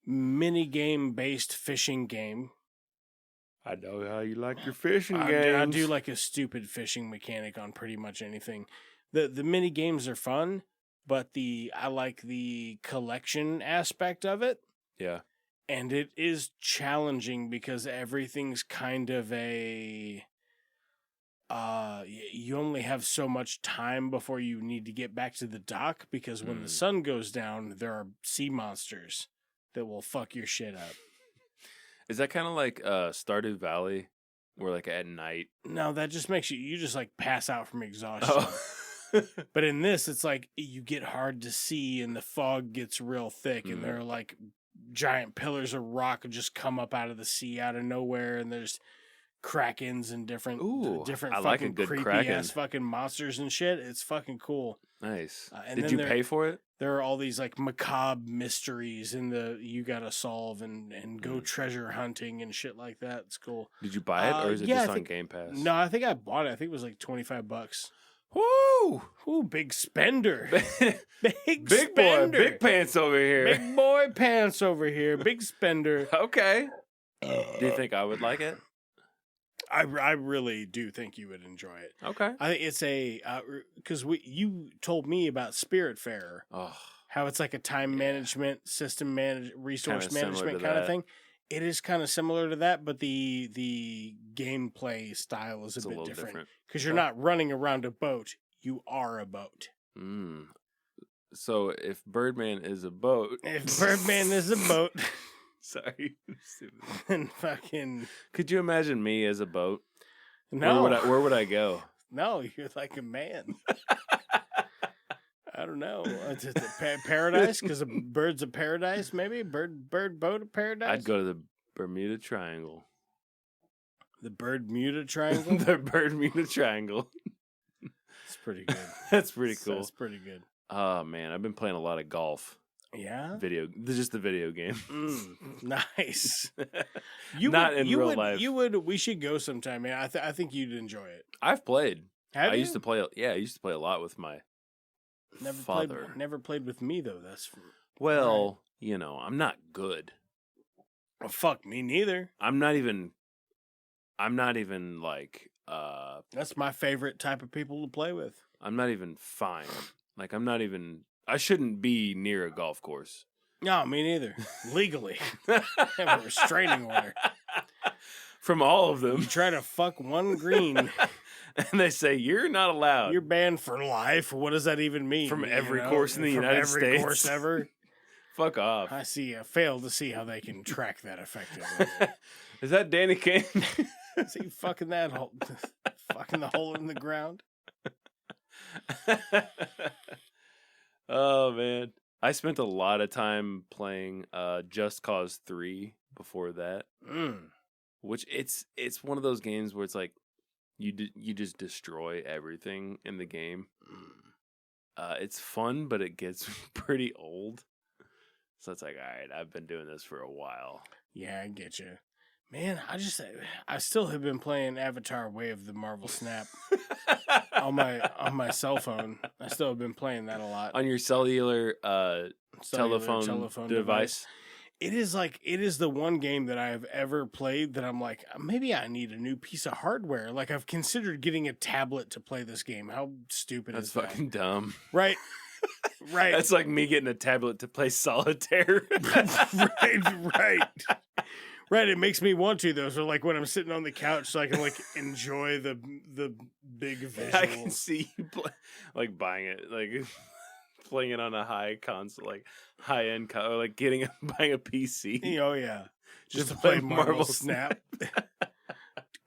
mini game based fishing game. I know how you like your fishing games. I do like a stupid fishing mechanic on pretty much anything. The mini games are fun, but I like the collection aspect of it. Yeah. And it is challenging because everything's kind of you only have so much time before you need to get back to the dock, because when the sun goes down, there are sea monsters that will fuck your shit up. Is that kind of like Stardew Valley, where like at night? No, that just makes you just like pass out from exhaustion. Oh. But in this, it's like you get hard to see and the fog gets real thick, and there are like giant pillars of rock just come up out of the sea out of nowhere, and there's krakens and different I fucking like a good creepy kraken. ass fucking monsters and shit. It's fucking cool. Nice. And Did you pay for it? There are all these like macabre mysteries you gotta solve and go treasure hunting and shit like that. It's cool. Did you buy it, or is it just on Game Pass? No, I think I bought it. I think it was like $25. Woo! Ooh, big spender. Big boy, spender. big pants over here. Big boy pants over here. Big spender. Okay. Do you think I would like it? I really do think you would enjoy it. Okay. I think it's because you told me about Spiritfarer. Oh. How it's like a time management, system resource Kinda management kind of thing. It is kind of similar to that, but the gameplay style is a bit different. Because you're not running around a boat. You are a boat. So if Birdman is a boat. If Birdman is a boat. Sorry. And fucking. Could you imagine me as a boat? No. Where would I go? No, you're like a man. I don't know. Paradise? Because a bird's of paradise, maybe? Bird boat of paradise? I'd go to the Bermuda Triangle. The Bermuda Triangle? The Bermuda Triangle. It's pretty good. That's pretty cool. That's pretty good. Oh, man. I've been playing a lot of golf. Yeah? Just the video game. Nice. Not in real life. We should go sometime, man. I think you'd enjoy it. I've played. Have you? I used to play a lot with my father. Never played with me, though. Well, I'm not good. Well, fuck, me neither. I'm not even like, that's my favorite type of people to play with. I'm not even fine. Like, I shouldn't be near a golf course. No, me neither. Legally. I have a restraining order. From all of them. You try to fuck one green. And they say, you're not allowed. You're banned for life. What does that even mean? From every course in the United States. Every course ever. Fuck off. I see. I fail to see how they can track that effectively. Is that Danny Kane? Is he fucking that hole? Fucking the hole in the ground? Oh man, I spent a lot of time playing Just Cause 3 before that, which it's one of those games where it's like you just destroy everything in the game. It's fun, but it gets pretty old. So it's like, all right, I've been doing this for a while. Yeah, I get you. Man, I still have been playing Avatar: Way of the Marvel Snap on my cell phone. I still have been playing that a lot. On your cellular telephone device. It is the one game that I have ever played that I'm like, maybe I need a new piece of hardware. Like, I've considered getting a tablet to play this game. How stupid is that? That's fucking dumb. Right. Right. That's like me getting a tablet to play solitaire. Right. Right, it makes me want to though. So like when I'm sitting on the couch, so I can like enjoy the big visuals. I can see you like buying it, like playing it on a high console, like high end, or like buying a PC. Oh yeah, just to play Marvel Snap.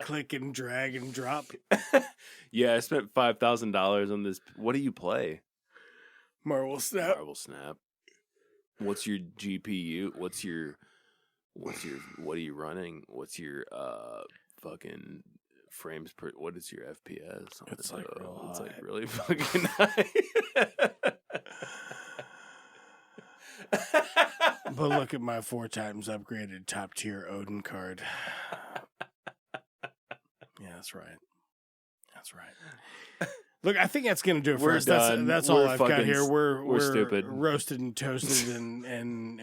Click and drag and drop. Yeah, I spent $5,000 on this. What do you play? Marvel Snap. What's your GPU? What are you running? What's your fucking frames per? What is your FPS? It's like real high. It's like really fucking high. But look at my 4 times upgraded top tier Odin card. Yeah, that's right. Look, I think that's gonna do it for us. That's all I've got here. We're stupid, roasted and toasted, and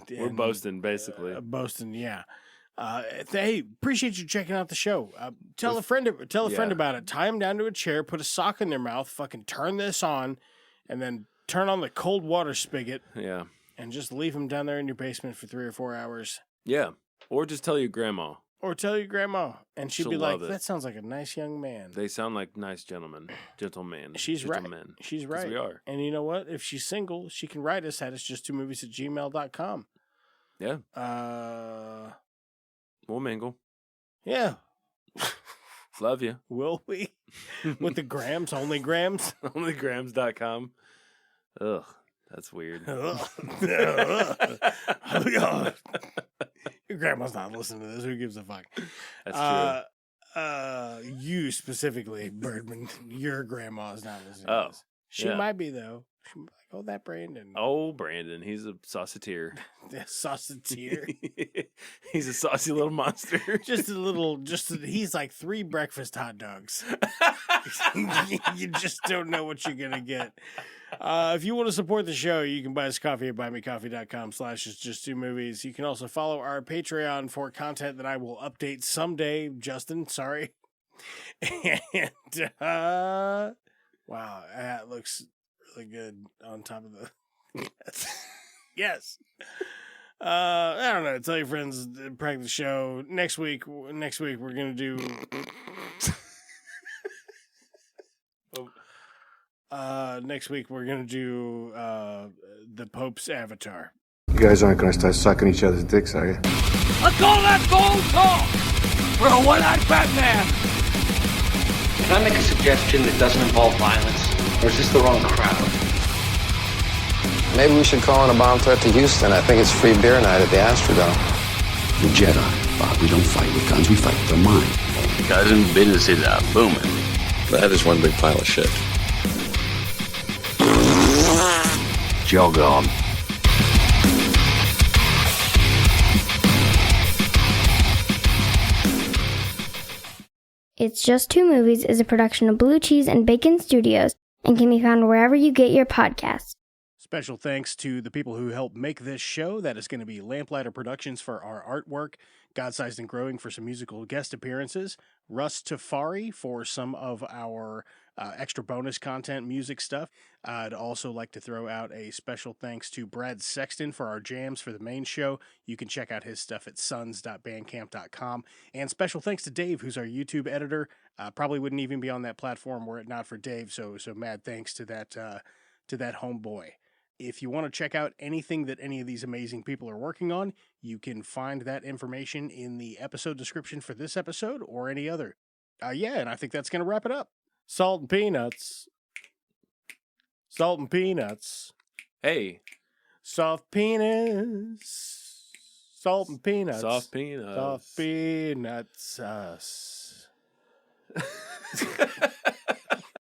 we're boasting basically. Boasting, yeah. Hey, appreciate you checking out the show. Tell a friend about it. Tie them down to a chair, put a sock in their mouth, fucking turn this on, and then turn on the cold water spigot. Yeah, and just leave them down there in your basement for 3 or 4 hours. Yeah, or just tell your grandma. Or tell your grandma, and she'll be like, it. "That sounds like a nice young man." They sound like nice gentlemen. She's right. She's right. We are. And you know what? If she's single, she can write us at itsjust2movies@gmail.com. Yeah. We'll mingle. Yeah. Love you. Will we? With the grams, only grams? Onlygrams.com. Ugh, that's weird. Your grandma's not listening to this. Who gives a fuck? That's true. You specifically, Birdman, your grandma's not listening to this. She might be, though. She might be like, oh, that Brandon. Oh, Brandon. He's a sauceteer. Sauceteer? He's a saucy little monster. He's like 3 breakfast hot dogs. You just don't know what you're going to get. If you want to support the show, you can buy us coffee at buymecoffee.com/itsjust2movies. You can also follow our Patreon for content that I will update someday. Justin, sorry. And, wow, that looks really good on top of the... Yes. I don't know. Tell your friends, practice the show. Next week we're going to do... Next week we're gonna do the Pope's Avatar. You guys aren't gonna start sucking each other's dicks, are you? Let's call that bold talk for a one-eyed Batman. Can I make a suggestion that doesn't involve violence, or is this the wrong crowd? Maybe we should call in a bomb threat to Houston. I think it's free beer night at the Astrodome. The Jedi, Bob. We don't fight with guns. We fight with our mind. Cousin, businesses are booming. That is one big pile of shit. Jog on. It's Just Two Movies is a production of Blue Cheese and Bacon Studios and can be found wherever you get your podcasts. Special thanks to the people who helped make this show. That is going to be Lamplighter Productions for our artwork, God-Sized and Growing for some musical guest appearances, Russ Tafari for some of our extra bonus content, music stuff. I'd also like to throw out a special thanks to Brad Sexton for our jams for the main show. You can check out his stuff at sons.bandcamp.com. And special thanks to Dave, who's our YouTube editor. Probably wouldn't even be on that platform were it not for Dave. So mad thanks to that homeboy. If you want to check out anything that any of these amazing people are working on, you can find that information in the episode description for this episode or any other. Yeah, and I think that's going to wrap it up. Salt and peanuts. Salt and peanuts. Hey. Soft penis. Salt and peanuts. Soft peanuts. Soft peanuts.